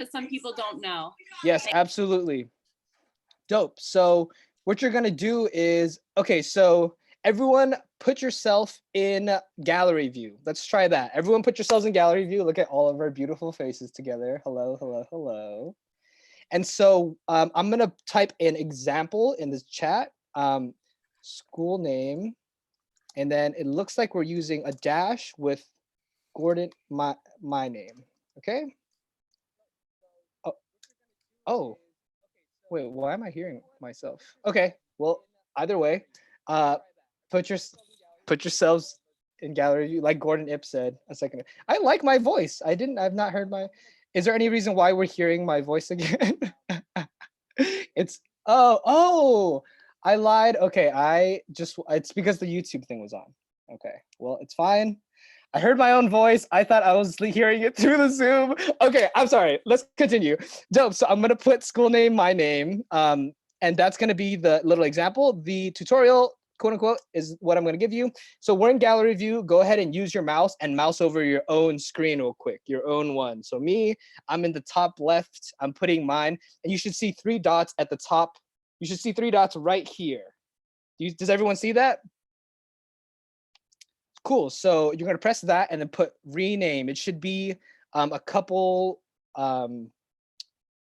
because some people don't know. Yes, absolutely. Dope. So what you're gonna do is, okay, so everyone put yourself in gallery view. Let's try that. Everyone put yourselves in gallery view. Look at all of our beautiful faces together. Hello, hello, hello. And so I'm gonna type an example in this chat, school name, and then it looks like we're using a dash with Gordon, my name, okay? Oh, oh, wait, why am I hearing myself? Okay, well, either way, uh, put your put yourselves in gallery view, like Gordon Ip said a second ago. I like my voice. I've not heard my. Is there any reason why we're hearing my voice again? It's oh, I lied. Okay, it's because the YouTube thing was on. Okay, well, it's fine. I heard my own voice. I thought I was hearing it through the Zoom. Okay, I'm sorry. Let's continue. Dope. So I'm gonna put school name, my name, and that's gonna be the little example. The tutorial, quote unquote, is what I'm gonna give you. So we're in gallery view. Go ahead and use your mouse and mouse over your own screen real quick, your own one. So me, I'm in the top left. I'm putting mine, and you should see 3 dots at the top. You should see 3 dots right here. Does everyone see that? Cool. So you're gonna press that and then put rename. It should be a couple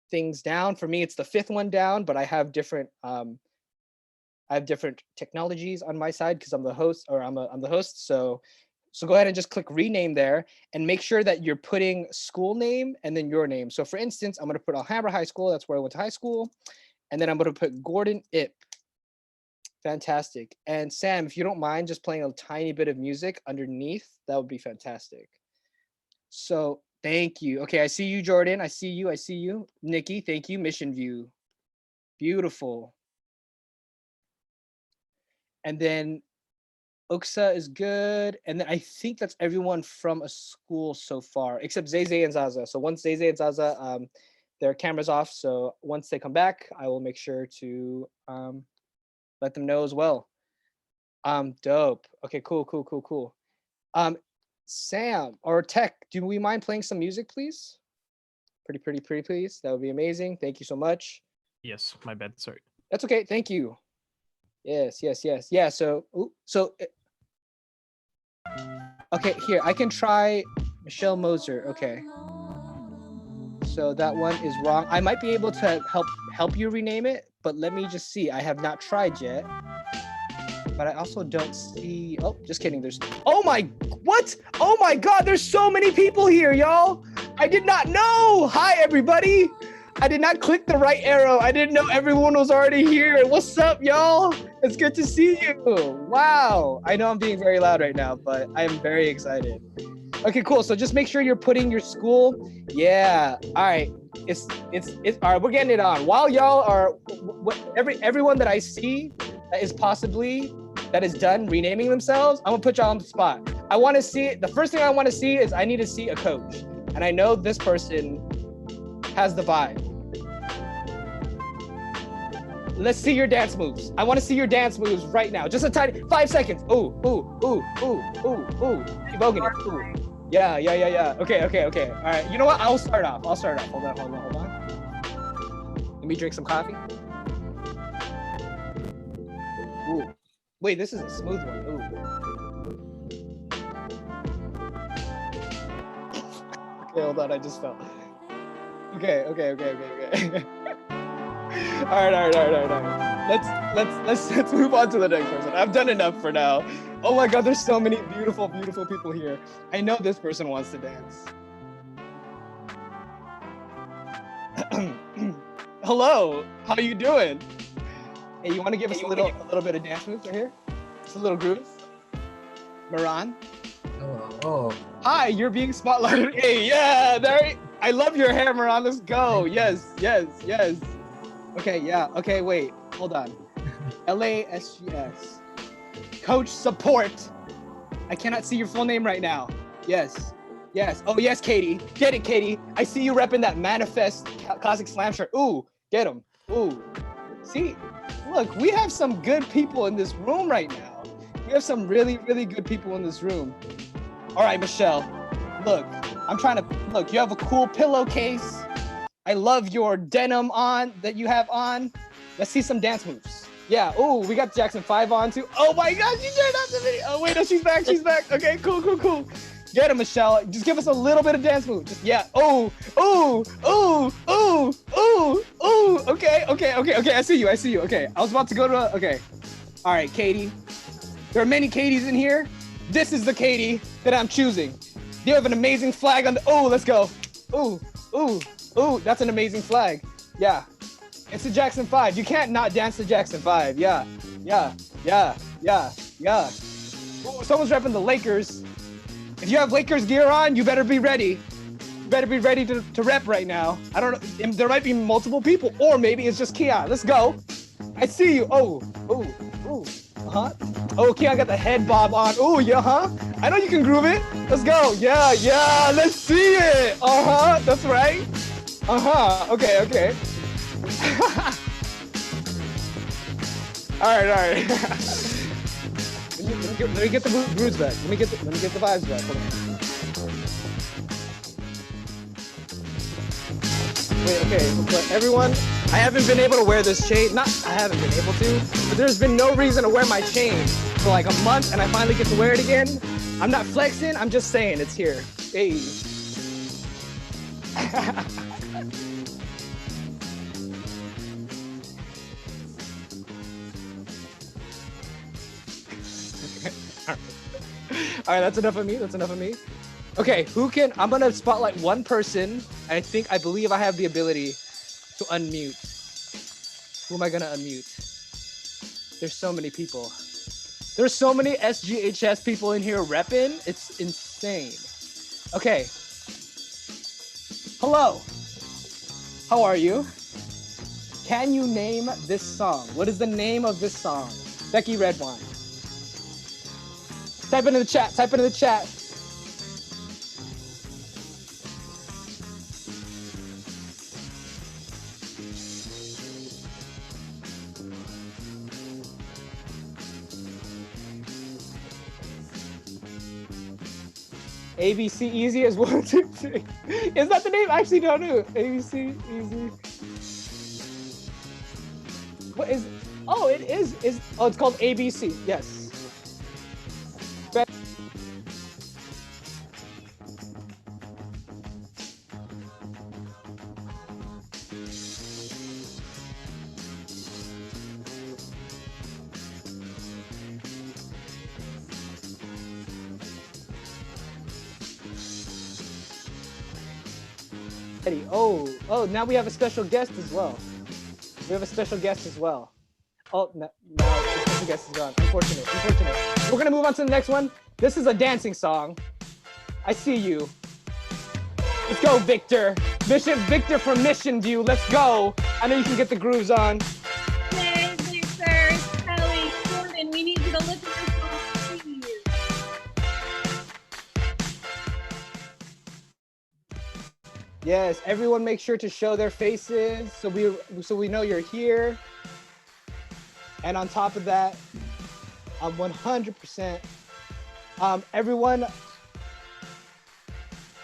things down. For me, it's the 5th one down, but I have different technologies on my side because I'm the host, or I'm the host. So go ahead and just click rename there and make sure that you're putting school name and then your name. So for instance, I'm gonna put Alhambra High School. That's where I went to high school, and then I'm gonna put Gordon Ip. Fantastic. And Sam, if you don't mind just playing a tiny bit of music underneath, that would be fantastic. So thank you. Okay, I see you, Jordan. I see you. I see you. Nikki, thank you. Mission view. Beautiful. And then Uksa is good. And then I think that's everyone from a school so far, except Zay and Zaza. So once Zay and Zaza, their camera's off. So once they come back, I will make sure to let them know as well. Dope. Okay, cool. Sam or Tech, do we mind playing some music, please? Pretty, please. That would be amazing. Thank you so much. Yes, my bad. Sorry. That's okay. Thank you. Yes. Yeah. So, okay, here I can try Michelle Moser. Okay. So that one is wrong. I might be able to help you rename it, but let me just see. I have not tried yet. But I also don't see. Oh, just kidding. What? Oh my God, there's so many people here, y'all. I did not know. Hi, everybody. I did not click the right arrow. I didn't know everyone was already here. What's up, y'all? It's good to see you. Wow. I know I'm being very loud right now, but I am very excited. Okay, cool. So just make sure you're putting your school. Yeah. All right. It's all right. We're getting it on. While y'all are, everyone that I see that is done renaming themselves, I'm gonna put y'all on the spot. I want to see it. The first thing I want to see is I need to see a coach, and I know this person has the vibe. Let's see your dance moves. I want to see your dance moves right now. Just a tiny 5 seconds. Ooh. Keep voguing it. Ooh. Yeah. Okay. All right. You know what? I'll start off. Hold on. Let me drink some coffee. Ooh. Wait, this is a smooth one. Ooh. Okay, hold on. I just fell. Okay. All right. Let's move on to the next person. I've done enough for now. Oh my God, there's so many beautiful people here. I know this person wants to dance. Hello, how you doing? Hey, you want to give us a little bit of dance moves right here? Just a little groove. Maran. Oh. Hi, you're being spotlighted. Hey, yeah, I love your hair, Maran. Let's go. Yes. Okay, yeah. Okay, wait. Hold on. LASGS. Coach support. I cannot see your full name right now. Yes. Oh, yes, Katie. Get it, Katie. I see you repping that Manifest Classic Slam shirt. Ooh, get him. Ooh. See, look, we have some good people in this room right now. We have some really, really good people in this room. All right, Michelle. Look, you have a cool pillowcase. I love your denim on that you have on. Let's see some dance moves. Yeah. Oh, we got Jackson 5 on too. Oh my gosh, she turned off the video. Oh wait, no, she's back. She's back. Okay, cool, cool, cool. Get him, Michelle. Just give us a little bit of dance move. Just yeah. Oh, oh, oh, oh, oh, oh. Okay, okay, okay, okay. I see you. I see you. Okay. I was about to go to. Okay. All right, Katie. There are many Katies in here. This is the Katie that I'm choosing. You have an amazing flag on the. Oh, let's go. Ooh, ooh, ooh. That's an amazing flag. Yeah. It's the Jackson 5. You can't not dance to Jackson 5. Yeah, yeah, yeah, yeah, yeah. Ooh, someone's repping the Lakers. If you have Lakers gear on, you better be ready. You better be ready to rep right now. I don't know. There might be multiple people, or maybe it's just Keon. Let's go. I see you. Oh, ooh, ooh. Uh-huh. Oh, Keon got the head bob on. Ooh, yeah, huh? I know you can groove it. Let's go. Yeah, yeah. Let's see it. Uh-huh. That's right. Uh-huh. Okay, okay. all right. let me get the grooves back. Let me get the vibes back. Hold on. Wait, okay, but everyone, I haven't been able to wear this chain. I haven't been able to, but there's been no reason to wear my chain for like a month, and I finally get to wear it again. I'm not flexing. I'm just saying it's here. Hey. All right, that's enough of me. That's enough of me. Okay, I'm gonna spotlight one person. I believe I have the ability to unmute. Who am I gonna unmute? There's so many people. There's so many SGHS people in here repping. It's insane. Okay. Hello. How are you? Can you name this song? What is the name of this song? Becky Redwine. Type it in the chat. Type it in the chat. ABC Easy is 1, 2, 3. Is that the name? I actually don't know. ABC Easy. What is? Oh, it is. Oh, it's called ABC. Yes. Oh, now we have a special guest as well. We have a special guest as well. Oh, no, the special guest is gone. Unfortunate. We're gonna move on to the next one. This is a dancing song. I see you. Let's go, Victor. Victor from Mission View. Let's go. I know you can get the grooves on. Hey, Victor, Kelly, Jordan, we need you to listen to this song, please. Yes, everyone make sure to show their faces so we know you're here. And on top of that, 100%. Everyone.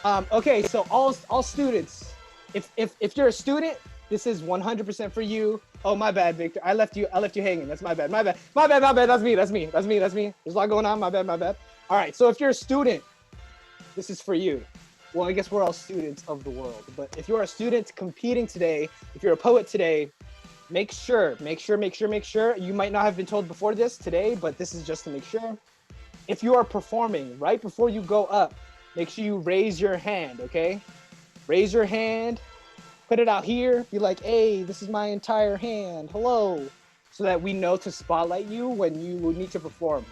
Okay, so all students, if you're a student, this is 100% for you. Oh, my bad, Victor. I left you hanging. That's my bad. My bad. That's me. There's a lot going on. My bad. All right, so if you're a student, this is for you. Well, I guess we're all students of the world, but if you're a student competing today, if you're a poet today, make sure, you might not have been told before this today, but this is just to make sure. If you are performing, right before you go up, make sure you raise your hand, okay? Raise your hand, put it out here, be like, hey, this is my entire hand, hello, so that we know to spotlight you when you need to perform.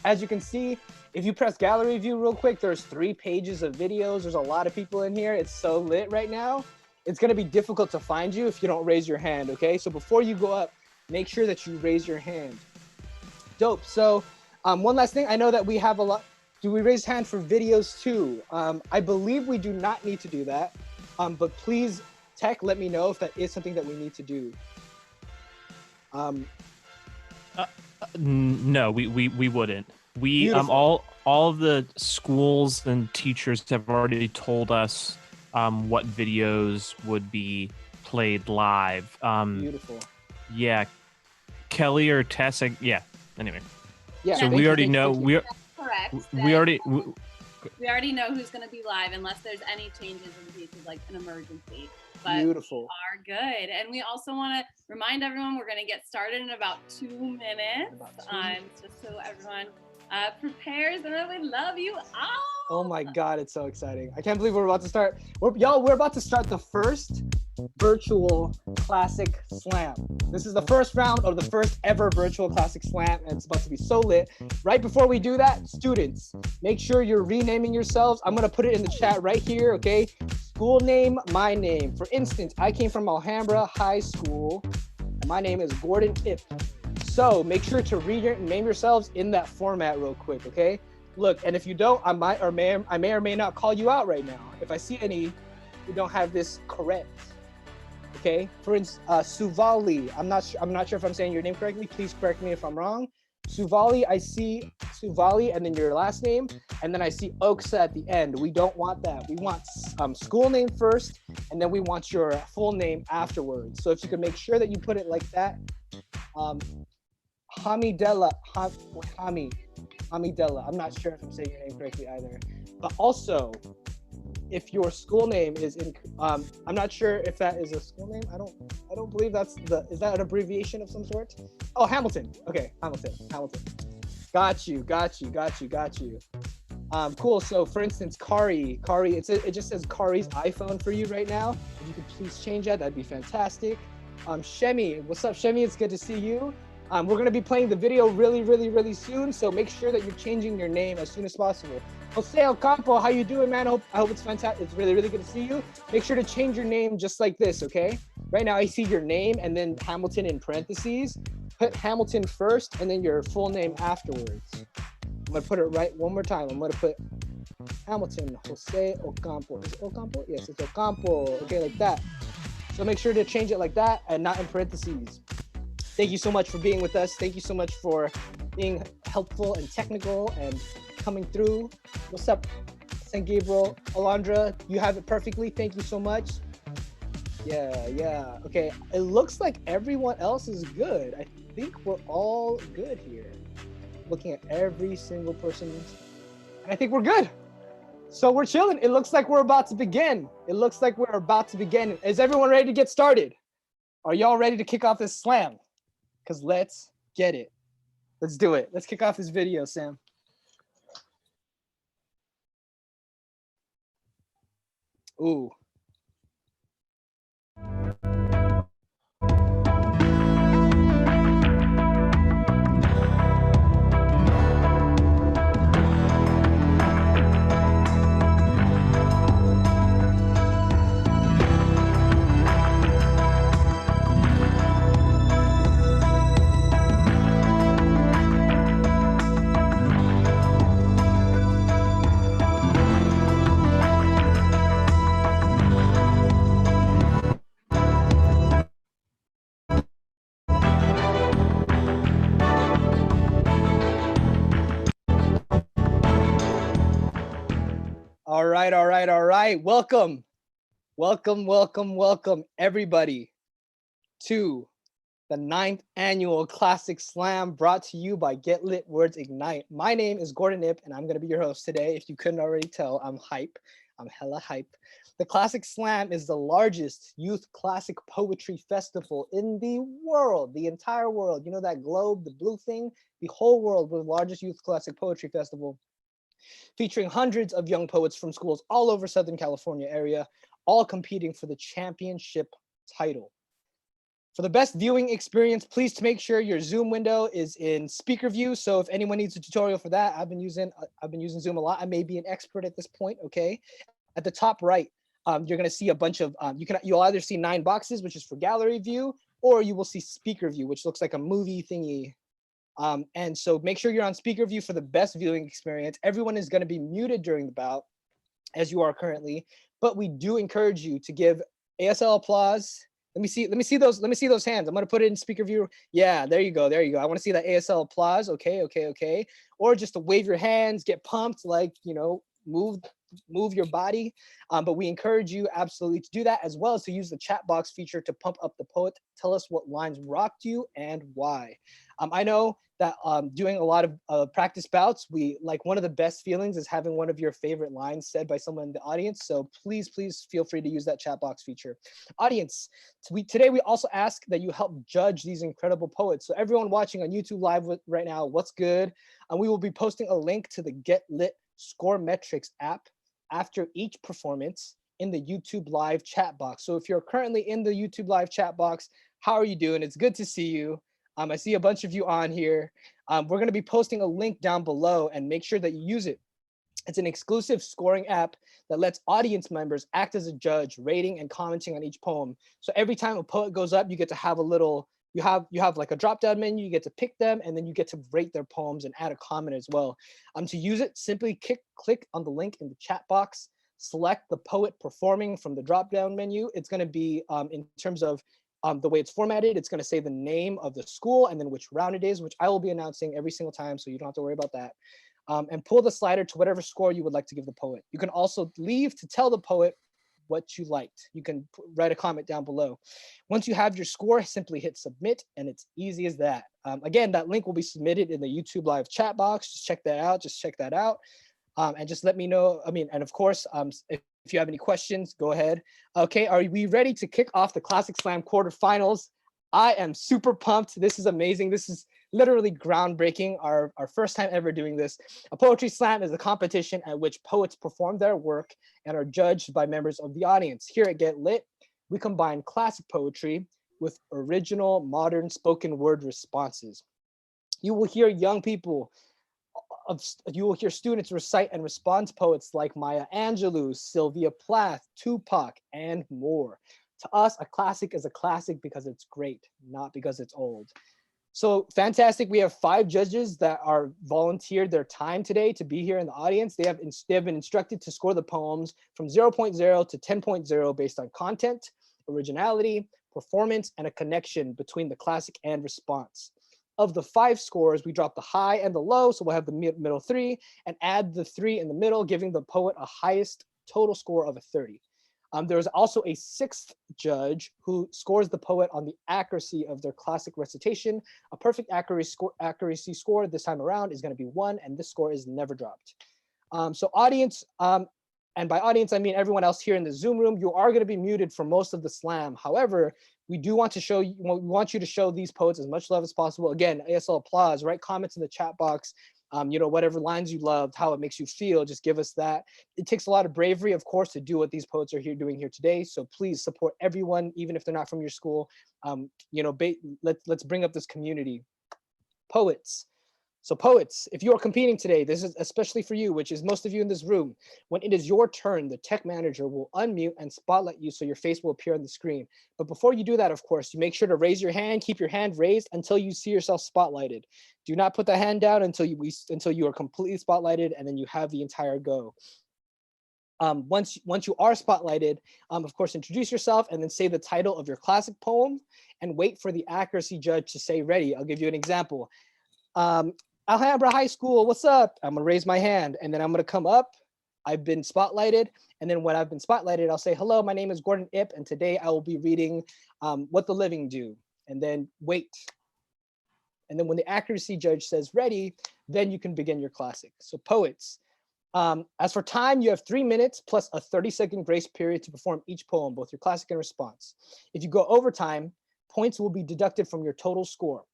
As you can see, if you press gallery view real quick, there's 3 pages of videos. There's a lot of people in here. It's so lit right now. It's gonna be difficult to find you if you don't raise your hand, okay? So before you go up, make sure that you raise your hand. Dope, so one last thing, I know that we have a lot, do we raise hand for videos too? I believe we do not need to do that, but please, Tech, let me know if that is something that we need to do. No, we wouldn't. We all of the schools and teachers have already told us what videos would be played live. Beautiful. Yeah, Kelly or Tess. Yeah. Anyway, Yeah. so thank we you, already thank you, know thank you. Correct. we already. We already know who's going to be live unless there's any changes in case of like an emergency. But Beautiful. we are good. And we also want to remind everyone we're going to get started in about 2 minutes. Just so everyone prepares. And then we love you all. Oh my God, it's so exciting. I can't believe we're about to start. We're about to start the first virtual Classic Slam. This is the first round of the first ever virtual Classic Slam, and it's about to be so lit. Right before we do that, students, make sure you're renaming yourselves. I'm gonna put it in the chat right here, okay? School name, my name. For instance, I came from Alhambra High School, and my name is Gordon Ip. So make sure to rename yourselves in that format real quick, okay? Look, and if you don't, I may or may not call you out right now. If I see any who don't have this correct. Okay, for instance, Suvali. I'm not sure if I'm saying your name correctly. Please correct me if I'm wrong. Suvali, I see Suvali and then your last name, and then I see Oksa at the end. We don't want that. We want school name first, and then we want your full name afterwards. So if you can make sure that you put it like that. Hamidella. I'm not sure if I'm saying your name correctly either. But also, if your school name is in, I'm not sure if that is a school name. I don't believe is that an abbreviation of some sort? Oh, Hamilton. Okay, Hamilton. Got you. Cool. So for instance, Kari, it just says Kari's iPhone for you right now. If you could please change that, that'd be fantastic. Shemi, what's up, Shemi? It's good to see you. We're gonna be playing the video really soon, so make sure that you're changing your name as soon as possible. Jose Ocampo, how you doing, man? I hope it's fantastic. It's really good to see you. Make sure to change your name just like this, okay? Right now I see your name and then Hamilton in parentheses. Put Hamilton first and then your full name afterwards. I'm gonna put it right one more time. I'm gonna put Hamilton Jose Ocampo. Is it Ocampo? Yes, it's Ocampo. Okay, like that. So make sure to change it like that and not in parentheses. Thank you so much for being with us. Thank you so much for being helpful and technical and coming through. What's up, St. Gabriel? Alondra, you have it perfectly. Thank you so much. Yeah. Okay, it looks like everyone else is good. I think we're all good here. Looking at every single person, and I think we're good. So we're chilling. It looks like we're about to begin. Is everyone ready to get started? Are y'all ready to kick off this slam? Because let's get it. Let's do it. Let's kick off this video, Sam. Ooh. All right. Welcome everybody to the 9th annual Classic Slam brought to you by Get Lit Words Ignite. My name is Gordon Ip and I'm going to be your host today. If you couldn't already tell, I'm hype. I'm hella hype. The Classic Slam is the largest youth classic poetry festival in the world, the entire world. You know that globe, the blue thing? The whole world was the largest youth classic poetry festival, featuring hundreds of young poets from schools all over Southern California area, all competing for the championship title. For the best viewing experience, please make sure your Zoom window is in speaker view. So if anyone needs a tutorial for that, I've been using Zoom a lot. I may be an expert at this point, okay? At the top right, you're gonna see a bunch of, you'll either see 9 boxes, which is for gallery view, or you will see speaker view, which looks like a movie thingy. And so make sure you're on speaker view for the best viewing experience. Everyone is going to be muted during the bout, as you are currently, but we do encourage you to give ASL applause. Let me see those hands. I'm going to put it in speaker view. Yeah, there you go. I want to see that ASL applause. Okay. Or just to wave your hands, get pumped, like, move move your body. But we encourage you absolutely to do that, as well as to use the chat box feature to pump up the poet. Tell us what lines rocked you and why. I know that doing a lot of practice bouts, one of the best feelings is having one of your favorite lines said by someone in the audience. So please feel free to use that chat box feature. Audience, today we also ask that you help judge these incredible poets. So everyone watching on YouTube Live right now, what's good? And we will be posting a link to the Get Lit Score Metrics app after each performance in the YouTube Live chat box. So if you're currently in the YouTube Live chat box, how are you doing? It's good to see you. I see a bunch of you on here. We're going to be posting a link down below, and make sure that you use it. It's an exclusive scoring app that lets audience members act as a judge, rating and commenting on each poem. So every time a poet goes up, you get to have you have like a drop down menu, you get to pick them, and then you get to rate their poems and add a comment as well. To use it, simply click on the link in the chat box, select the poet performing from the drop down menu. It's going to be in terms of the way it's formatted, it's going to say the name of the school and then which round it is, which I will be announcing every single time, so you don't have to worry about that. And pull the slider to whatever score you would like to give the poet. You can also leave to tell the poet what you liked. You can write a comment down below. Once you have your score, simply hit submit, and it's easy as that. Again, that link will be submitted in the YouTube Live chat box. Just check that out. And just let me know. And of course, if you have any questions, go ahead. Okay, are we ready to kick off the Classic Slam quarterfinals? I am super pumped. This is amazing. This is literally groundbreaking. Our first time ever doing this. A poetry slam is a competition at which poets perform their work and are judged by members of the audience. Here at Get Lit, we combine classic poetry with original modern spoken word responses. You will hear students recite and respond to poets like Maya Angelou, Sylvia Plath, Tupac, and more. To us, a classic is a classic because it's great, not because it's old. So fantastic. We have 5 judges that are volunteered their time today to be here in the audience. They have been instructed to score the poems from 0.0 to 10.0 based on content, originality, performance, and a connection between the classic and response. Of the 5 scores, we drop the high and the low, so we'll have the middle 3, and add the 3 in the middle, giving the poet a highest total score of a 30. There's also a 6th judge who scores the poet on the accuracy of their classic recitation. A perfect accuracy score this time around is going to be 1, and this score is never dropped. So audience, and by audience, I mean everyone else here in the Zoom room, you are going to be muted for most of the slam. However, we want you to show these poets as much love as possible. Again, ASL applause, write comments in the chat box. Whatever lines you loved, how it makes you feel, just give us that. It takes a lot of bravery, of course, to do what these poets are doing here today. So please support everyone, even if they're not from your school. Let's bring up this community. Poets. So poets, if you are competing today, this is especially for you, which is most of you in this room. When it is your turn, the tech manager will unmute and spotlight you so your face will appear on the screen. But before you do that, of course, you make sure to raise your hand, keep your hand raised until you see yourself spotlighted. Do not put the hand down until you are completely spotlighted, and then you have the entire go. Once you are spotlighted, of course, introduce yourself and then say the title of your classic poem and wait for the accuracy judge to say ready. I'll give you an example. Alhambra High School, what's up? I'm gonna raise my hand and then I'm gonna come up. I've been spotlighted. And then when I've been spotlighted, I'll say, hello, my name is Gordon Ip. And today I will be reading What the Living Do, and then wait. And then when the accuracy judge says ready, then you can begin your classic. So poets, as for time, you have 3 minutes plus a 30-second grace period to perform each poem, both your classic and response. If you go over time, points will be deducted from your total score.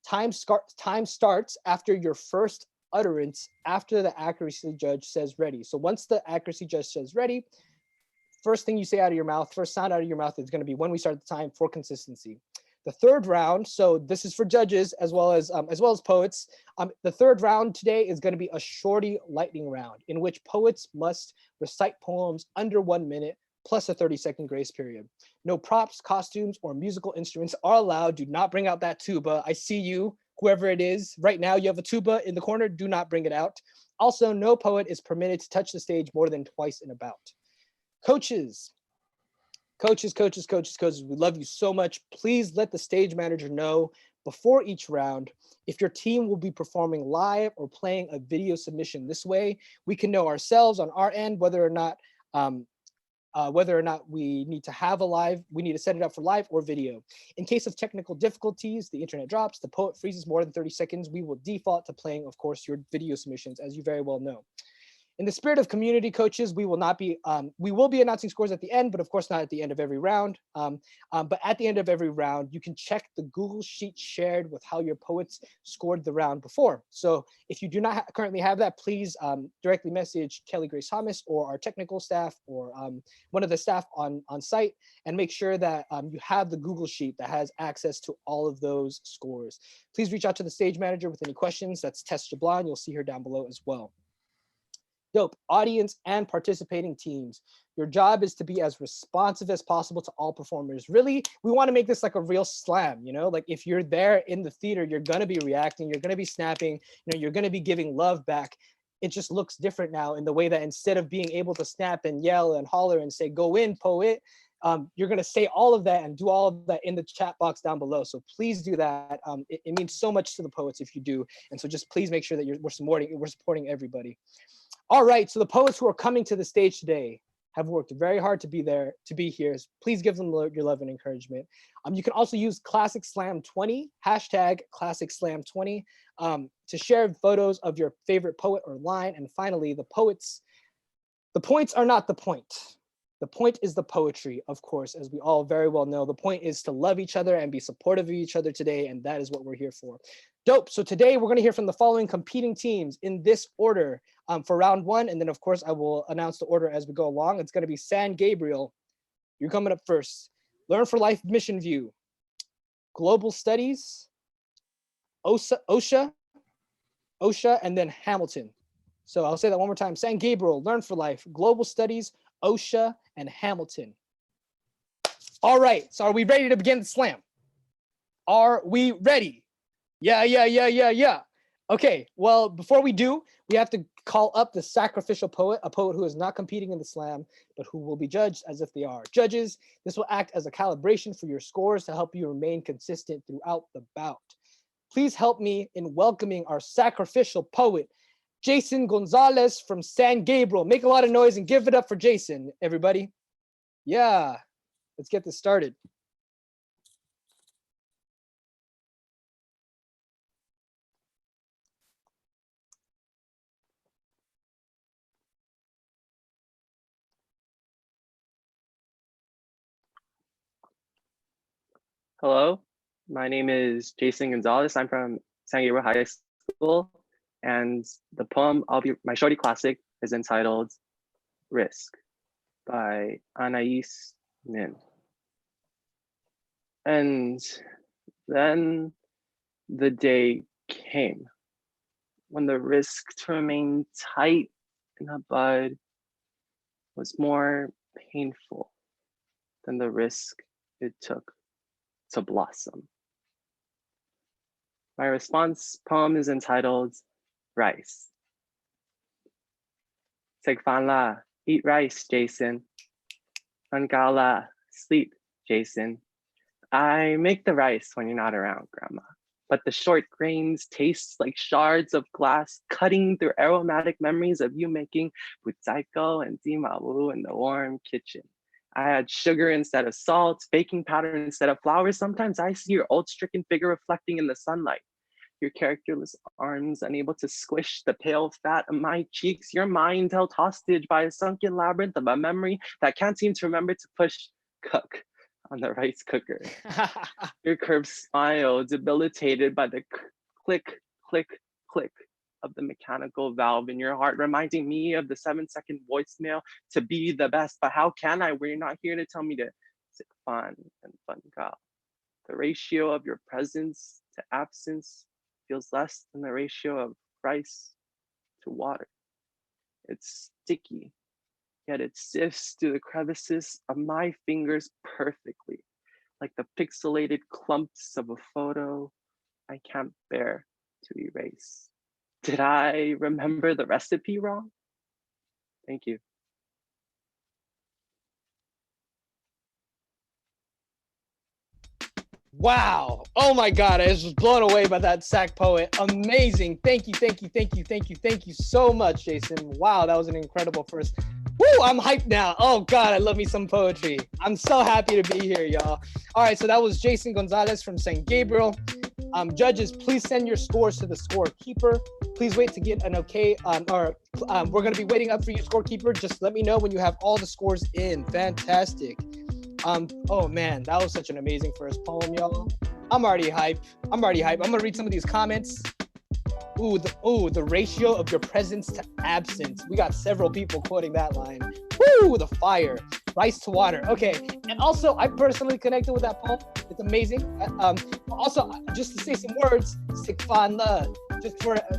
Time starts after your first utterance, after the accuracy judge says ready. So once the accuracy judge says ready, first thing you say out of your mouth, first sound out of your mouth is going to be when we start the time for consistency. The third round, so this is for judges as well as poets. The third round today is going to be a shorty lightning round in which poets must recite poems under 1 minute plus a 30-second grace period. No props, costumes, or musical instruments are allowed. Do not bring out that tuba. I see you, whoever it is. Right now, you have a tuba in the corner. Do not bring it out. Also, no poet is permitted to touch the stage more than twice in a bout. Coaches, Coaches, coaches, coaches, coaches, we love you so much. Please let the stage manager know before each round if your team will be performing live or playing a video submission. This way, we can know ourselves on our end whether or not we need to have we need to set it up for live or video. In case of technical difficulties, the internet drops, the poet freezes more than 30 seconds, we will default to playing, of course, your video submissions, as you very well know. In the spirit of community, coaches, we will be announcing scores at the end, but of course not at the end of every round. But at the end of every round, you can check the Google Sheet shared with how your poets scored the round before. So if you do not currently have that, please directly message Kelly Grace Thomas or our technical staff or one of the staff on site, and make sure that you have the Google Sheet that has access to all of those scores. Please reach out to the stage manager with any questions. That's Tess Jablon. You'll see her down below as well. Dope. Audience and participating teams. Your job is to be as responsive as possible to all performers. Really, we want to make this like a real slam, you know? Like if you're there in the theater, you're going to be reacting, you're going to be snapping, you know, you're going to be giving love back. It just looks different now in the way that instead of being able to snap and yell and holler and say, go in, poet, you're going to say all of that and do all of that in the chat box down below. So please do that. It means so much to the poets if you do. And so just please make sure that we're supporting everybody. All right, so the poets who are coming to the stage today have worked very hard to be here. Please give them your love and encouragement. You can also use Classic Slam 20, hashtag Classic Slam 20, to share photos of your favorite poet or line. And finally, the points are not the point. The point is the poetry, of course, as we all very well know. The point is to love each other and be supportive of each other today, and that is what we're here for. Dope. So today we're going to hear from the following competing teams in this order for round one, and then of course I will announce the order as we go along. It's going to be San Gabriel. You're coming up first. Learn for Life Mission View, Global Studies, OSHA, and then Hamilton. So I'll say that one more time. San Gabriel, Learn for Life, Global Studies, OSHA, and Hamilton. All right, so are we ready to begin the slam? Are we ready? Yeah. Okay, well, before we do, we have to call up the sacrificial poet, a poet who is not competing in the slam, but who will be judged as if they are judges. This will act as a calibration for your scores to help you remain consistent throughout the bout. Please help me in welcoming our sacrificial poet, Jason Gonzalez from San Gabriel. Make a lot of noise and give it up for Jason, everybody. Yeah, let's get this started. Hello, my name is Jason Gonzalez. I'm from San Gabriel High School, and the poem my shorty classic is entitled Risk by Anais Nin. And then the day came when the risk to remain tight in a bud was more painful than the risk it took to blossom. My response poem is entitled Rice. Tegfanla, eat rice, Jason. Angala, sleep, Jason. I make the rice when you're not around, Grandma, but the short grains taste like shards of glass cutting through aromatic memories of you making butsaiko and dimawu in the warm kitchen. I had sugar instead of salt, baking powder instead of flour. Sometimes I see your old-stricken figure reflecting in the sunlight. Your characterless arms unable to squish the pale fat of my cheeks. Your mind held hostage by a sunken labyrinth of a memory that can't seem to remember to push cook on the rice cooker. Your curved smile debilitated by the click, click, click of the mechanical valve in your heart, reminding me of the 7-second voicemail to be the best. But how can I? We're not here to tell me to sit fun and fun gal. The ratio of your presence to absence feels less than the ratio of rice to water. It's sticky, yet it sifts through the crevices of my fingers perfectly, like the pixelated clumps of a photo I can't bear to erase. Did I remember the recipe wrong? Thank you. Wow. Oh my God. I was just blown away by that sack poet. Amazing. Thank you. Thank you. Thank you. Thank you. Thank you so much, Jason. Wow. That was an incredible first. Woo. I'm hyped now. Oh God. I love me some poetry. I'm so happy to be here, y'all. All right. So that was Jason Gonzalez from St. Gabriel. Judges, please send your scores to the scorekeeper. Please wait to get an okay. We're going to be waiting up for you, scorekeeper. Just let me know when you have all the scores in. Fantastic. Oh man, that was such an amazing first poem, y'all. I'm already hyped. I'm gonna read some of these comments. The ratio of your presence to absence. We got several people quoting that line. Woo, the fire. Rice to water. Okay, and also I personally connected with that poem. It's amazing. Also, just to say some words, sikfan la,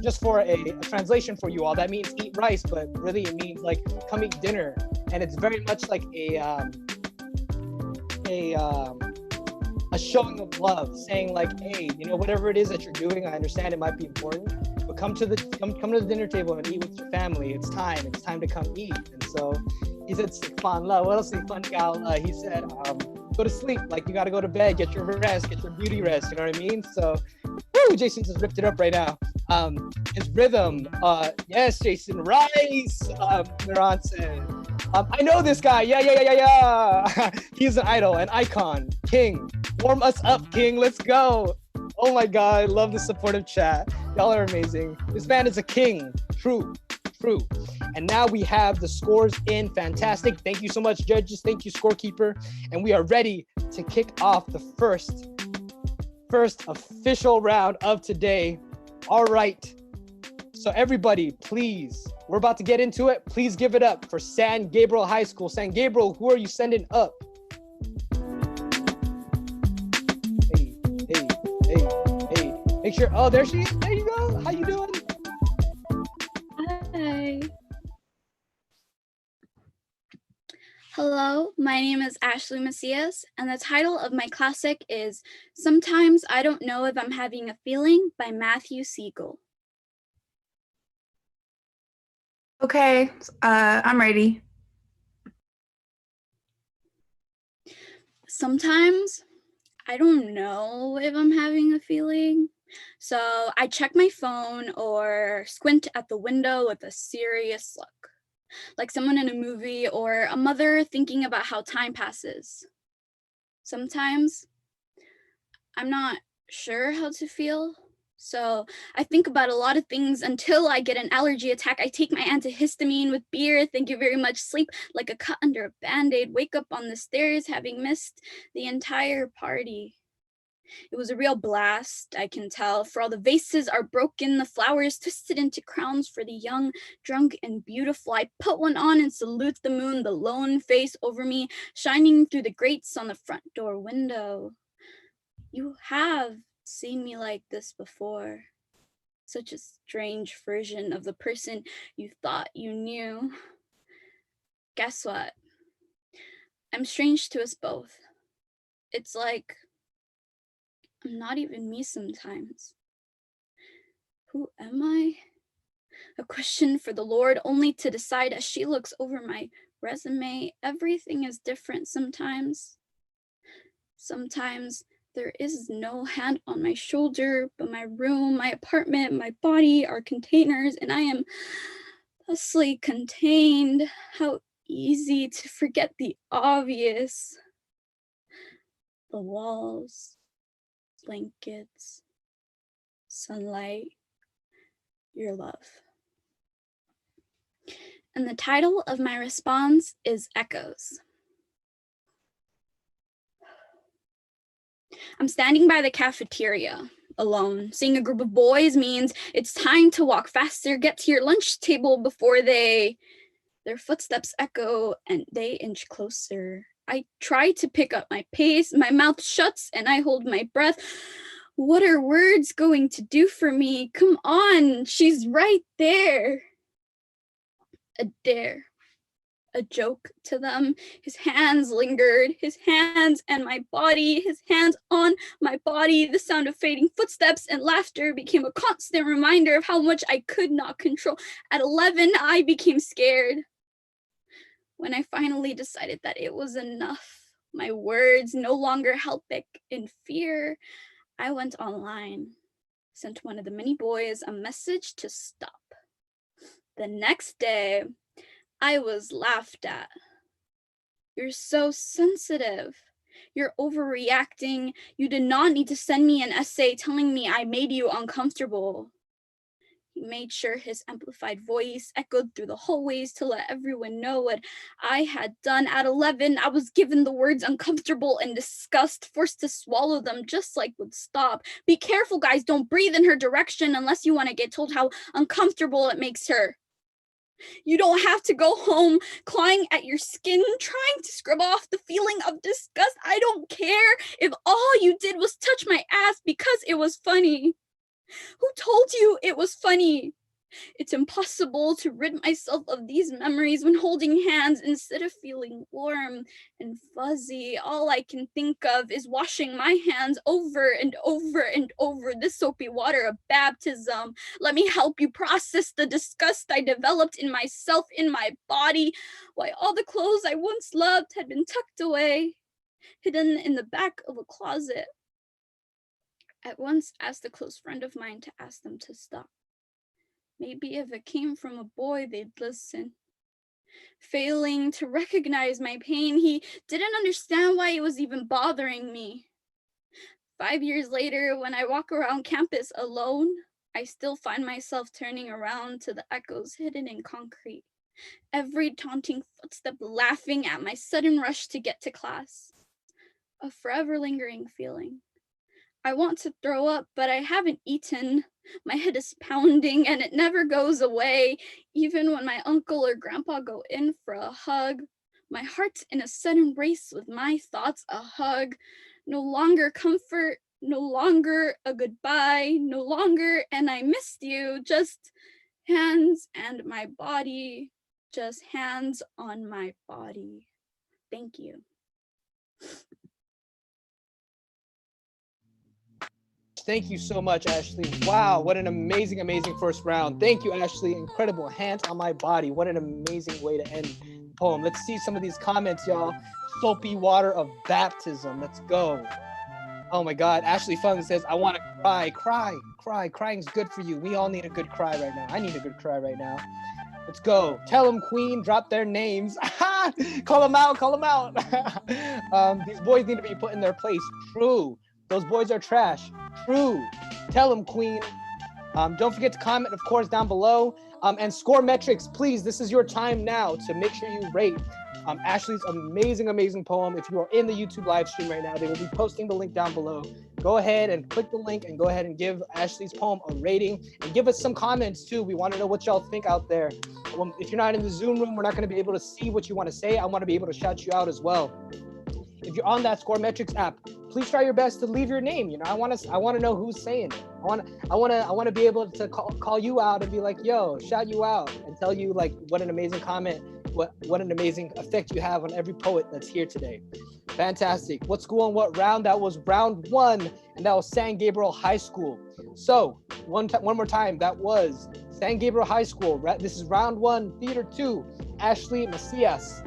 just for a translation for you all. That means eat rice, but really it means like come eat dinner, and it's very much like a showing of love, saying like, hey, you know, whatever it is that you're doing, I understand it might be important, but come to the dinner table and eat with your family. It's time to come eat. And so he said sikfan la. What else? Sikfan gal. He said go to sleep, like you got to go to bed, get your rest, get your beauty rest, you know what I mean? So woo, Jason just ripped it up right now. His rhythm, yes, Jason, rice, Miran said. I know this guy. Yeah. He's an idol, an icon, king. Warm us up, king. Let's go. Oh my God, I love the supportive chat. Y'all are amazing. This man is a king. True. And now we have the scores in. Fantastic. Thank you so much, judges. Thank you, scorekeeper. And we are ready to kick off the first official round of today. All right. So everybody, please, we're about to get into it. Please give it up for San Gabriel High School. San Gabriel, who are you sending up? Hey. Make sure, oh, there she is. There you go. How you doing? Hi. Hello, my name is Ashley Macias, and the title of my classic is Sometimes I Don't Know If I'm Having a Feeling by Matthew Siegel. Okay, I'm ready. Sometimes I don't know if I'm having a feeling. So I check my phone or squint at the window with a serious look, like someone in a movie or a mother thinking about how time passes. Sometimes I'm not sure how to feel. So I think about a lot of things until I get an allergy attack. I take my antihistamine with beer, thank you very much, sleep like a cut under a Band-Aid, wake up on the stairs having missed the entire party. It was a real blast, I can tell, for all the vases are broken, the flowers twisted into crowns for the young, drunk, and beautiful. I put one on and salute the moon, the lone face over me, shining through the grates on the front door window. You have seen me like this before. Such a strange version of the person you thought you knew. Guess what? I'm strange to us both. It's like I'm not even me sometimes. Who am I? A question for the Lord, only to decide as she looks over my resume. Everything is different sometimes. Sometimes there is no hand on my shoulder, but my room, my apartment, my body are containers, and I am thusly contained. How easy to forget the obvious. The walls, blankets, sunlight, your love. And the title of my response is Echoes. I'm standing by the cafeteria alone. Seeing a group of boys means it's time to walk faster, get to your lunch table before their footsteps echo and they inch closer. I try to pick up my pace, my mouth shuts and I hold my breath. What are words going to do for me? Come on, she's right there. A dare. A joke to them. His hands lingered, his hands and my body, his hands on my body. The sound of fading footsteps and laughter became a constant reminder of how much I could not control. At 11, I became scared. When I finally decided that it was enough, My words no longer held back in fear. I went online, sent one of the many boys a message to stop. The next day, I was laughed at. You're so sensitive. You're overreacting. You did not need to send me an essay telling me I made you uncomfortable. He made sure his amplified voice echoed through the hallways to let everyone know what I had done. At 11, I was given the words uncomfortable and disgust, forced to swallow them just like would stop. Be careful, guys. Don't breathe in her direction unless you want to get told how uncomfortable it makes her. You don't have to go home clawing at your skin, trying to scrub off the feeling of disgust. I don't care if all you did was touch my ass because it was funny. Who told you it was funny? It's impossible to rid myself of these memories when holding hands instead of feeling warm and fuzzy. All I can think of is washing my hands over and over and over the soapy water of baptism. Let me help you process the disgust I developed in myself, in my body, why all the clothes I once loved had been tucked away, hidden in the back of a closet. At once asked a close friend of mine to ask them to stop. Maybe if it came from a boy, they'd listen. Failing to recognize my pain, he didn't understand why it was even bothering me. 5 years later, when I walk around campus alone, I still find myself turning around to the echoes hidden in concrete. Every taunting footstep laughing at my sudden rush to get to class. A forever lingering feeling. I want to throw up, but I haven't eaten. My head is pounding and it never goes away. Even when my uncle or grandpa go in for a hug, my heart's in a sudden race with my thoughts, a hug. No longer comfort, no longer a goodbye, no longer and I missed you, just hands and my body, just hands on my body. Thank you. Thank you so much, Ashley. Wow, what an amazing, amazing first round. Thank you, Ashley. Incredible. Hands on my body. What an amazing way to end the poem. Let's see some of these comments, y'all. Soapy water of baptism. Let's go. Oh my God. Ashley Fung says, I want to cry. Cry. Crying's good for you. We all need a good cry right now. I need a good cry right now. Let's go. Tell them, Queen, drop their names. Call them out. These boys need to be put in their place. True. Those boys are trash. True. Tell them, Queen. Don't forget to comment, of course, down below. And score metrics, please. This is your time now to make sure you rate Ashley's amazing, amazing poem. If you are in the YouTube live stream right now, they will be posting the link down below. Go ahead and click the link and go ahead and give Ashley's poem a rating and give us some comments too. We want to know what y'all think out there. If you're not in the Zoom room, we're not going to be able to see what you want to say. I want to be able to shout you out as well. If you're on that Score Metrics app, please try your best to leave your name. You know, I want to know who's saying it. I want to be able to call you out and be like, yo, shout you out and tell you like what an amazing comment, what an amazing effect you have on every poet that's here today. Fantastic. What school and what round? That was round 1, and that was San Gabriel High School. So one more time, that was San Gabriel High School. This is round 1, theater 2, Ashley Macias.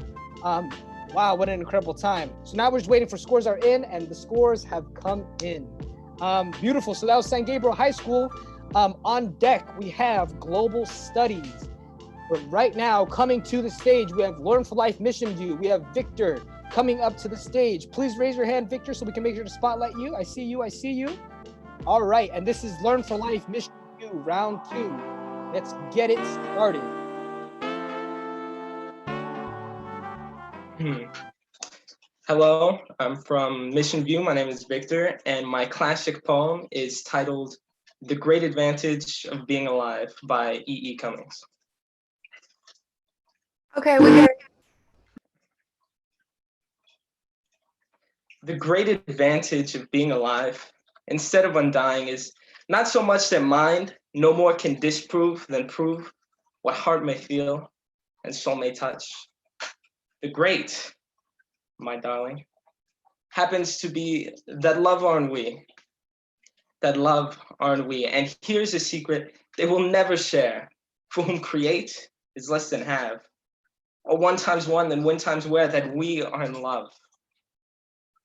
Wow, what an incredible time. So now we're just waiting for scores are in, and the scores have come in. Beautiful. So that was San Gabriel High School. On deck, we have Global Studies. But right now, coming to the stage, we have Learn for Life Mission View. We have Victor coming up to the stage. Please raise your hand, Victor, so we can make sure to spotlight you. I see you. All right, and this is Learn for Life Mission View, round 2. Let's get it started. Hello, I'm from Mission View. My name is Victor, and my classic poem is titled The Great Advantage of Being Alive by E.E. Cummings. Okay, we get it. The great advantage of being alive, instead of undying, is not so much that mind no more can disprove than prove what heart may feel and soul may touch. The great, my darling, happens to be that love aren't we. And here's a secret they will never share. For whom create is less than have. Or 1 times 1 then 1 times where that we are in love.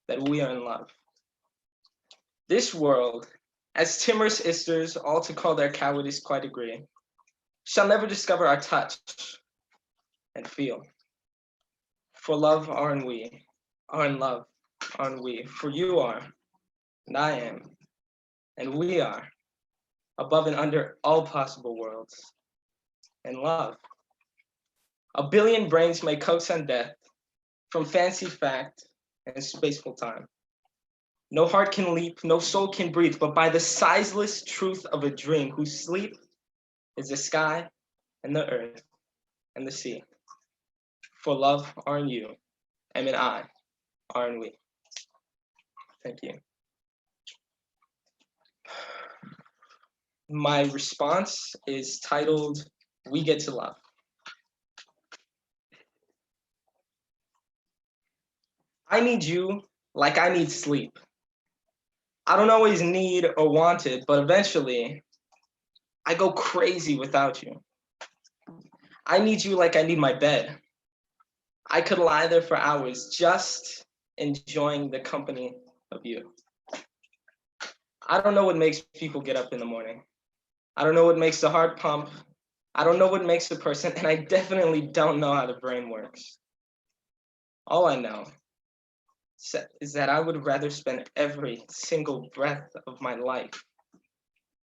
that we are in love. This world, as timorous isters, all to call their cowardice quite agree, shall never discover our touch and feel. For love are in love aren't we? For you are, and I am, and we are, above and under all possible worlds, in love. A billion brains may co-send death from fancy fact and spaceful time. No heart can leap, no soul can breathe, but by the sizeless truth of a dream whose sleep is the sky and the earth and the sea. For love are in you, and in I are in we. Thank you. My response is titled, We Get to Love. I need you like I need sleep. I don't always need or want it, but eventually I go crazy without you. I need you like I need my bed. I could lie there for hours just enjoying the company of you. I don't know what makes people get up in the morning. I don't know what makes the heart pump. I don't know what makes a person, and I definitely don't know how the brain works. All I know is that I would rather spend every single breath of my life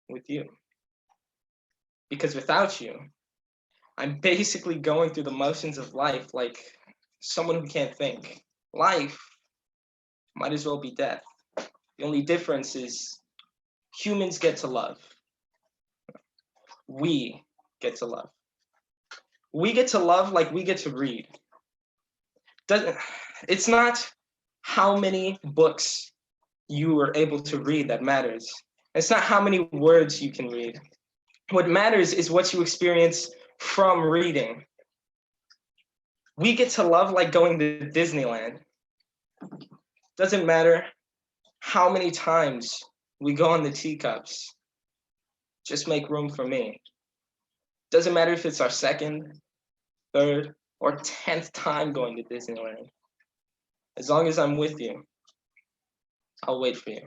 with you. Because without you, I'm basically going through the motions of life like someone who can't think. Life might as well be death. The only difference is humans get to love. We get to love. We get to love like we get to read. It's not how many books you are able to read that matters. It's not how many words you can read. What matters is what you experience from reading. We get to love like going to Disneyland. Doesn't matter how many times we go on the teacups. Just make room for me. Doesn't matter if it's our second, third, or 10th time going to Disneyland. As long as I'm with you, I'll wait for you.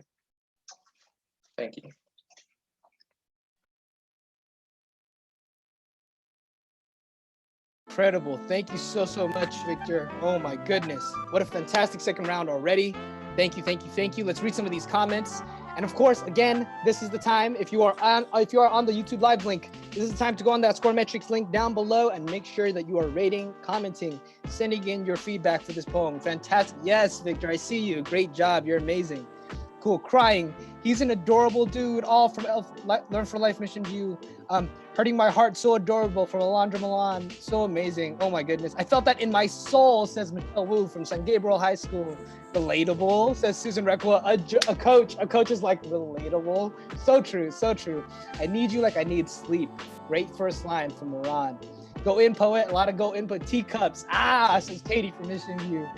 Thank you. Incredible. Thank you so much, Victor. Oh my goodness. What a fantastic second round already. Thank you. Let's read some of these comments. And of course, again, this is the time, if you are on the YouTube Live link, this is the time to go on that Scoremetrics link down below and make sure that you are rating, commenting, sending in your feedback for this poem. Fantastic. Yes, Victor, I see you. Great job. You're amazing. Cool. Crying. He's an adorable dude. All from Learn for Life Mission View. Hurting My Heart. So adorable from Alondra Milan. So amazing. Oh my goodness. I felt that in my soul, says Michelle Wu from San Gabriel High School. Relatable, says Susan Requa. A coach is like relatable. So true. I need you like I need sleep. Great first line from Moran. Go in, poet. A lot of go in, but teacups. Says Katie from Mission View.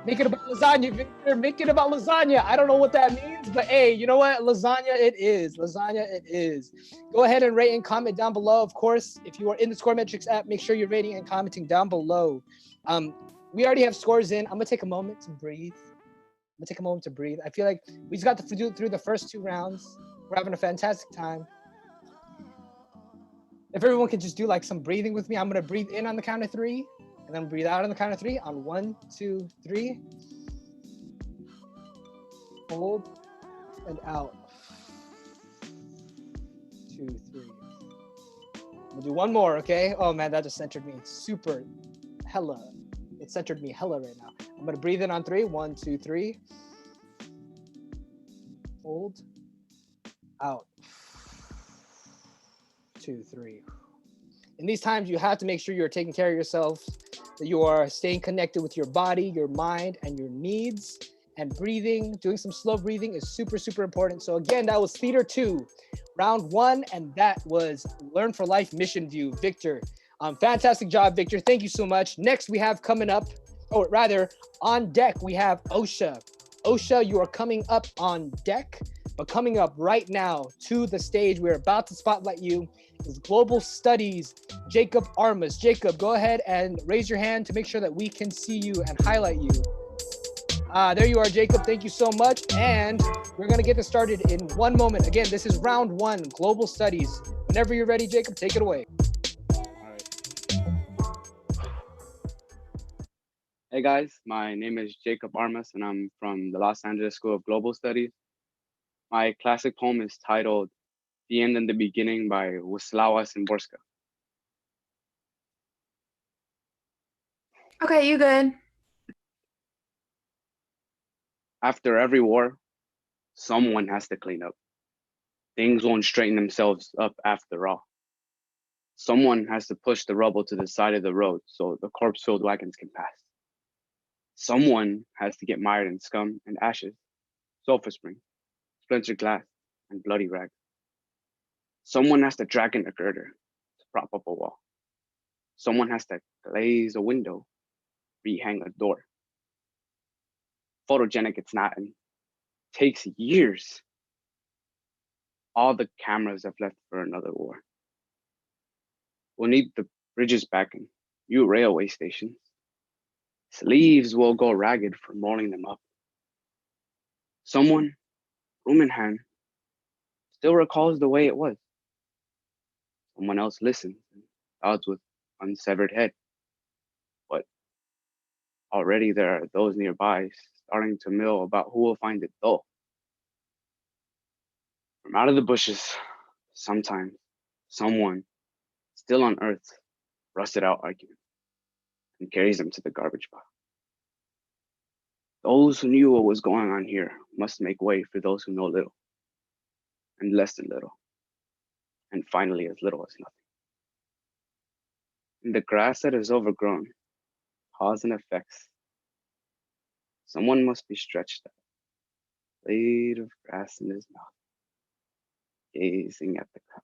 Make it about lasagna, Victor. Make it about lasagna. I don't know what that means, but hey, you know what? Lasagna it is. Go ahead and rate and comment down below. Of course, if you are in the Scoremetrics app, make sure you're rating and commenting down below. We already have scores in. I'm gonna take a moment to breathe. I feel like we just got to do through the first two rounds. We're having a fantastic time. If everyone could just do like some breathing with me, I'm gonna breathe in on the count of 3. And then breathe out on the count of 3 on 1, 2, 3. Hold and out. 2, 3. We'll do one more, okay? Oh man, that just centered me It centered me hella right now. I'm gonna breathe in on 3. 1, 2, 3. Hold. Out. 2, 3. In these times, you have to make sure you're taking care of yourself, that you are staying connected with your body, your mind, and your needs. And breathing, doing some slow breathing is super important. So again, that was Theater 2, round 1, and that was Learn for Life Mission View. Victor, fantastic job, Victor. Thank you so much. Next, we have coming up, or rather, on deck, we have Osha. Osha, you are coming up on deck, but coming up right now to the stage, we're about to spotlight you, is Global Studies, Jacob Armas. Jacob, go ahead and raise your hand to make sure that we can see you and highlight you. There you are, Jacob. Thank you so much. And we're going to get this started in 1 moment. Again, this is round 1, global studies. Whenever you're ready, Jacob, take it away. Hey guys, my name is Jacob Armas and I'm from the Los Angeles School of Global Studies. My classic poem is titled The End and the Beginning by Wisława Szymborska. Okay, you good. After every war, someone has to clean up. Things won't straighten themselves up after all. Someone has to push the rubble to the side of the road so the corpse-filled wagons can pass. Someone has to get mired in scum and ashes, sulfur spring, splintered glass, and bloody rags. Someone has to drag in a girder to prop up a wall. Someone has to glaze a window, rehang a door. Photogenic it's not, and takes years. All the cameras have left for another war. We'll need the bridges back and new railway stations. Sleeves will go ragged from rolling them up. Someone, room in hand, still recalls the way it was. Someone else listens and nods with unsevered head. But already there are those nearby starting to mill about who will find it dull. From out of the bushes, sometimes someone still unearths rusted out arguments and carries them to the garbage pile. Those who knew what was going on here must make way for those who know little, and less than little, and finally as little as nothing. In the grass that is overgrown, cause and effects, someone must be stretched out, blade of grass in his mouth, gazing at the crowd.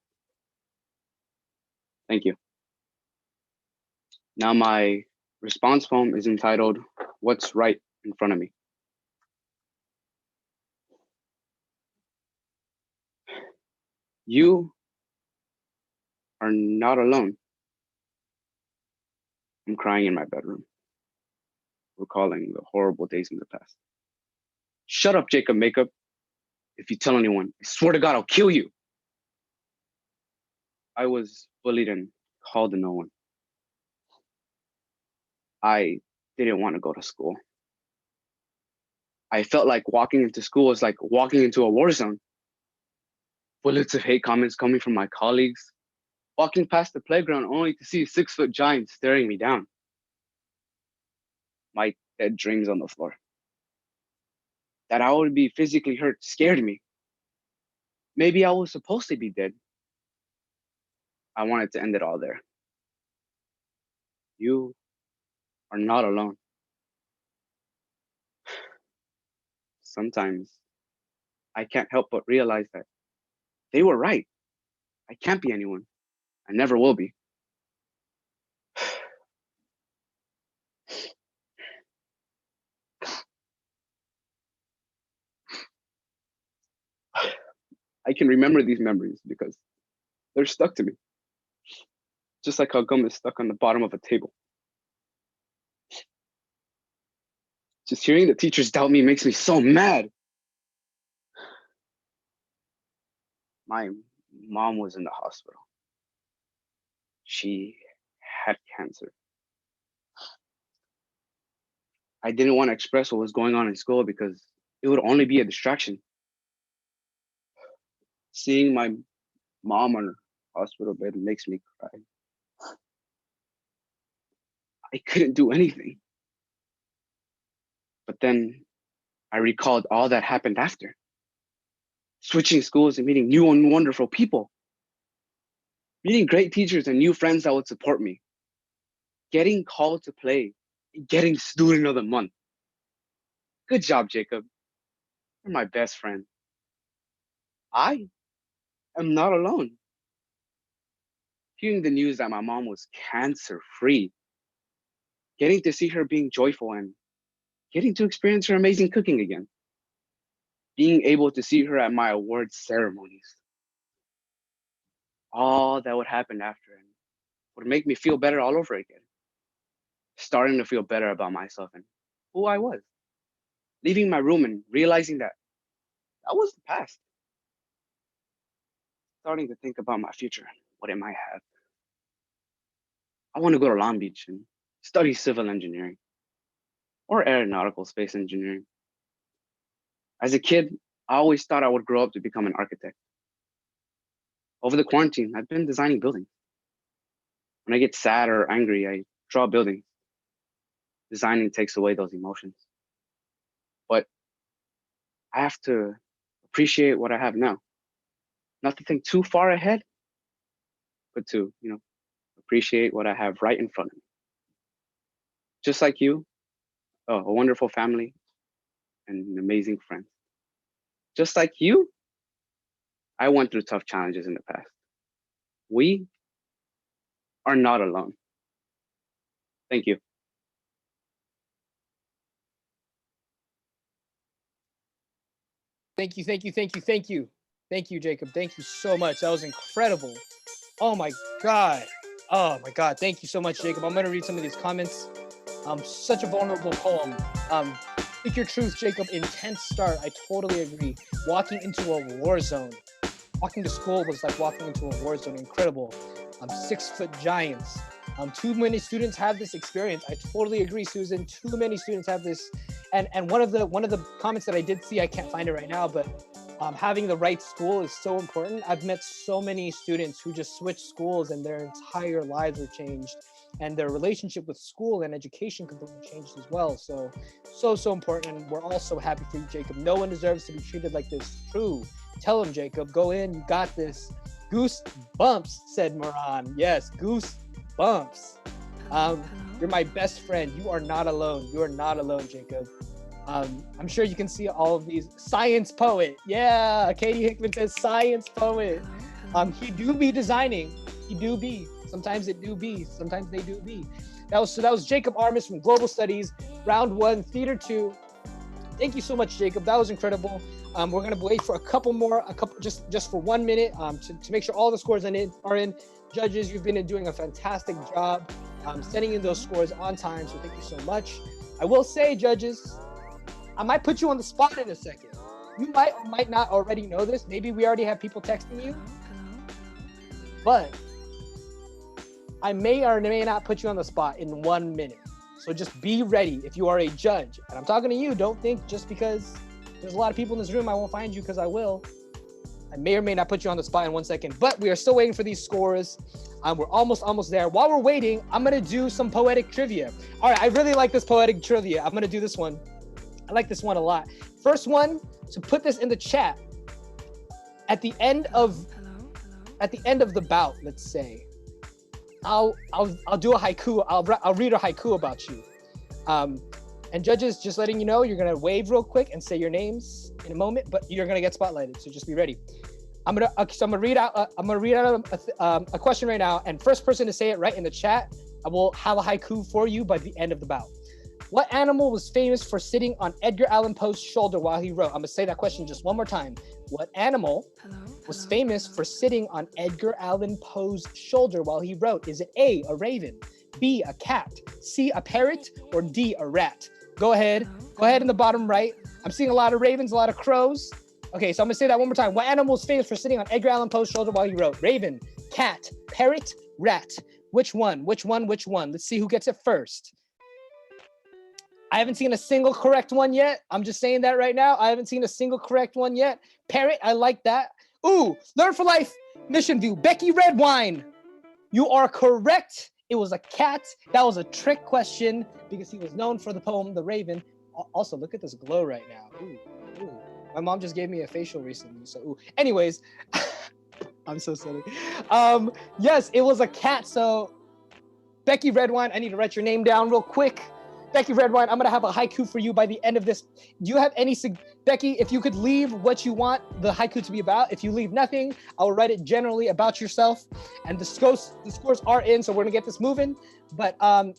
Thank you. Now my response poem is entitled, What's Right in Front of Me. You are not alone. I'm crying in my bedroom, recalling the horrible days in the past. Shut up, Jacob Makeup. If you tell anyone, I swear to God, I'll kill you. I was bullied and called to no one. I didn't want to go to school. I felt like walking into school was like walking into a war zone. Bullets of hate comments coming from my colleagues, walking past the playground only to see a 6-foot giant staring me down. My dead dreams on the floor. That I would be physically hurt scared me. Maybe I was supposed to be dead. I wanted to end it all there. You are not alone. Sometimes I can't help but realize that they were right. I can't be anyone. I never will be. I can remember these memories because they're stuck to me. Just like how gum is stuck on the bottom of a table. Just hearing the teachers doubt me makes me so mad. My mom was in the hospital. She had cancer. I didn't want to express what was going on in school because it would only be a distraction. Seeing my mom on her hospital bed makes me cry. I couldn't do anything. But then I recalled all that happened after. Switching schools and meeting new and wonderful people. Meeting great teachers and new friends that would support me. Getting called to play. And getting student of the month. Good job, Jacob. You're my best friend. I am not alone. Hearing the news that my mom was cancer-free. Getting to see her being joyful and getting to experience her amazing cooking again. Being able to see her at my awards ceremonies. All that would happen after and would make me feel better all over again. Starting to feel better about myself and who I was. leaving my room and realizing that that was the past. Starting to think about my future, what it might have. I want to go to Long Beach and study civil engineering or aeronautical space engineering. As a kid, I always thought I would grow up to become an architect. Over the quarantine, I've been designing buildings. When I get sad or angry, I draw buildings. Designing takes away those emotions. But I have to appreciate what I have now. Not to think too far ahead, but to, appreciate what I have right in front of me. Just like you, a wonderful family and an amazing friend. Just like you, I went through tough challenges in the past. We are not alone. Thank you. Thank you, thank you, thank you, thank you. Thank you, Jacob. Thank you so much. That was incredible. Oh my God. Oh my God. Thank you so much, Jacob. I'm gonna read some of these comments. Such a vulnerable poem. Speak your truth, Jacob. Intense start. I totally agree. Walking into a war zone. Walking to school was like walking into a war zone. Incredible. 6-foot giants. Too many students have this experience. I totally agree, Susan. Too many students have this. And one of the comments that I did see, I can't find it right now, but having the right school is so important. I've met so many students who just switched schools and their entire lives were changed, and their relationship with school and education completely changed as well. So important. And we're all so happy for you, Jacob. No one deserves to be treated like this. True. Tell him, Jacob, go in, you got this. Goose bumps, said Moran. Yes, goose bumps. You're my best friend. You are not alone. You are not alone, Jacob. I'm sure you can see all of these. Science poet. Yeah, Katie Hickman says science poet. He do be designing. He do be. Sometimes it do be. Sometimes they do be. That was Jacob Armis from Global Studies, Round 1, Theater 2. Thank you so much, Jacob. That was incredible. We're gonna wait for a couple just for 1 minute to make sure all the scores are in. Judges, you've been doing a fantastic job sending in those scores on time, so thank you so much. I will say, judges, I might put you on the spot in a second. You might or might not already know this. Maybe we already have people texting you, but I may or may not put you on the spot in 1 minute. So just be ready if you are a judge. And I'm talking to you. Don't think just because there's a lot of people in this room, I won't find you, because I will. I may or may not put you on the spot in 1 second, but we are still waiting for these scores. We're almost there. While we're waiting, I'm gonna do some poetic trivia. All right, I really like this poetic trivia. I'm gonna do this one. I like this one a lot. First one, to put this in the chat. At the end of the bout, let's say, I'll do a haiku. I'll read a haiku about you. And judges, just letting you know, you're gonna wave real quick and say your names in a moment, but you're gonna get spotlighted. So just be ready. I'm gonna read out a question right now, and first person to say it right in the chat, I will have a haiku for you by the end of the bout. What animal was famous for sitting on Edgar Allan Poe's shoulder while he wrote? I'm gonna say that question just one more time. What animal was famous for sitting on Edgar Allan Poe's shoulder while he wrote? Is it A, a raven, B, a cat, C, a parrot, or D, a rat? Go ahead in the bottom right. I'm seeing a lot of ravens, a lot of crows. Okay, so I'm gonna say that one more time. What animal is famous for sitting on Edgar Allan Poe's shoulder while he wrote? Raven, cat, parrot, rat. Which one? Let's see who gets it first. I haven't seen a single correct one yet. I'm just saying that right now. I haven't seen a single correct one yet. Parrot, I like that. Ooh, Learn for Life Mission View. Becky Redwine, you are correct. It was a cat. That was a trick question because he was known for the poem The Raven. Also, look at this glow right now. Ooh. My mom just gave me a facial recently, so ooh. Anyways, I'm so silly. Yes, it was a cat. So Becky Redwine, I need to write your name down real quick. Becky Redwine, I'm gonna have a haiku for you by the end of this. Do you have any, Becky, if you could leave what you want the haiku to be about, if you leave nothing, I'll write it generally about yourself. And the scores are in, so we're gonna get this moving. But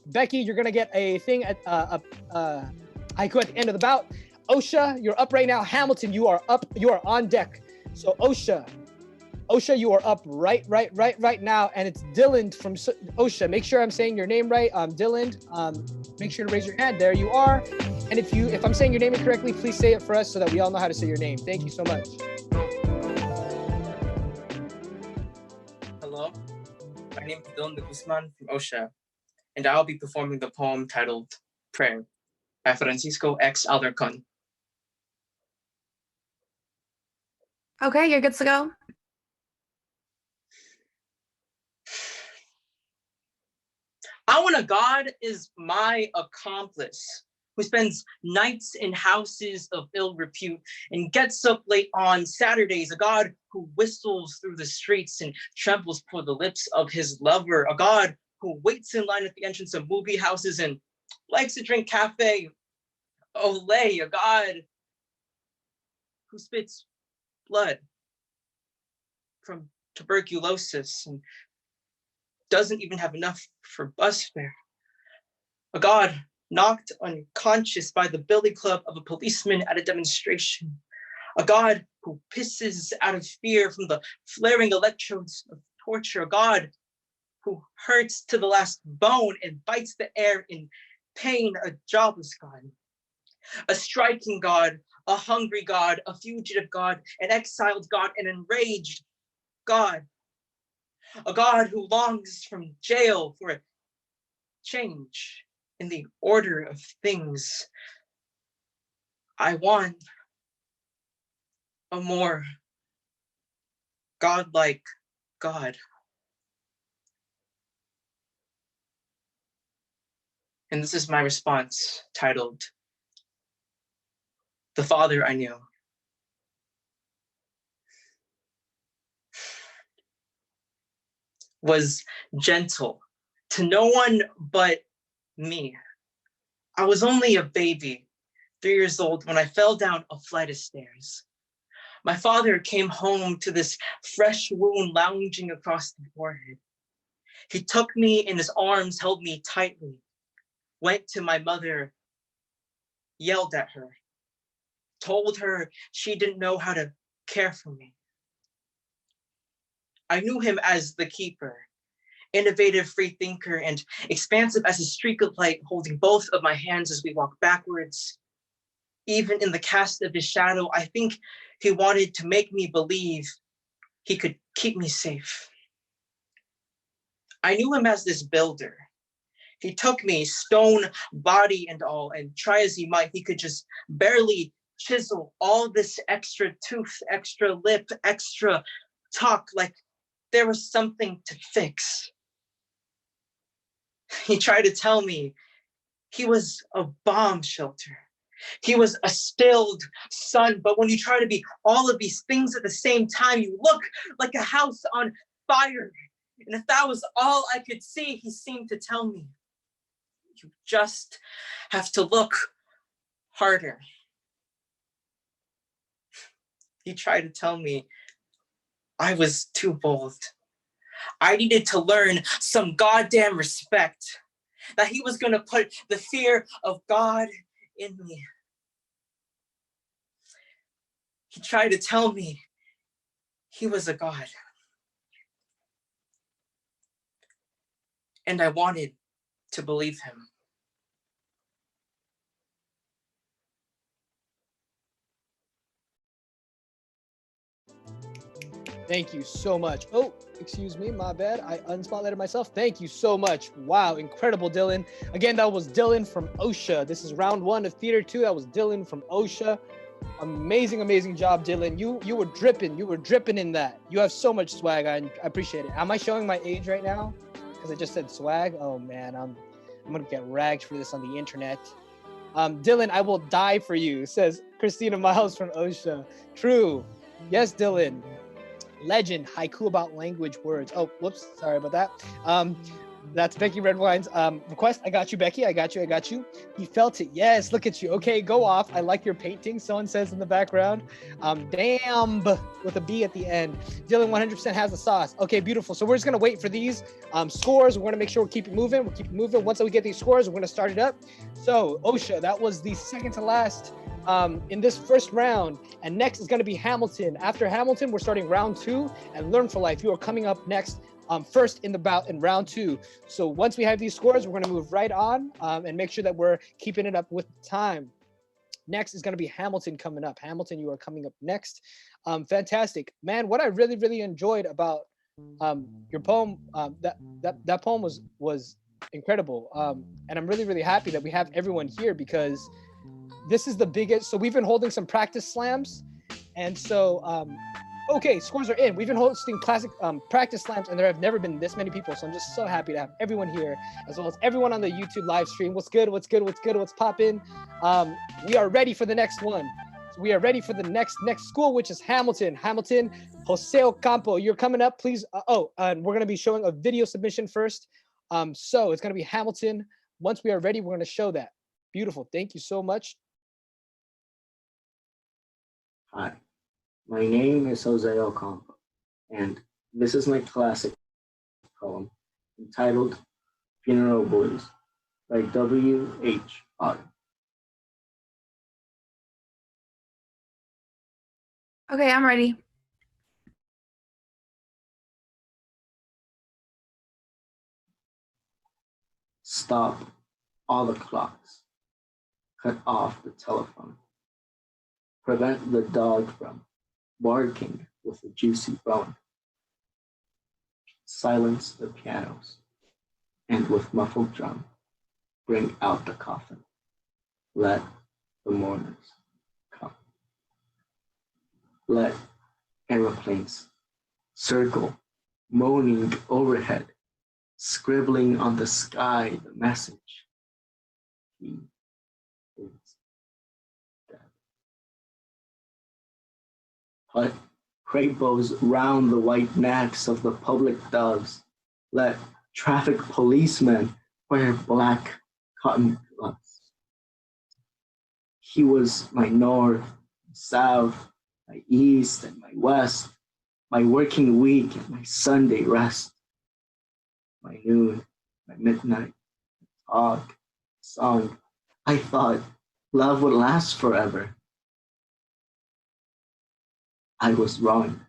Becky, you're gonna get a thing at haiku at the end of the bout. Osha, you're up right now. Hamilton, you are up, you are on deck. So Osha, OSHA, you are up right now, and it's Dylan from OSHA. Make sure I'm saying your name right. Dylan, make sure to raise your hand. There you are. And if I'm saying your name incorrectly, please say it for us so that we all know how to say your name. Thank you so much. Hello, my name is Dylan de Guzman from OSHA, and I'll be performing the poem titled Prayer by Francisco X. Alarcon. Okay, you're good to go. I want a God is my accomplice, who spends nights in houses of ill repute and gets up late on Saturdays, a God who whistles through the streets and trembles for the lips of his lover, a God who waits in line at the entrance of movie houses and likes to drink cafe au lait, a God who spits blood from tuberculosis and doesn't even have enough for bus fare. A God knocked unconscious by the billy club of a policeman at a demonstration. A God who pisses out of fear from the flaring electrodes of torture. A God who hurts to the last bone and bites the air in pain. A jobless God. A striking God, a hungry God, a fugitive God, an exiled God, an enraged God. A God who longs from jail for a change in the order of things. I want a more godlike God. And this is my response, titled, The Father I Knew. Was gentle to no one but me. I was only a baby, 3 years old, when I fell down a flight of stairs. My father came home to this fresh wound lounging across the forehead. He took me in his arms, held me tightly, went to my mother, yelled at her, told her she didn't know how to care for me. I knew him as the keeper, innovative free thinker, and expansive as a streak of light, holding both of my hands as we walked backwards. Even in the cast of his shadow, I think he wanted to make me believe he could keep me safe. I knew him as this builder. He took me, stone, body and all, and try as he might, he could just barely chisel all this extra tooth, extra lip, extra talk, like there was something to fix. He tried to tell me he was a bomb shelter. He was a stilled sun, but when you try to be all of these things at the same time, you look like a house on fire. And if that was all I could see, he seemed to tell me, you just have to look harder. He tried to tell me I was too bold. I needed to learn some goddamn respect, that he was gonna put the fear of God in me. He tried to tell me he was a God. And I wanted to believe him. Thank you so much. Oh, excuse me, my bad. I unspotlighted myself. Thank you so much. Wow, incredible, Dylan. Again, that was Dylan from OSHA. This is round 1 of Theater 2. That was Dylan from OSHA. Amazing job, Dylan. You were dripping in that. You have so much swag. I appreciate it. Am I showing my age right now? Because I just said swag. Oh man, I'm gonna get ragged for this on the internet. Dylan, I will die for you, says Christina Miles from OSHA. True. Yes, Dylan. Legend, haiku about language words. Oh, whoops, sorry about that. That's Becky Redwine's request. I got you, Becky. I got you. He felt it. Yes, look at you. Okay, go off. I like your painting. Someone says in the background. Damn, with a B at the end. Dylan 100% has the sauce. Okay, beautiful. So we're just gonna wait for these scores. We're gonna make sure we keep it moving. Once we get these scores, we're gonna start it up. So OSHA, that was the second to last in this first round. And next is gonna be Hamilton. After Hamilton, we're starting round 2 and Learn for Life. You are coming up next. First in the bout in round 2. So once we have these scores, we're going to move right on and make sure that we're keeping it up with time. Next is going to be Hamilton coming up. Hamilton, you are coming up next. Fantastic, man. What I really enjoyed about your poem, that poem was incredible, and I'm really happy that we have everyone here because this is the biggest. So we've been holding some practice slams, and so. Okay, scores are in. We've been hosting classic practice slams, and there have never been this many people. So I'm just so happy to have everyone here, as well as everyone on the YouTube live stream. What's good? What's poppin'? We are ready for the next one. So we are ready for the next school, which is Hamilton. Hamilton, Jose Ocampo, you're coming up, please. And we're gonna be showing a video submission first. So it's gonna be Hamilton. Once we are ready, we're gonna show that. Beautiful. Thank you so much. Hi. My name is Jose Ocampo, and this is my classic poem entitled Funeral Blues by W.H. Auden. Okay, I'm ready. Stop all the clocks. Cut off the telephone. Prevent the dog from barking with a juicy bone. Silence the pianos, and with muffled drum, bring out the coffin. Let the mourners come. Let aeroplanes circle, moaning overhead, scribbling on the sky the message. He is dead. Put rainbows round the white necks of the public doves. Let traffic policemen wear black cotton gloves. He was my north, south, my east, and my west, my working week and my Sunday rest, my noon, my midnight, talk, song. I thought love would last forever. I was wrong.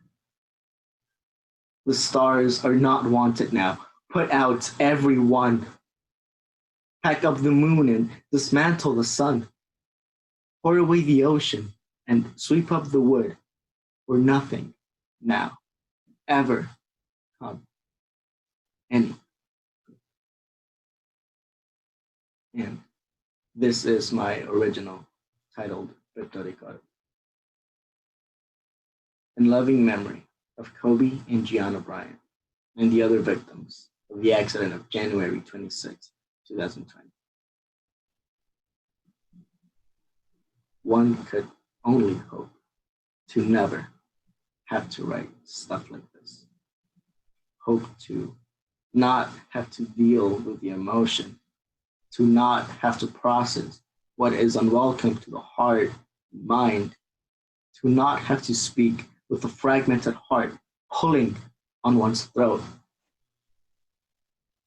The stars are not wanted now. Put out every one. Pack up the moon and dismantle the sun. Pour away the ocean and sweep up the wood, where nothing now ever come any. And this is my original titled Victor Ricardo. In loving memory of Kobe and Gianna Bryant and the other victims of the accident of January 26, 2020. One could only hope to never have to write stuff like this. Hope to not have to deal with the emotion, to not have to process what is unwelcome to the heart and mind, to not have to speak with a fragmented heart pulling on one's throat.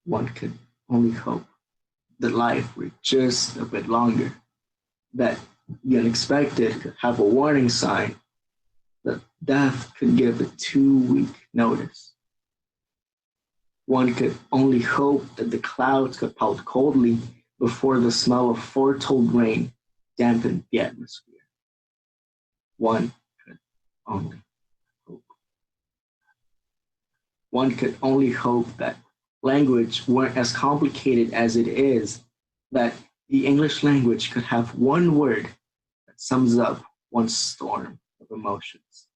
One could only hope that life were just a bit longer, that the unexpected could have a warning sign, that death could give a 2-week notice. One could only hope that the clouds could pout coldly before the smell of foretold rain dampened the atmosphere. One could only hope. One could only hope that language weren't as complicated as it is, that the English language could have one word that sums up one storm of emotions,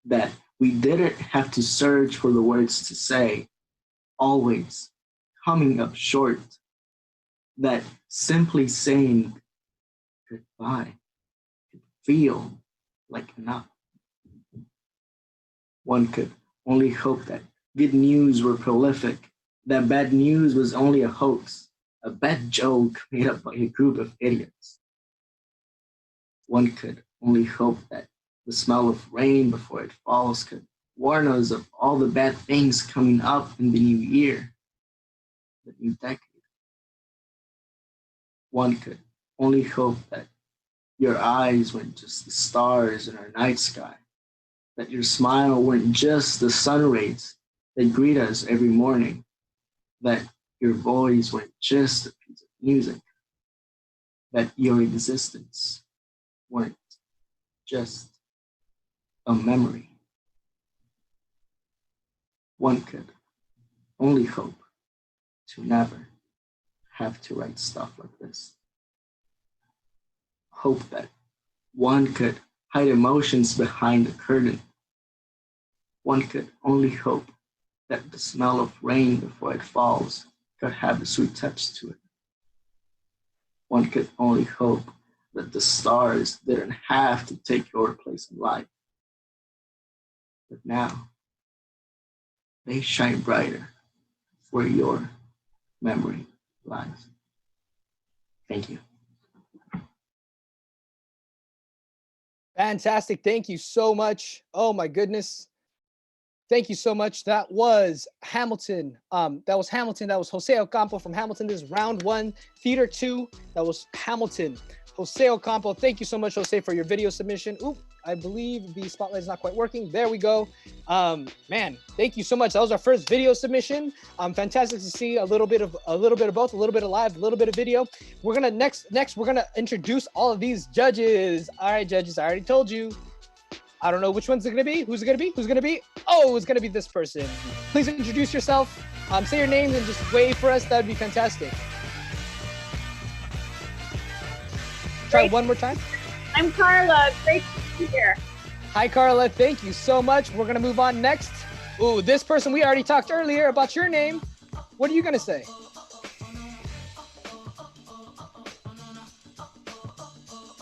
that we didn't have to search for the words to say, always coming up short, that simply saying goodbye could feel like enough. One could only hope that good news were prolific, that bad news was only a hoax, a bad joke made up by a group of idiots. One could only hope that the smell of rain before it falls could warn us of all the bad things coming up in the new year, the new decade. One could only hope that your eyes weren't just the stars in our night sky, that your smile weren't just the sun rays that greet us every morning, that your voice weren't just a piece of music, that your existence weren't just a memory. One could only hope to never have to write stuff like this. Hope that one could hide emotions behind the curtain. One could only hope that the smell of rain before it falls could have a sweet touch to it. One could only hope that the stars didn't have to take your place in life. But now, they shine brighter where your memory lies. Thank you. Fantastic. Thank you so much. Oh my goodness. Thank you so much. That was Hamilton. That was Jose Ocampo from Hamilton. This is round 1, theater 2. That was Hamilton. Jose Ocampo. Thank you so much, Jose, for your video submission. Oop, I believe the spotlight is not quite working. There we go. Man, thank you so much. That was our first video submission. Fantastic to see a little bit of both, a little bit of live, a little bit of video. We're gonna next we're gonna introduce all of these judges. All right, judges, I already told you. I don't know which one's it gonna be. Who's it gonna be? Who's it gonna be? Oh, it's gonna be this person. Please introduce yourself. Say your names and just wave for us. That would be fantastic. Try one more time. I'm Carla. Great to be here. Hi, Carla. Thank you so much. We're gonna move on next. Ooh, this person, we already talked earlier about your name. What are you gonna say?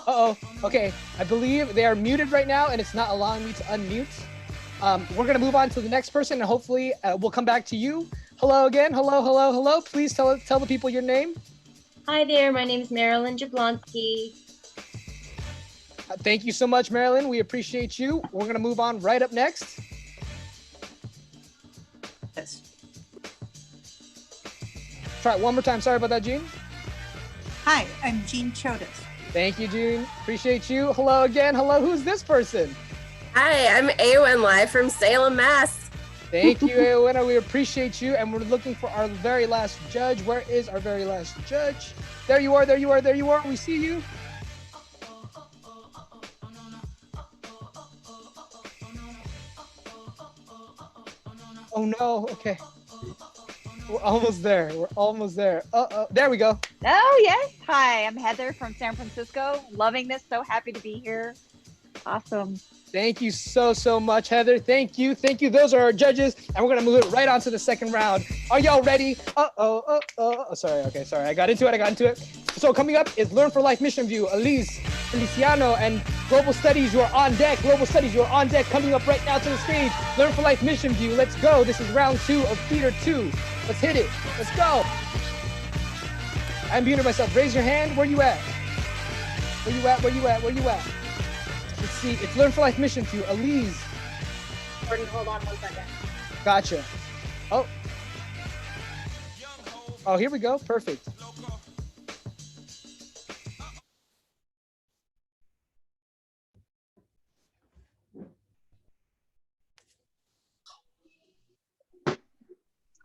Uh-oh. Okay. I believe they are muted right now and it's not allowing me to unmute. We're gonna move on to the next person and hopefully we'll come back to you. Hello again. Hello. Please tell the people your name. Hi there. My name is Marilyn Jablonski. Thank you so much, Marilyn. We appreciate you. We're gonna move on right up next. Yes. Try it one more time. Sorry about that, Jean. Hi, I'm Jean Chodas. Thank you, Jean. Appreciate you. Hello again. Hello, who's this person? Hi, I'm Awen live from Salem, Mass. Thank you, Awen. We appreciate you. And we're looking for our very last judge. Where is our very last judge? There you are. We see you. Oh no, okay. We're almost there. There we go. Oh, yes. Hi, I'm Heather from San Francisco. Loving this. So happy to be here. Awesome. Thank you so much, Heather. Thank you. Those are our judges. And we're going to move it right on to the second round. Are y'all ready? Sorry. I got into it. So coming up is Learn for Life Mission View. Elise, Feliciano, and Global Studies, you are on deck. Coming up right now to the stage. Learn for Life Mission View. Let's go. This is round 2 of Theater 2. Let's hit it. Let's go. I'm muting myself. Raise your hand. Where you at? Let's see. It's Learn for Life Mission View. Elise. Jordan, hold on 1 second. Gotcha. Oh, here we go. Perfect.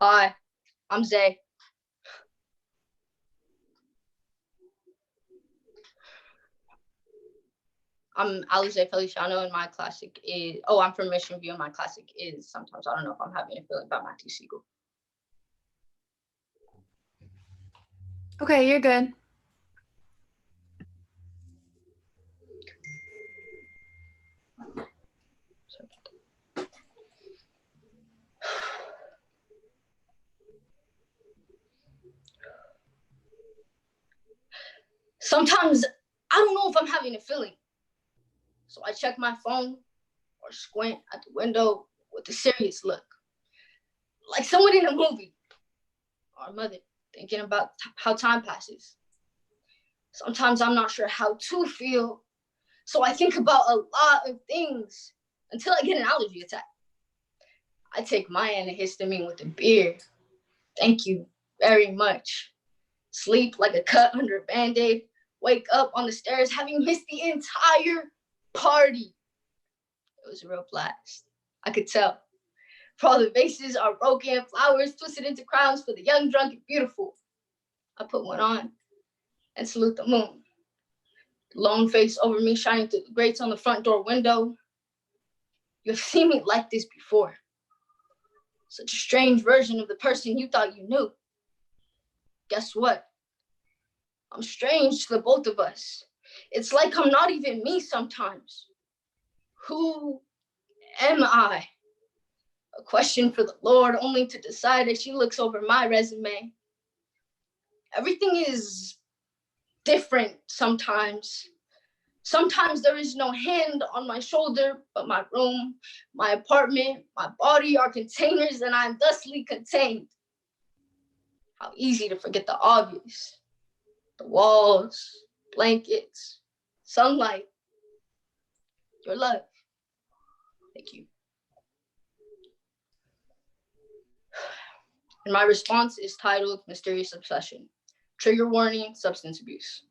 Hi, I'm Zay. I'm Alize Feliciano, and my classic is, I'm from Mission View, and my classic is Sometimes I Don't Know If I'm Having a Feeling by Matthew Siegel. Okay, you're good. Sometimes I don't know if I'm having a feeling. So I check my phone or squint at the window with a serious look. Like someone in a movie. our mother, thinking about how time passes. Sometimes I'm not sure how to feel, so I think about a lot of things until I get an allergy attack. I take my antihistamine with a beer. Thank you very much. Sleep like a cut under a Band-Aid. Wake up on the stairs having missed the entire party. It was a real blast. I could tell. For all the vases are broken, flowers twisted into crowns for the young, drunk, and beautiful. I put one on and salute the moon. The long face over me shining through the grates on the front door window. You've seen me like this before. Such a strange version of the person you thought you knew. Guess what? I'm strange to the both of us. It's like I'm not even me sometimes. Who am I? A question for the Lord, only to decide as she looks over my resume. Everything is different sometimes. Sometimes there is no hand on my shoulder, but my room, my apartment, my body are containers and I'm thusly contained. How easy to forget the obvious. The walls, blankets, sunlight, your love. Thank you. And my response is titled Mysterious Obsession. Trigger warning, substance abuse.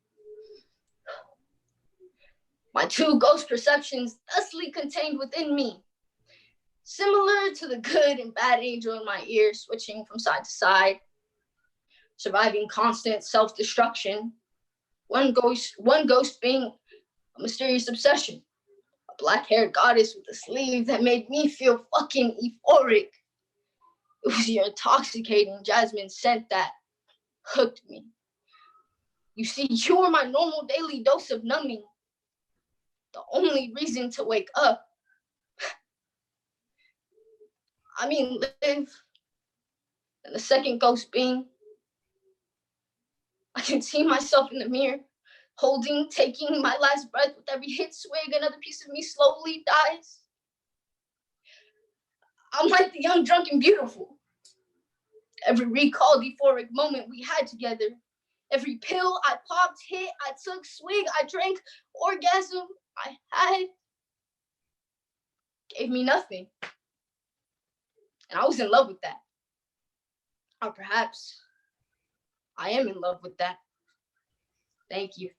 My two ghost perceptions thusly contained within me. Similar to the good and bad angel in my ear, switching from side to side. Surviving constant self-destruction. One ghost being a mysterious obsession. A black-haired goddess with a sleeve that made me feel fucking euphoric. It was your intoxicating jasmine scent that hooked me. You see, you were my normal daily dose of numbing. The only reason to wake up. Live. And the second ghost being, I can see myself in the mirror, taking my last breath with every hit swig, another piece of me slowly dies. I'm like the young, drunk, and beautiful. Every recalled euphoric moment we had together, every pill I popped, hit, I took, swig, I drank, orgasm I had, gave me nothing. And I was in love with that. Or perhaps I am in love with that. Thank you.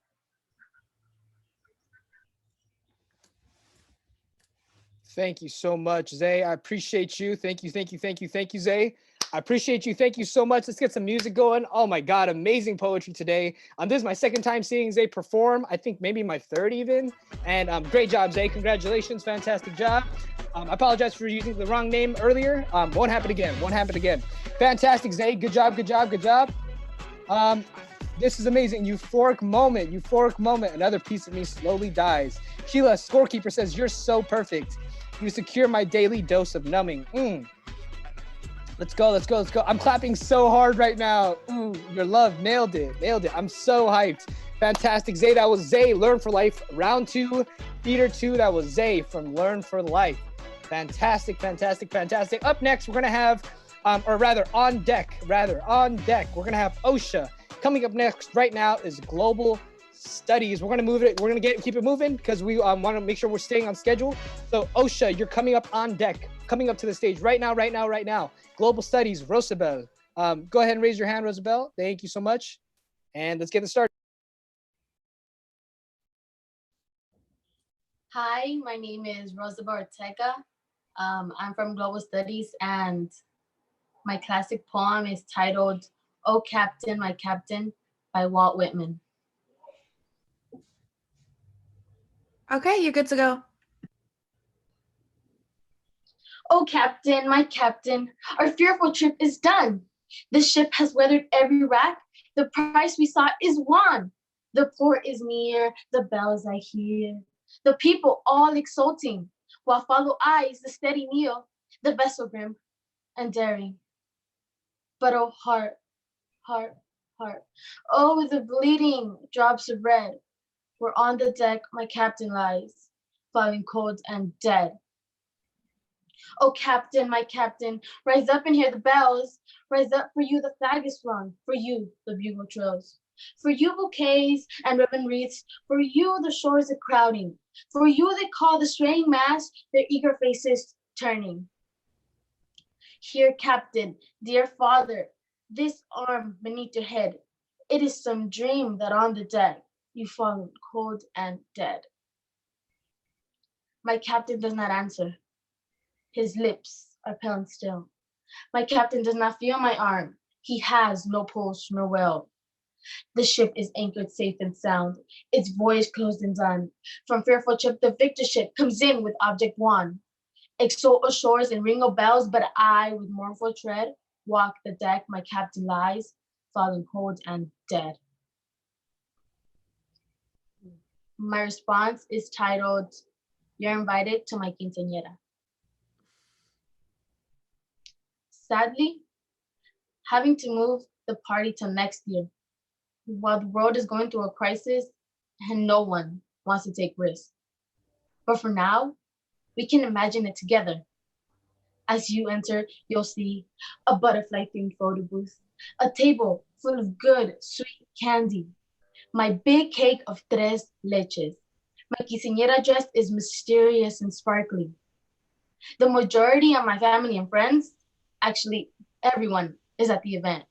Thank you so much, Zay. I appreciate you. Thank you, Zay. I appreciate you. Thank you so much. Let's get some music going. Oh my God, amazing poetry today. This is my second time seeing Zay perform. I think maybe my third even. And great job, Zay. Congratulations. Fantastic job. I apologize for using the wrong name earlier. Won't happen again. Fantastic, Zay. Good job. This is amazing. Euphoric moment. Another piece of me slowly dies. Sheila, scorekeeper, says, you're so perfect. You secure my daily dose of numbing. Let's go. I'm clapping so hard right now. Ooh, your love, nailed it. I'm so hyped. Fantastic, Zay. That was Zay, Learn for Life. Round 2, Theater 2, that was Zay from Learn for Life. Fantastic. Up next, we're gonna have, on deck, we're gonna have OSHA. Coming up next right now is Global Studies. We're gonna keep it moving because we want to make sure we're staying on schedule. So OSHA, you're coming up on deck, coming up to the stage right now. Global Studies, Rosabel. Go ahead and raise your hand, Rosabel. Thank you so much. And let's get it started. Hi, my name is Rosabel Ortega. I'm from Global Studies, and my classic poem is titled, "Oh Captain, My Captain" by Walt Whitman. Okay, you're good to go. Oh Captain, my Captain, our fearful trip is done. The ship has weathered every rack. The price we sought is won. The port is near, the bells I hear. The people all exulting, while follow eyes the steady kneel, the vessel grim and daring. But oh heart, oh the bleeding drops of red, where on the deck my captain lies, falling cold and dead. Oh, captain, my captain, rise up and hear the bells. Rise up, for you the flag is flung, for you the bugle trills. For you bouquets and ribbon wreaths, for you the shores are crowding. For you they call the straying mass, their eager faces turning. Here, captain, dear father, this arm beneath your head, it is some dream that on the deck you fallen cold and dead. My captain does not answer. His lips are pale and still. My captain does not feel my arm. He has no pulse nor will. The ship is anchored safe and sound, its voyage closed and done. From fearful trip, the victor ship comes in with object won. Exalt shores and ring of bells, but I, with mournful tread, walk the deck. My captain lies, fallen cold and dead. My response is titled, You're Invited to My Quinceañera. Sadly, having to move the party till next year, while the world is going through a crisis and no one wants to take risks. But for now, we can imagine it together. As you enter, you'll see a butterfly-themed photo booth, a table full of good, sweet candy, my big cake of tres leches. My quinceañera dress is mysterious and sparkly. The majority of my family and friends, actually everyone, is at the event.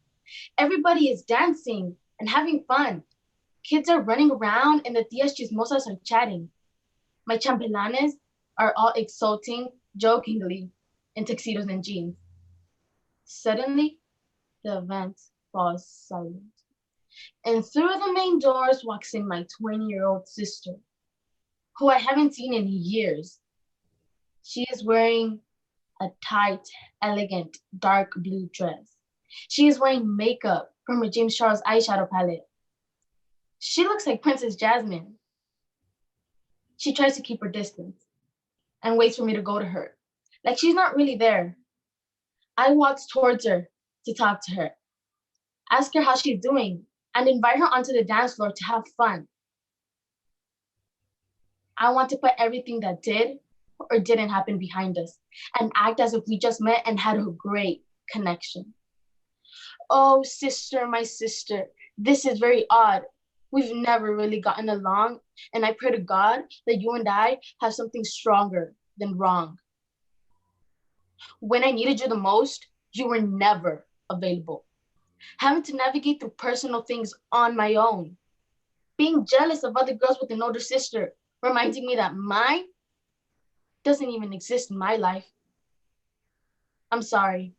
Everybody is dancing and having fun. Kids are running around and the tias chismosas are chatting. My chambelanes are all exulting jokingly in tuxedos and jeans. Suddenly, the event falls silent. And through the main doors walks in my 20-year-old sister, who I haven't seen in years. She is wearing a tight, elegant, dark blue dress. She is wearing makeup from her James Charles eyeshadow palette. She looks like Princess Jasmine. She tries to keep her distance and waits for me to go to her, like she's not really there. I walk towards her to talk to her, ask her how she's doing, and invite her onto the dance floor to have fun. I want to put everything that did or didn't happen behind us and act as if we just met and had a great connection. Oh, sister, my sister, this is very odd. We've never really gotten along, and I pray to God that you and I have something stronger than wrong. When I needed you the most, you were never available. Having to navigate through personal things on my own. Being jealous of other girls with an older sister, reminding me that mine doesn't even exist in my life. I'm sorry,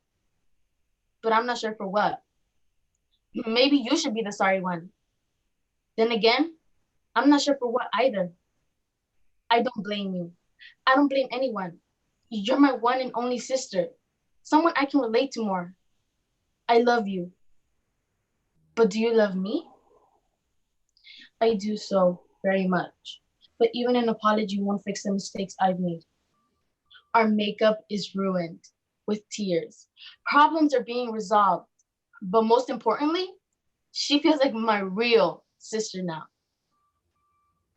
but I'm not sure for what. Maybe you should be the sorry one. Then again, I'm not sure for what either. I don't blame you. I don't blame anyone. You're my one and only sister, someone I can relate to more. I love you. But do you love me? I do so very much. But even an apology won't fix the mistakes I've made. Our makeup is ruined with tears. Problems are being resolved. But most importantly, she feels like my real sister now.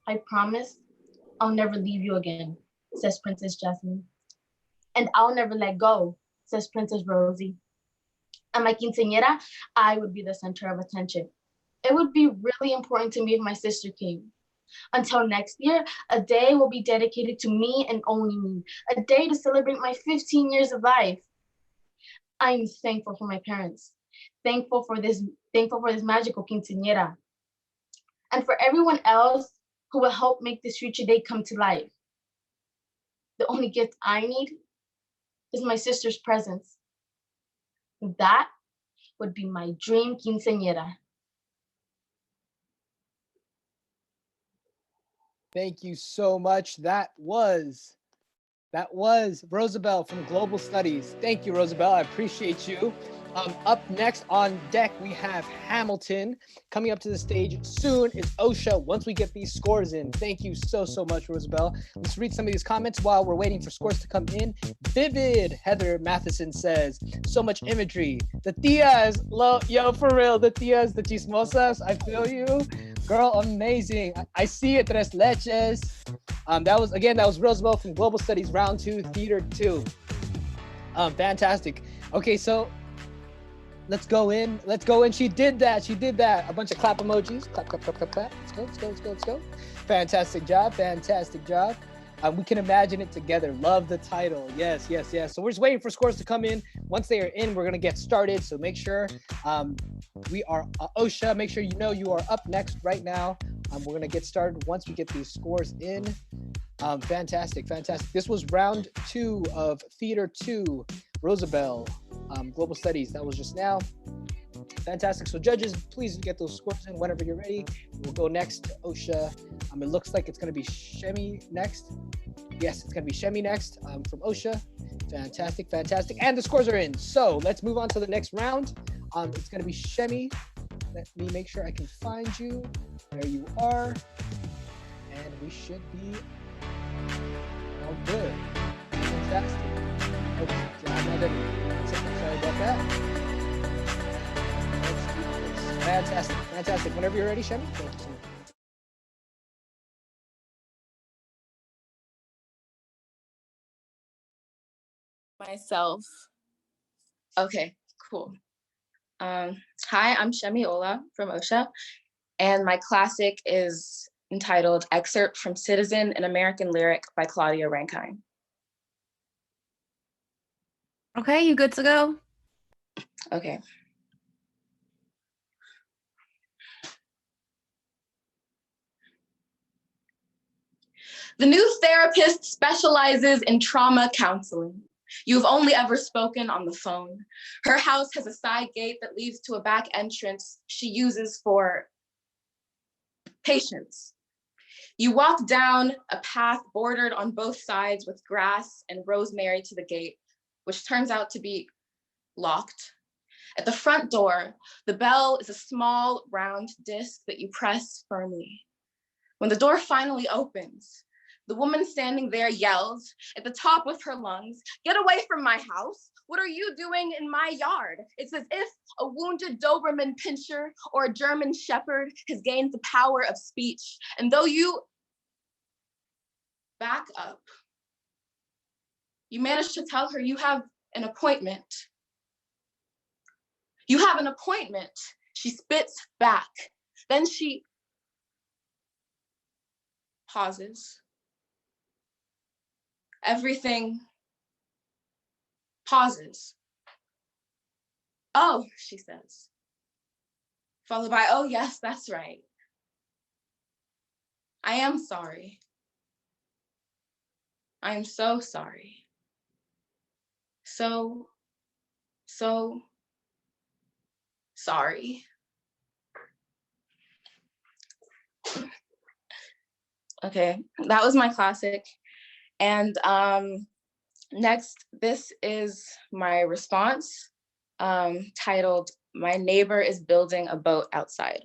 I promise I'll never leave you again, says Princess Jasmine. And I'll never let go, says Princess Rosie. At my quinceañera, I would be the center of attention. It would be really important to me if my sister came. Until next year, a day will be dedicated to me and only me, a day to celebrate my 15 years of life. I'm thankful for my parents, thankful for this magical quinceañera, and for everyone else who will help make this future day come to life. The only gift I need is my sister's presence. That would be my dream quinceañera. Thank you so much. That was Rosabelle from Global Studies. Thank you, Rosabelle. I appreciate you. Up next on deck, we have Hamilton. Coming up to the stage soon is OSHA once we get these scores in. Thank you so much, Rosabelle. Let's read some of these comments while we're waiting for scores to come in. Vivid Heather Matheson says, so much imagery. The tias, yo, for real, the tias, the chismosas, I feel you. Girl, amazing. I see it, tres leches. That was Rosabelle from Global Studies, round 2, theater 2. Fantastic. Okay, so let's go in. Let's go in. She did that. She did that. A bunch of clap emojis. Clap, clap, clap, clap, clap. Let's go. Let's go. Let's go. Let's go. Fantastic job. Fantastic job. We can imagine it together. Love the title. Yes, yes, yes. So we're just waiting for scores to come in. Once they are in, we're gonna get started. So make sure we are OSHA. Make sure you know you are up next right now. We're gonna get started once we get these scores in. Fantastic, fantastic. This was round 2 of Theater 2, Rosabelle, Global Studies. That was just now. Fantastic. So judges, please get those scores in whenever you're ready. We'll go next to OSHA. It looks like it's going to be Shemi next. Yes, it's going to be Shemi next from OSHA. Fantastic, fantastic. And the scores are in. So let's move on to the next round. It's going to be Shemi. Let me make sure I can find you. There you are. And we should be all good. Fantastic. Okay, sorry about that. Fantastic, fantastic. Whenever you're ready, Shemi. Myself. Okay, cool. Hi, I'm Shemi Ola from OSHA, and my classic is entitled Excerpt from Citizen, an American Lyric by Claudia Rankine. Okay, you good to go? Okay. The new therapist specializes in trauma counseling. You've only ever spoken on the phone. Her house has a side gate that leads to a back entrance she uses for patients. You walk down a path bordered on both sides with grass and rosemary to the gate, which turns out to be locked. At the front door, the bell is a small round disc that you press firmly. When the door finally opens, the woman standing there yells at the top of her lungs, "Get away from my house! What are you doing in my yard?" It's as if a wounded Doberman pinscher or a German shepherd has gained the power of speech. And though you back up, you manage to tell her you have an appointment. You have an appointment. She spits back. Then she pauses. Everything pauses. "Oh," she says, followed by, "Oh yes, that's right. I am sorry. I am so sorry. So sorry." Okay, that was my classic. And next, this is my response, titled, "My Neighbor is Building a Boat Outside."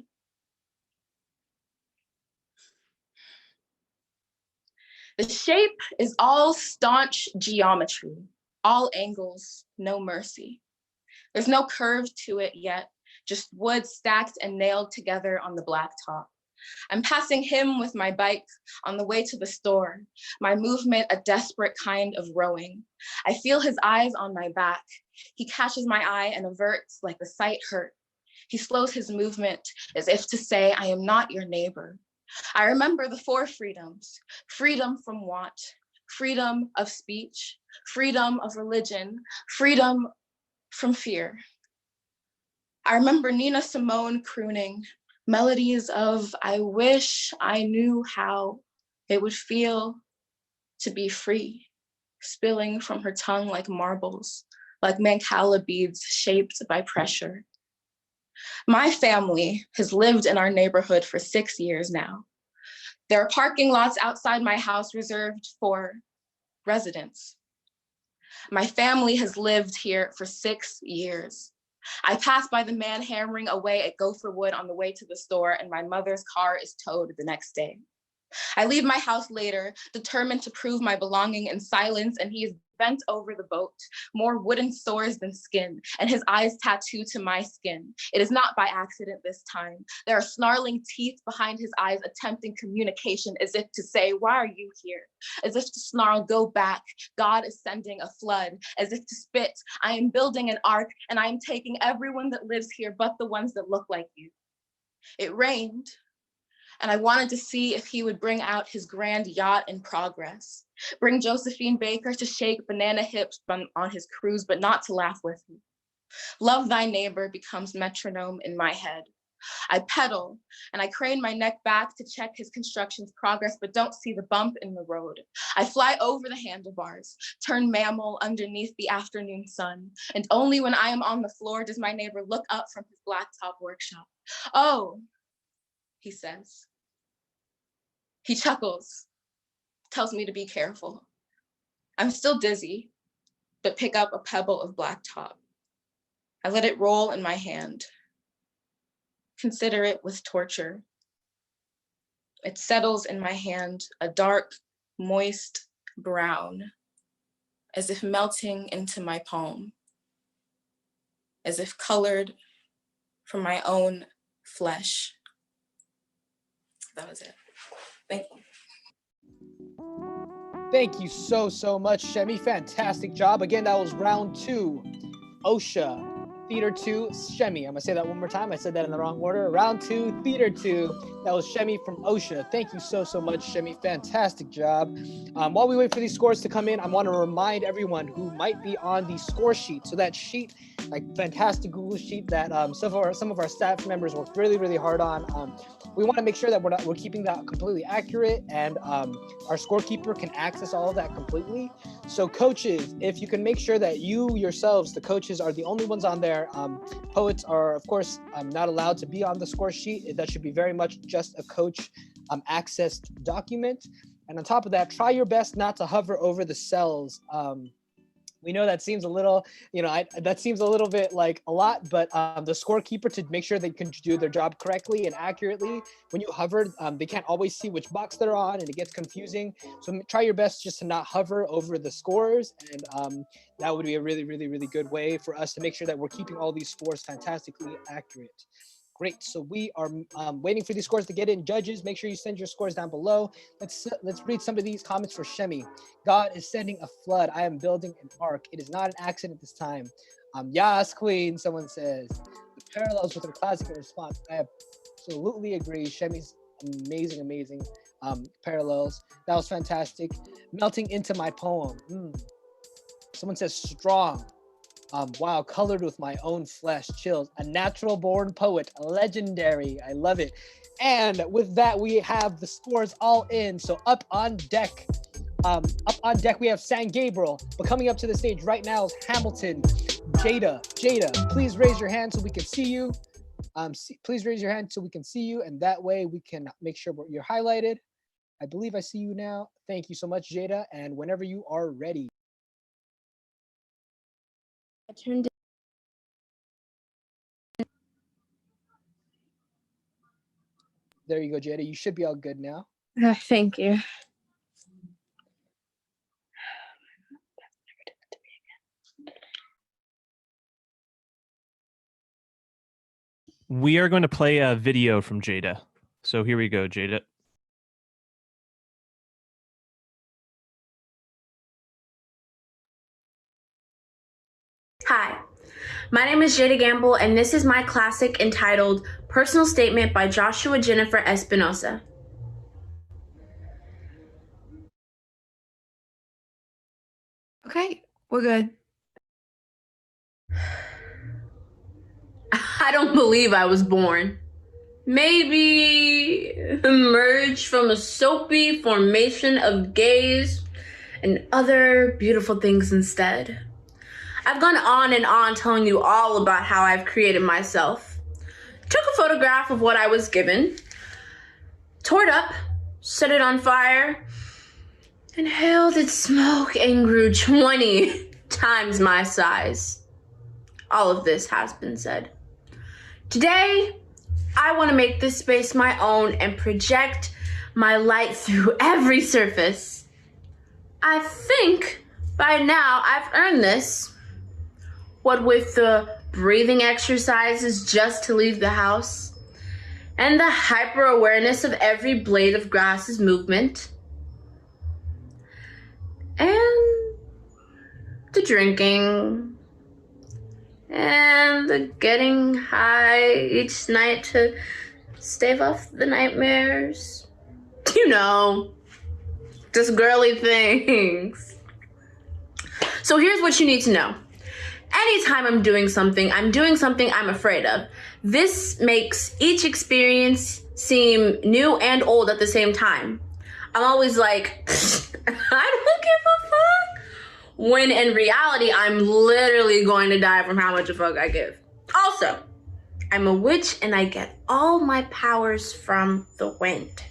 The shape is all staunch geometry, all angles, no mercy. There's no curve to it yet, just wood stacked and nailed together on the blacktop. I'm passing him with my bike on the way to the store, my movement a desperate kind of rowing. I feel his eyes on my back. He catches my eye and averts like the sight hurt. He slows his movement as if to say, "I am not your neighbor." I remember the 4 freedoms: freedom from want, freedom of speech, freedom of religion, freedom from fear. I remember Nina Simone crooning melodies of "I wish I knew how it would feel to be free," spilling from her tongue like marbles, like Mancala beads shaped by pressure. My family has lived in our neighborhood for 6 years now. There are parking lots outside my house reserved for residents. My family has lived here for 6 years. I pass by the man hammering away at gopher wood on the way to the store, and my mother's car is towed the next day. I leave my house later, determined to prove my belonging in silence, and he is bent over the boat, more wooden sores than skin, and his eyes tattooed to my skin. It is not by accident this time. There are snarling teeth behind his eyes attempting communication as if to say, why are you here? As if to snarl, go back. God is sending a flood. As if to spit, I am building an ark and I am taking everyone that lives here but the ones that look like you. It rained, and I wanted to see if he would bring out his grand yacht in progress, bring Josephine Baker to shake banana hips on his cruise, but not to laugh with him. Love thy neighbor becomes metronome in my head. I pedal, and I crane my neck back to check his construction's progress, but don't see the bump in the road. I fly over the handlebars, turn mammal underneath the afternoon sun, and only when I am on the floor does my neighbor look up from his blacktop workshop. Oh, he says. He chuckles, tells me to be careful. I'm still dizzy, but pick up a pebble of blacktop. I let it roll in my hand. Consider it with torture. It settles in my hand, a dark, moist brown, as if melting into my palm, as if colored from my own flesh. That was it. Thank you. Thank you so much, Shemi. Fantastic job. Again, that was round 2. OSHA, Theater 2, Shemi. I'm gonna say that one more time. I said that in the wrong order. Round 2, Theater 2. That was Shemi from OSHA. Thank you so much, Shemi. Fantastic job. While we wait for these scores to come in, I want to remind everyone who might be on the score sheet. So that sheet, like fantastic Google sheet that some of our staff members worked really hard on. We want to make sure that we're keeping that completely accurate, and our scorekeeper can access all of that completely. So coaches, if you can make sure that you yourselves, the coaches, are the only ones on there. Poets are, of course, not allowed to be on the score sheet. That should be very much just a coach accessed document. And on top of that, try your best not to hover over the cells. We know that seems a little, that seems a little bit like a lot, but the scorekeeper, to make sure they can do their job correctly and accurately, when you hover, they can't always see which box they're on and it gets confusing. So try your best just to not hover over the scores, and that would be a really good way for us to make sure that we're keeping all these scores fantastically accurate. Great, so we are waiting for these scores to get in. Judges, make sure you send your scores down below. Let's read some of these comments for Shemi. God is sending a flood. I am building an ark. It is not an accident this time. Yas, queen, someone says. The parallels with her classic response. I absolutely agree. Shemi's amazing parallels. That was fantastic. Melting into my poem. Someone says strong. Wow, colored with my own flesh, chills. A natural born poet, legendary. I love it. And with that, we have the scores all in. So up on deck, we have San Gabriel. But coming up to the stage right now is Hamilton. Jada, please raise your hand so we can see you. Please raise your hand so we can see you, and that way we can make sure you're highlighted. I believe I see you now. Thank you so much, Jada. And whenever you are ready. I turned There you go, Jada. You should be all good now. Thank you. We are going to play a video from Jada. So here we go, Jada. Hi, my name is Jada Gamble, and this is my classic entitled Personal Statement by Joshua Jennifer Espinosa. Okay, we're good. I don't believe I was born. Maybe emerged from a soapy formation of gaze and other beautiful things instead. I've gone on and on telling you all about how I've created myself. Took a photograph of what I was given, tore it up, set it on fire, inhaled its smoke and grew 20 times my size. All of this has been said. Today, I want to make this space my own and project my light through every surface. I think By now, I've earned this. What with the breathing exercises just to leave the house, and the hyper-awareness of every blade of grass's movement, and the drinking, and the getting high each night to stave off the nightmares. You know, just girly things. So here's what you need to know. Anytime I'm doing something I'm afraid of. This makes each experience seem new and old at the same time. I'm always like, I don't give a fuck. When in reality, I'm literally going to die from how much a fuck I give. Also, I'm a witch and I get all my powers from the wind.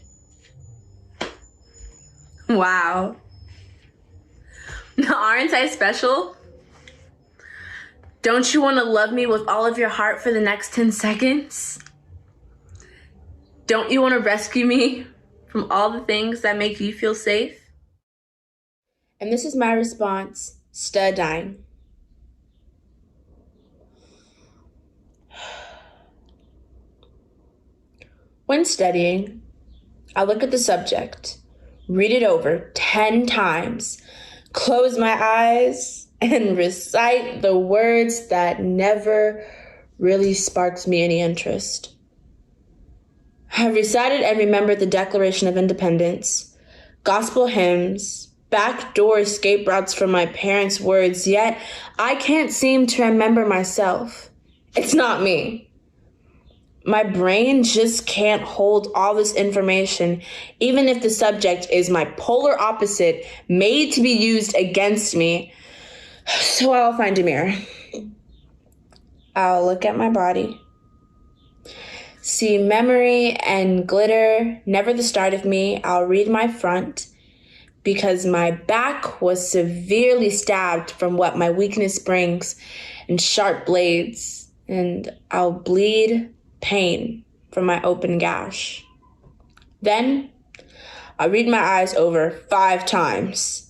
Wow. Aren't I special? Don't you want to love me with all of your heart for the next 10 seconds? Don't you want to rescue me from all the things that make you feel safe? And this is my response, Studine. When studying, I look at the subject, read it over 10 times, close my eyes, and recite the words that never really sparked me any interest. I've recited and remembered the Declaration of Independence, gospel hymns, backdoor escape routes from my parents' words, yet I can't seem to remember myself. It's not me. My brain just can't hold all this information, even if the subject is my polar opposite, made to be used against me. So I'll find a mirror. I'll look at my body. See memory and glitter, never the start of me. I'll read my front because my back was severely stabbed from what my weakness brings and sharp blades, and I'll bleed pain from my open gash. Then I'll read my eyes over 5 times.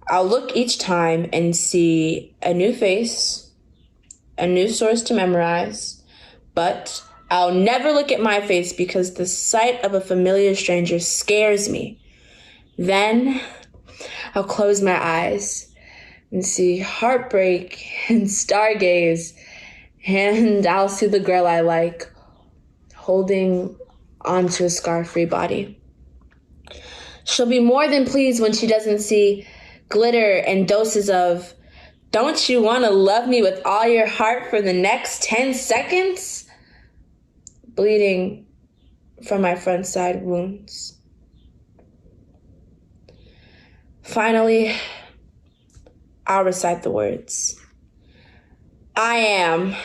I'll look each time and see a new face, a new source to memorize, but I'll never look at my face because the sight of a familiar stranger scares me. Then I'll close my eyes and see heartbreak and stargaze, and I'll see the girl I like holding onto a scar-free body. She'll be more than pleased when she doesn't see glitter and doses of, don't you want to love me with all your heart for the next 10 seconds? Bleeding from my front side wounds. Finally, I'll recite the words. I am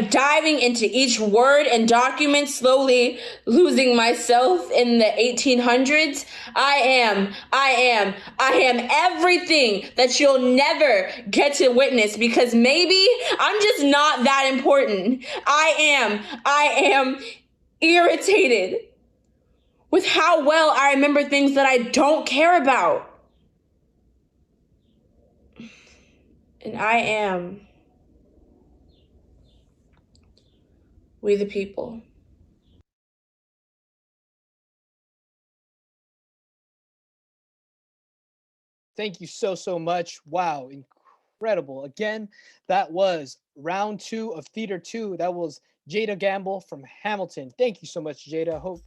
diving into each word and document, slowly losing myself in the 1800s. I am everything that you'll never get to witness because maybe I'm just not that important. I am irritated with how well I remember things that I don't care about. And I am we the people. Thank you so much. Wow, incredible. Again, that was round 2 of Theater 2. That was Jada Gamble from Hamilton. Thank you so much, Jada. Hope.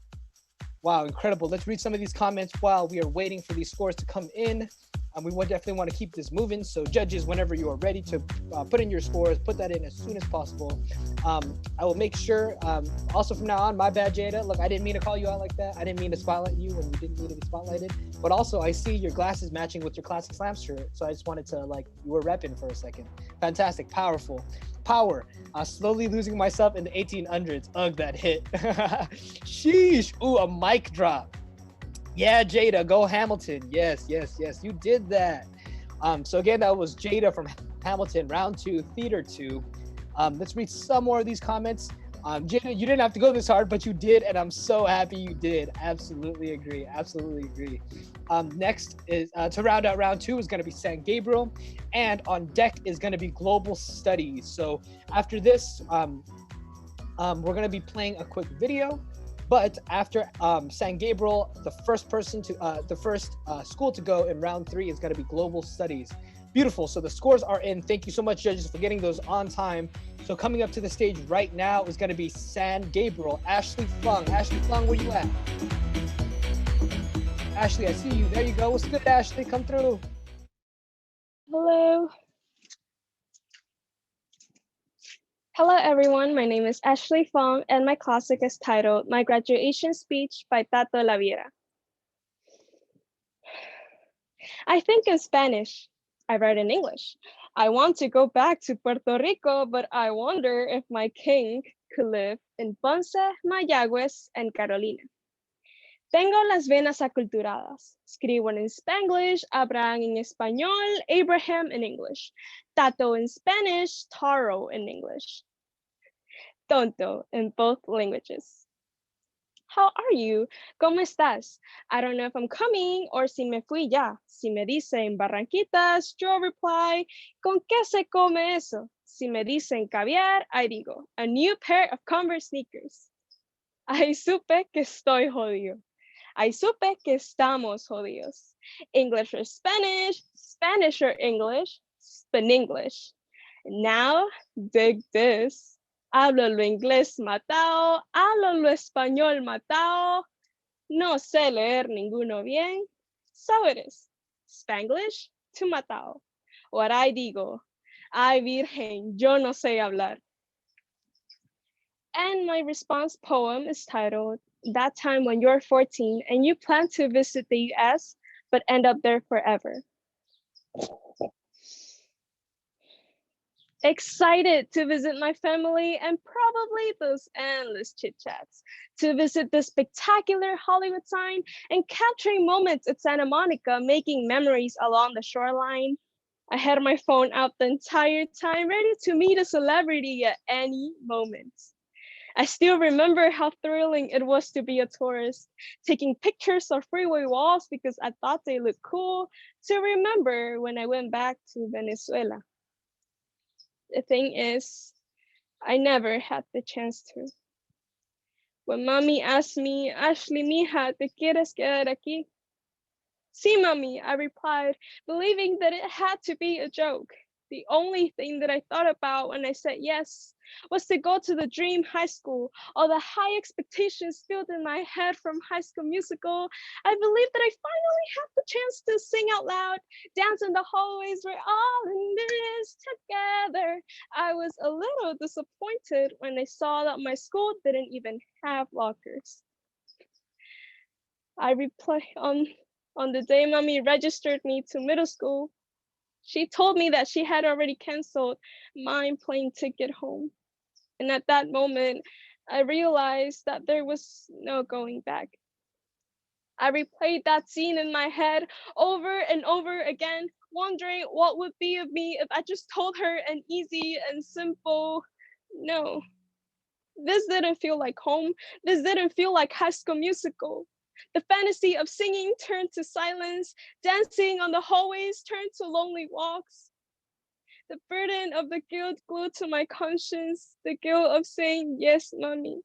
Wow, incredible. Let's read some of these comments while we are waiting for these scores to come in. We definitely want to keep this moving. So judges, whenever you are ready to put in your scores, put that in as soon as possible. I will make sure, also from now on, my bad, Jada. Look, I didn't mean to call you out like that. I didn't mean to spotlight you when you didn't need to be spotlighted. But also, I see your glasses matching with your Classic Slam shirt. So I just wanted to, you were repping for a second. Fantastic, powerful. Power, slowly losing myself in the 1800s. Ugh, that hit. Sheesh, ooh, a mic drop. Yeah, Jada, go Hamilton. Yes, you did that. So again, that was Jada from Hamilton, round 2, Theater 2. Let's read some more of these comments. Jada, you didn't have to go this hard, but you did, and I'm so happy you did. Absolutely agree. Absolutely agree. Next is to round out round 2 is going to be San Gabriel, and on deck is going to be Global Studies. So after this, we're going to be playing a quick video. But after San Gabriel, the first school to go in round 3 is going to be Global Studies. Beautiful. So the scores are in. Thank you so much, judges, for getting those on time. So coming up to the stage right now is going to be San Gabriel. Ashley Fung. Ashley Fung, where you at? Ashley, I see you. There you go. What's good, Ashley? Come through. Hello. Hello, everyone. My name is Ashley Fong, and my classic is titled My Graduation Speech by Tato Laviera. I think in Spanish. I write in English. I want to go back to Puerto Rico, but I wonder if my king could live in Ponce, Mayagüez, and Carolina. Tengo las venas aculturadas. Escribo en Spanglish, Abraham en español, Abraham in English. Tato in Spanish, Taro in English. Tonto in both languages. How are you? ¿Cómo estás? I don't know if I'm coming or si me fui ya. Si me dice en Barranquitas, yo reply, ¿con qué se come eso? Si me dicen caviar, I digo, a new pair of Converse sneakers. I supe que estoy jodido. I supe que estamos jodidos. English or Spanish, Spanish or English, Spanenglish. Now, dig this. Hablo lo inglés matao, hablo lo español matao. No sé leer ninguno bien. So it is. Spanglish to matao. What I digo. Ay, virgen, yo no sé hablar. And my response poem is titled, That Time When You're 14 and You Plan to Visit the US, but End Up There Forever. Excited to visit my family and probably those endless chit chats, to visit the spectacular Hollywood sign and capturing moments at Santa Monica, making memories along the shoreline. I had my phone out the entire time, ready to meet a celebrity at any moment. I still remember how thrilling it was to be a tourist, taking pictures of freeway walls because I thought they looked cool, to remember when I went back to Venezuela. The thing is, I never had the chance to. When mommy asked me, Ashley, mija, ¿te quieres quedar aquí? Sí, mami, I replied, believing that it had to be a joke. The only thing that I thought about when I said yes was to go to the dream high school. All the high expectations filled in my head from High School Musical. I believed that I finally had the chance to sing out loud, dance in the hallways, we're all in this together. I was a little disappointed when I saw that my school didn't even have lockers. I replied on the day mommy registered me to middle school. She told me that she had already canceled my plane ticket home. And at that moment, I realized that there was no going back. I replayed that scene in my head over and over again, wondering what would be of me if I just told her an easy and simple no. This didn't feel like home. This didn't feel like High School Musical. The fantasy of singing turned to silence, dancing on the hallways turned to lonely walks. The burden of the guilt glued to my conscience, the guilt of saying yes, mommy,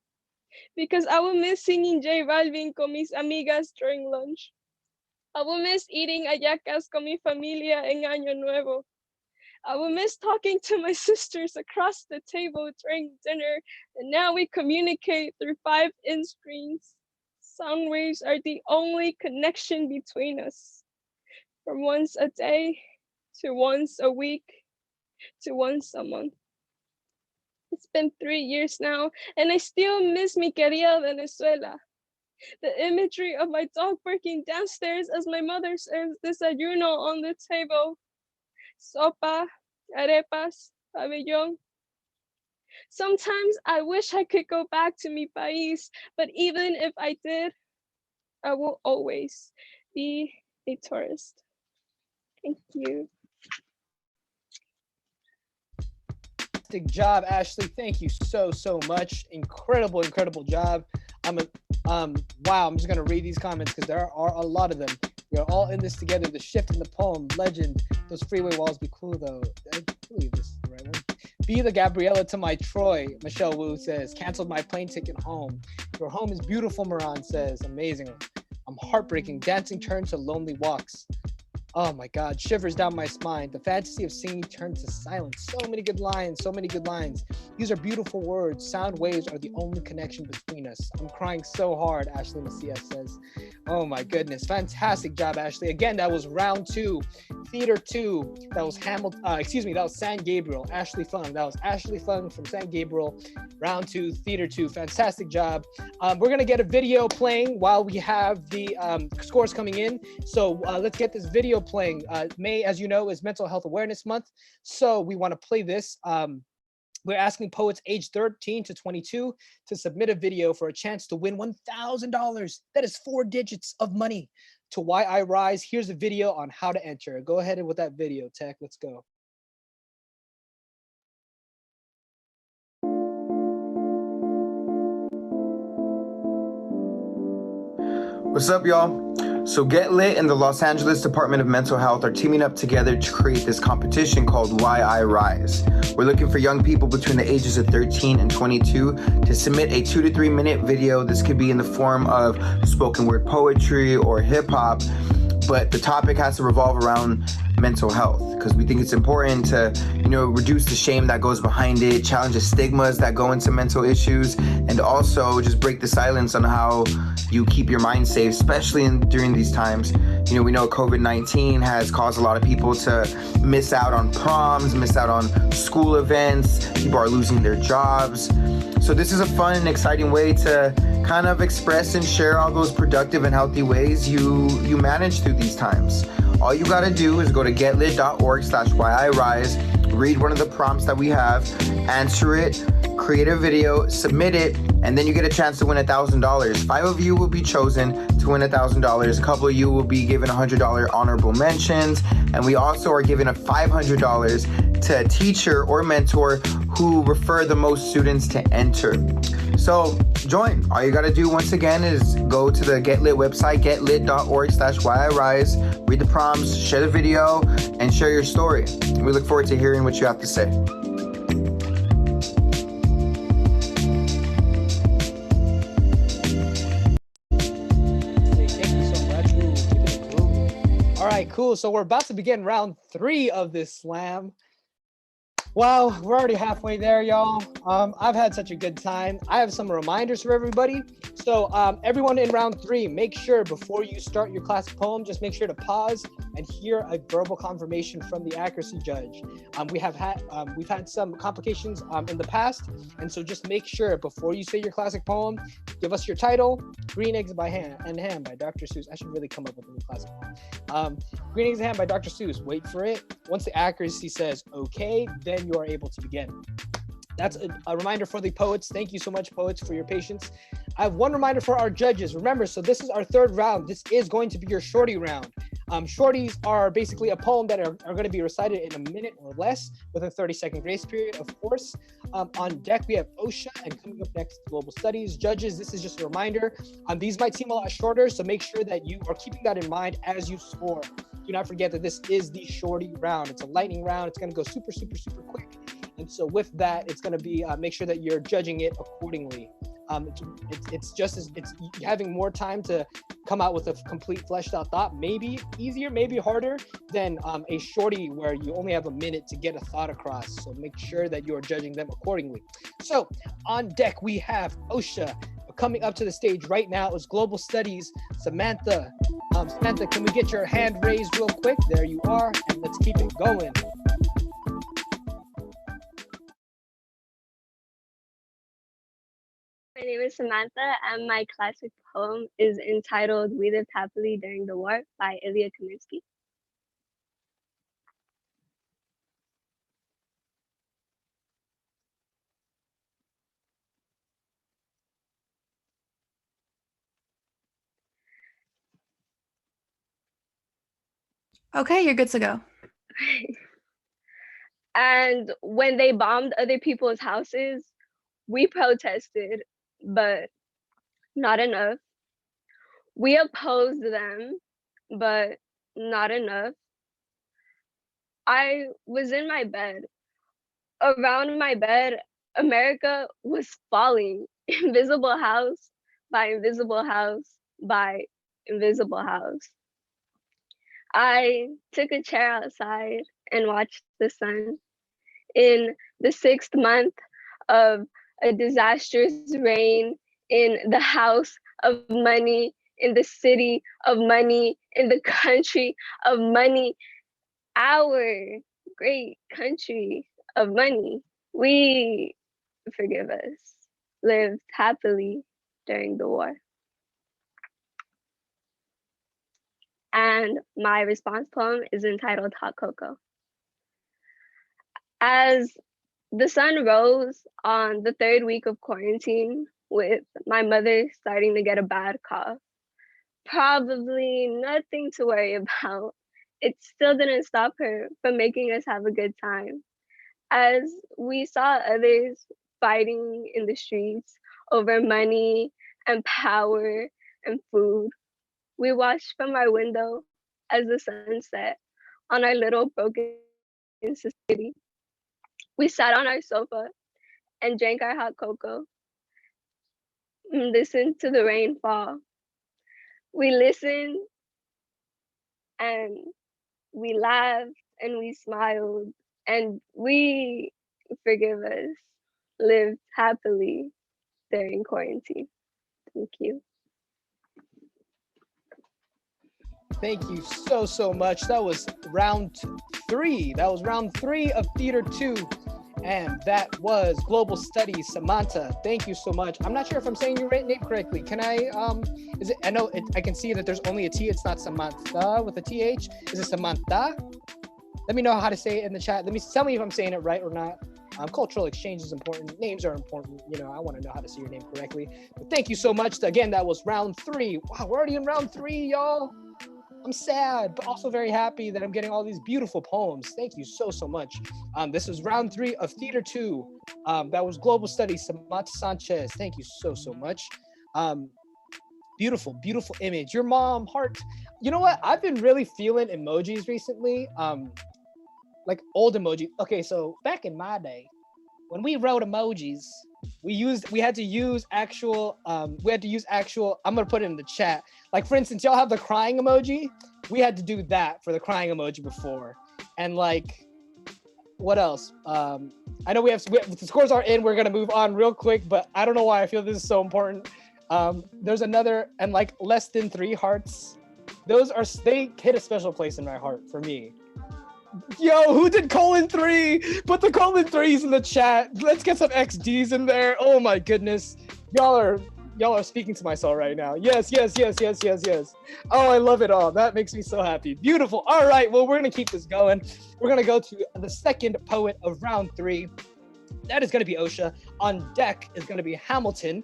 because I will miss singing J Balvin con mis amigas during lunch. I will miss eating hallacas con mi familia en Año Nuevo. I will miss talking to my sisters across the table during dinner, and now we communicate through 5-inch screens. Sound waves are the only connection between us. From once a day, to once a week, to once a month. It's been 3 years now, and I still miss mi querida Venezuela. The imagery of my dog barking downstairs as my mother serves desayuno on the table. Sopa, arepas, pabellón. Sometimes I wish I could go back to mi país, but even if I did, I will always be a tourist. Thank you. Fantastic job, Ashley. Thank you so much. Incredible job. Wow, I'm just gonna read these comments because there are a lot of them. We are all in this together. The shift in the poem, legend. Those freeway walls be cool though. I believe this is the right one. Be the Gabriella to my Troy. Michelle Wu says, canceled my plane ticket home. Your home is beautiful, Moran says. Amazing. I'm heartbreaking. Dancing turns to lonely walks. Oh my God, shivers down my spine. The fantasy of singing turned to silence. So many good lines. These are beautiful words. Sound waves are the only connection between us. I'm crying so hard, Ashley Macias says. Oh my goodness, fantastic job, Ashley. Again, that was round 2, theater 2. That was that was San Gabriel, Ashley Fung. That was Ashley Fung from San Gabriel, round 2, theater 2. Fantastic job. We're gonna get a video playing while we have the scores coming in. So let's get this video playing. May, as you know, is Mental Health Awareness Month. So we wanna play this. We're asking poets age 13 to 22 to submit a video for a chance to win $1,000. That is 4 digits of money to Why I Rise. Here's a video on how to enter. Go ahead with that video, Tech. Let's go. What's up, y'all? So Get Lit and the Los Angeles Department of Mental Health are teaming up together to create this competition called Why I Rise. We're looking for young people between the ages of 13 and 22 to submit a 2 to 3 minute video. This could be in the form of spoken word poetry or hip hop, but the topic has to revolve around mental health because we think it's important to, reduce the shame that goes behind it, challenge the stigmas that go into mental issues, and also just break the silence on how you keep your mind safe, especially during these times. We know COVID-19 has caused a lot of people to miss out on proms, miss out on school events. People are losing their jobs. So this is a fun and exciting way to kind of express and share all those productive and healthy ways you manage through these times. All you gotta do is go to getlit.org/whyirise, read one of the prompts that we have, answer it, create a video, submit it, and then you get a chance to win $1,000. 5 of you will be chosen to win $1,000. A couple of you will be given $100 honorable mentions, and we also are giving a $500 to a teacher or mentor who refer the most students to enter. So join. All you gotta do once again is go to the Get Lit website, getlit.org/whyirise, read the prompts, share the video, and share your story. We look forward to hearing what you have to say. All right, cool. So we're about to begin round 3 of this slam. Wow, we're already halfway there, y'all. I've had such a good time. I have some reminders for everybody. So everyone in round 3, make sure before you start your classic poem, just make sure to pause and hear a verbal confirmation from the accuracy judge. We've had some complications in the past, and so just make sure before you say your classic poem, give us your title. Green Eggs by Ham by Dr. Seuss. I should really come up with a new classic poem. Green Eggs and Ham by Dr. Seuss. Wait for it. Once the accuracy says okay, then you are able to begin. That's a reminder for the poets. Thank you so much, poets, for your patience. I have one reminder for our judges. Remember, so this is our 3rd round. This is going to be your shorty round. Shorties are basically a poem that are going to be recited in a minute or less with a 30-second grace period, of course. On deck, we have OSHA, and coming up next, Global Studies. Judges, this is just a reminder. These might seem a lot shorter, so make sure that you are keeping that in mind as you score. Do not forget that this is the shorty round. It's a lightning round. It's going to go super, super, super quick. And so with that, it's going to be, make sure that you're judging it accordingly. It's having more time to come out with a complete fleshed out thought, maybe easier, maybe harder than a shorty where you only have a minute to get a thought across. So make sure that you are judging them accordingly. So on deck, we have OSHA. Coming up to the stage right now is Global Studies, Samantha. Samantha, can we get your hand raised real quick? There you are, and let's keep it going. My name is Samantha, and my classic poem is entitled We Lived Happily During the War by Ilya Kaminsky. Okay, you're good to go. And when they bombed other people's houses, we protested, but not enough. We opposed them, but not enough. I was in my bed. Around my bed, America was falling, invisible house by invisible house by invisible house. I took a chair outside and watched the sun. In the 6th month of a disastrous rain, in the house of money, in the city of money, in the country of money, our great country of money, we, forgive us, lived happily during the war. And my response poem is entitled Hot Cocoa. As the sun rose on the 3rd week of quarantine, with my mother starting to get a bad cough, probably nothing to worry about, it still didn't stop her from making us have a good time. As we saw others fighting in the streets over money and power and food, we watched from our window as the sun set on our little broken society. We sat on our sofa and drank our hot cocoa and listened to the rain fall. We listened and we laughed and we smiled and we, forgive us, lived happily during quarantine. Thank you. Thank you so much. That was round 3. That was round 3 of Theater 2. And that was Global Studies, Samantha. Thank you so much. I'm not sure if I'm saying your name correctly. Can I, is it, I know I can see that there's only a T, it's not Samantha with a TH. Is it Samantha? Let me know how to say it in the chat. Tell me if I'm saying it right or not. Cultural exchange is important. Names are important. You know, I want to know how to say your name correctly. But thank you so much. Again, that was round 3. Wow, we're already in round 3, y'all. I'm sad, but also very happy that I'm getting all these beautiful poems. Thank you so much. This is round 3 of Theater 2. That was Global Studies, Samantha Sanchez. Thank you so much. Beautiful image. Your mom, heart. You know what? I've been really feeling emojis recently. Like old emoji. Okay, so back in my day, when we wrote emojis, we had to use actual, I'm gonna put it in the chat. Like for instance, y'all have the crying emoji. We had to do that for the crying emoji before. And like, what else? I know we have the scores are in, we're gonna move on real quick, but I don't know why I feel this is so important. There's another, and like less than 3 hearts. They hit a special place in my heart for me. Yo, who did :3? Put the :3s in the chat. Let's get some XDs in there. Oh my goodness. Y'all are speaking to my soul right now. Yes. Oh, I love it all. That makes me so happy. Beautiful. All right, well, we're gonna keep this going. We're gonna go to the second poet of round 3. That is gonna be Osha. On deck is gonna be Hamilton.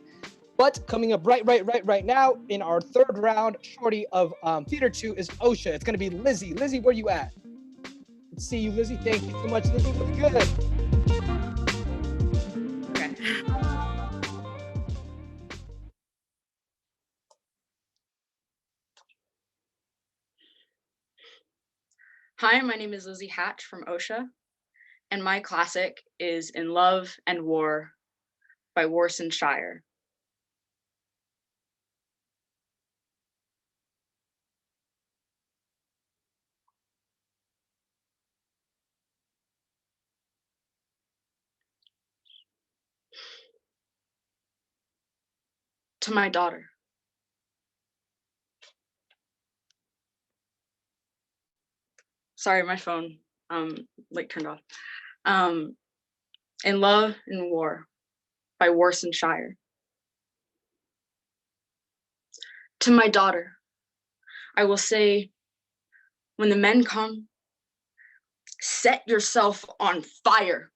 But coming up right now in our 3rd round, shorty of Theater 2 is Osha. It's gonna be Lizzie. Lizzie, where you at? Let's see you, Lizzie. Thank you so much, Lizzie. What's good? Okay. Hi, my name is Lizzie Hatch from Osha, and my classic is In Love and War by Warsan Shire. To my daughter. Sorry, my phone turned off. In Love and War by Warsan Shire. To my daughter, I will say, when the men come, set yourself on fire.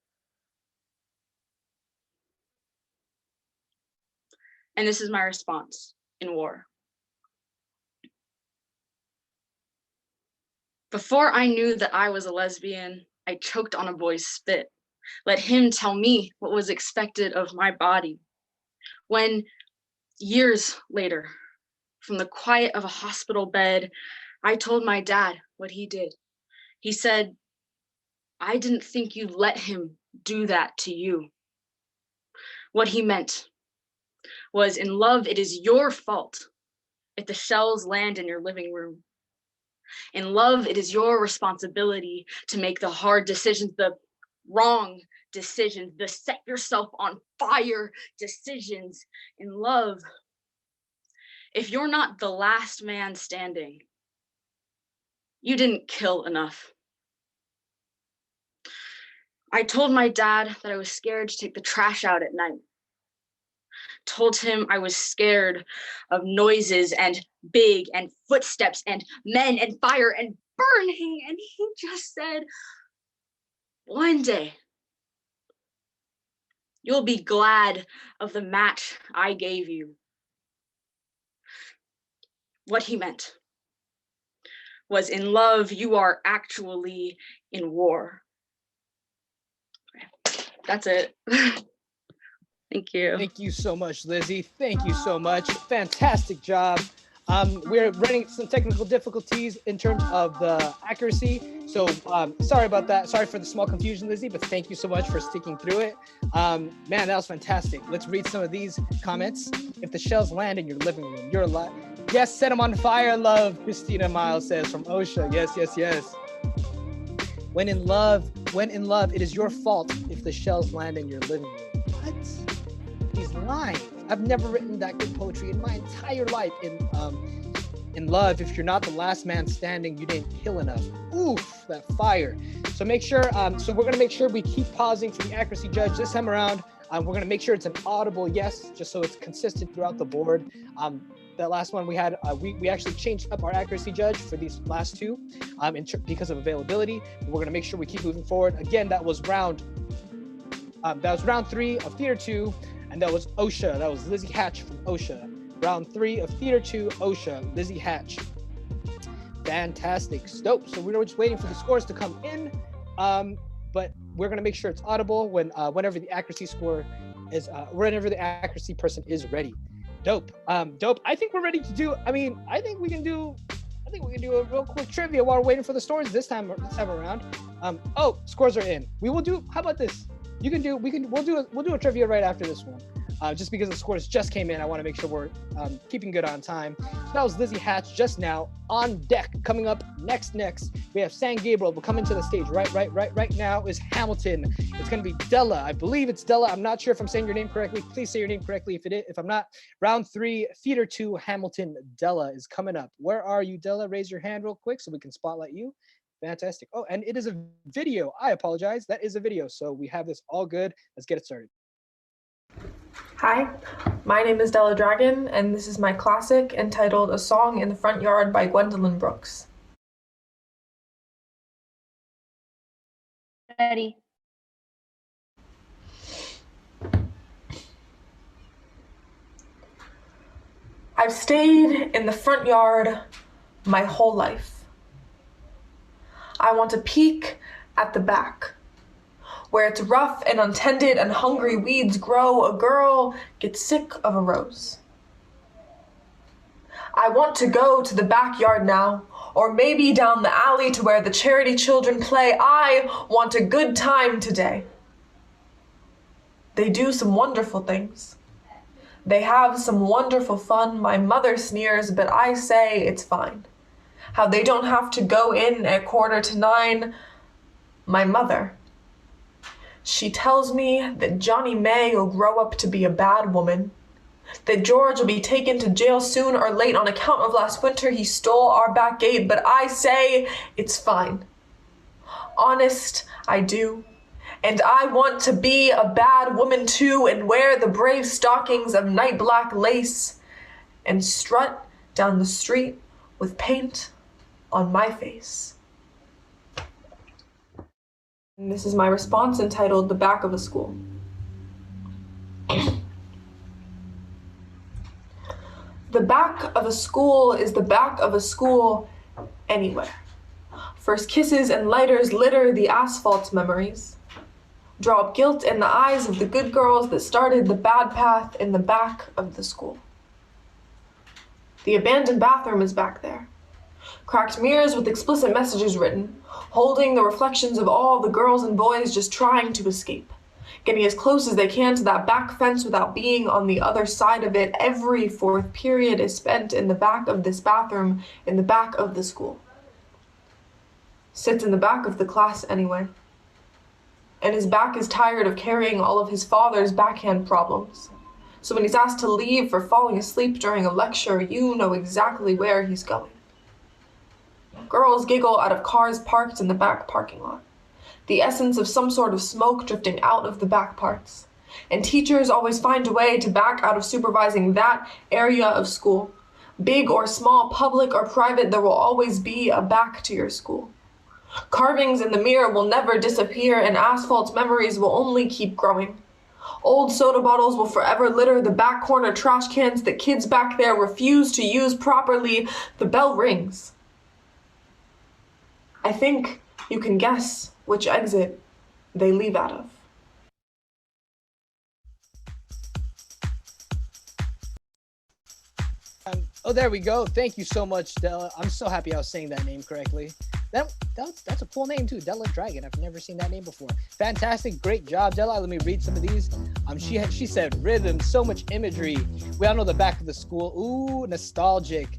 And this is my response in war. Before I knew that I was a lesbian, I choked on a boy's spit. Let him tell me what was expected of my body. When years later, from the quiet of a hospital bed, I told my dad what he did. He said, I didn't think you'd let him do that to you. What he meant was, in love, it is your fault if the shells land in your living room. In love, it is your responsibility to make the hard decisions, the wrong decisions, the set yourself on fire decisions. In love, if you're not the last man standing, you didn't kill enough. I told my dad that I was scared to take the trash out at night. Told him I was scared of noises and big and footsteps and men and fire and burning. And he just said, one day, you'll be glad of the match I gave you. What he meant was, in love, you are actually in war. That's it. Thank you. Thank you so much, Lizzie. Thank you so much. Fantastic job. We're running some technical difficulties in terms of the accuracy. So sorry about that. Sorry for the small confusion, Lizzie, but thank you so much for sticking through it. Man, that was fantastic. Let's read some of these comments. If the shells land in your living room, you're alive. Yes, set them on fire, love, Christina Miles says from OSHA. Yes, yes, yes. When in love, it is your fault if the shells land in your living room. What? He's lying. I've never written that good poetry in my entire life. In love, if you're not the last man standing, you didn't kill enough. Oof, that fire. So make sure, so we're gonna make sure we keep pausing for the accuracy judge this time around. We're gonna make sure it's an audible yes, just so it's consistent throughout the board. That last one we had, we actually changed up our accuracy judge for these last two because of availability. We're gonna make sure we keep moving forward. Again, that was round 3 of Theater 2, and that was OSHA. That was Lizzie Hatch from OSHA. Round 3 of Theater 2, OSHA, Lizzie Hatch. Fantastic. Dope. So we're just waiting for the scores to come in, but we're gonna make sure it's audible whenever the accuracy score is, whenever the accuracy person is ready. Dope. Dope. I think we're ready to do, I think we can do a real quick trivia while we're waiting for the scores this time around. Oh, scores are in. We will do, how about this? We'll do a trivia right after this one. Just because the scores just came in, I want to make sure we're keeping good on time. So that was Lizzie Hatch just now. On deck, coming up next, we have San Gabriel. Will come into the stage right now is Hamilton. It's going to be Della. I believe it's Della. I'm not sure if I'm saying your name correctly. Please say your name correctly if I'm not. Round 3, Theater 2, Hamilton. Della is coming up. Where are you, Della? Raise your hand real quick so we can spotlight you. Fantastic. Oh, and it is a video. I apologize. That is a video. So we have this all good. Let's get it started. Hi, my name is Della Dragon, and this is my classic entitled A Song in the Front Yard by Gwendolyn Brooks. Ready. I've stayed in the front yard my whole life. I want to peek at the back, where it's rough and untended and hungry weeds grow. A girl gets sick of a rose. I want to go to the backyard now, or maybe down the alley to where the charity children play. I want a good time today. They do some wonderful things. They have some wonderful fun. My mother sneers, but I say it's fine. How they don't have to go in at 9:15. My mother, she tells me that Johnny May will grow up to be a bad woman, that George will be taken to jail soon or late on account of last winter he stole our back gate, but I say it's fine. Honest, I do. And I want to be a bad woman too, and wear the brave stockings of night black lace, and strut down the street with paint on my face. And this is my response entitled The Back of a School. The back of a school is the back of a school anywhere. First kisses and lighters litter the asphalt memories. Draw up guilt in the eyes of the good girls that started the bad path in the back of the school. The abandoned bathroom is back there. Cracked mirrors with explicit messages written, holding the reflections of all the girls and boys just trying to escape, getting as close as they can to that back fence without being on the other side of it. Every fourth period is spent in the back of this bathroom, in the back of the school. Sits in the back of the class anyway. And his back is tired of carrying all of his father's backhand problems. So when he's asked to leave for falling asleep during a lecture, you know exactly where he's going. Girls giggle out of cars parked in the back parking lot, the essence of some sort of smoke drifting out of the back parts. And teachers always find a way to back out of supervising that area of school. Big or small, public or private, there will always be a back to your school. Carvings in the mirror will never disappear, and asphalt memories will only keep growing. Old soda bottles will forever litter the back corner trash cans that kids back there refuse to use properly. The bell rings. I think you can guess which exit they leave out of. Oh, there we go. Thank you so much, Della. I'm so happy I was saying that name correctly. That's a cool name too, Della Dragon. I've never seen that name before. Fantastic, great job, Della. Let me read some of these. She said rhythm, so much imagery. We all know the back of the school. Ooh, nostalgic.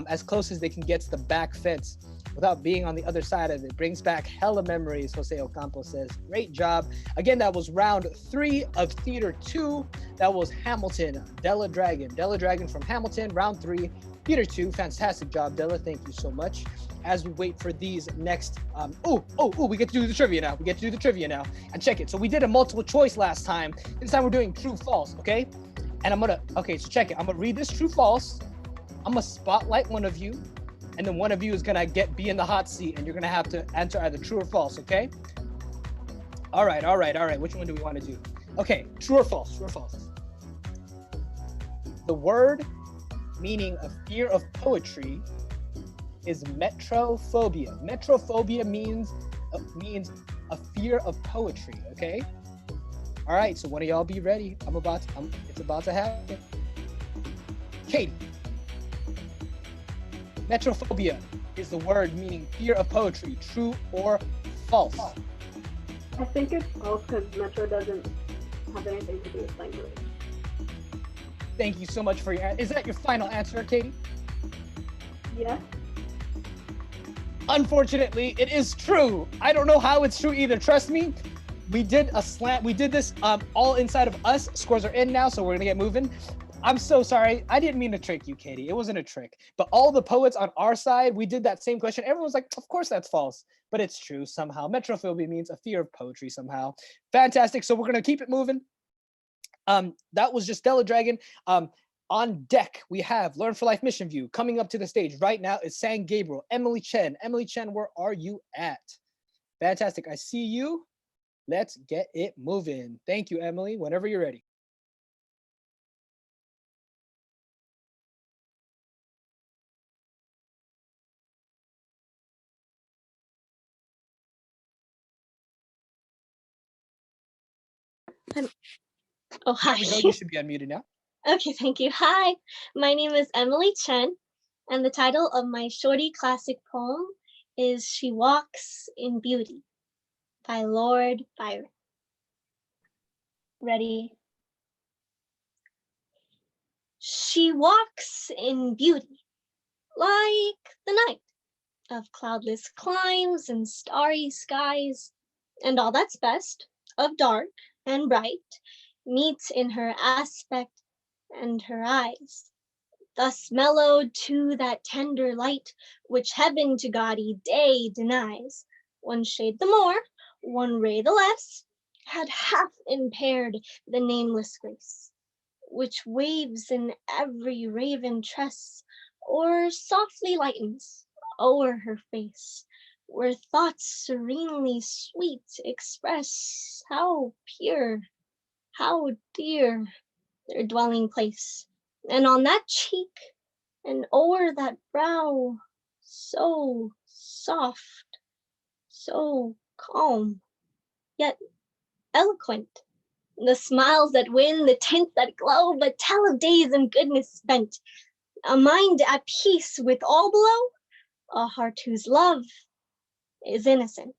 As close as they can get to the back fence without being on the other side of it. Brings back hella memories, Jose Ocampo says. Great job. Again, that was round 3 of Theater 2. That was Hamilton, Della Dragon. Della Dragon from Hamilton, round 3, Theater 2. Fantastic job, Della. Thank you so much. As we wait for these next, we get to do the trivia now. And check it. So we did a multiple choice last time. This time we're doing true, false, okay? And so check it. I'm gonna read this true, false. I'm gonna spotlight one of you, and then one of you is gonna be in the hot seat, and you're gonna have to answer either true or false, okay? All right. Which one do we want to do? Okay, true or false? The word meaning a fear of poetry is metrophobia. Metrophobia means a fear of poetry, okay? All right, so one of y'all be ready. It's about to happen. Katie. Metrophobia is the word meaning fear of poetry. True or false? I think it's false because Metro doesn't have anything to do with language. Thank you so much for is that your final answer, Katie? Yes. Unfortunately, it is true. I don't know how it's true either. Trust me, we did this all inside of us. Scores are in now, so we're gonna get moving. I'm so sorry. I didn't mean to trick you, Katie. It wasn't a trick. But all the poets on our side, we did that same question. Everyone's like, of course that's false. But it's true somehow. Metrophobia means a fear of poetry somehow. Fantastic. So we're gonna keep it moving. That was just Della Dragon. On deck, we have Learn for Life Mission View. Coming up to the stage right now is San Gabriel, Emily Chen. Emily Chen, where are you at? Fantastic, I see you. Let's get it moving. Thank you, Emily, whenever you're ready. Oh, hi. There we go. You should be unmuted now. Okay, thank you. Hi, my name is Emily Chen, and the title of my shorty classic poem is She Walks in Beauty by Lord Byron. Ready? She walks in beauty like the night of cloudless climes and starry skies, and all that's best of dark and bright meets in her aspect and her eyes, thus mellowed to that tender light which heaven to gaudy day denies. One shade the more, one ray the less, had half impaired the nameless grace, which waves in every raven tress, or softly lightens o'er her face, where thoughts serenely sweet express how pure, how dear their dwelling place, and on that cheek and o'er that brow so soft so calm, yet eloquent. The smiles that win, the tints that glow, but tell of days and goodness spent. A mind at peace with all below, a heart whose love is innocent.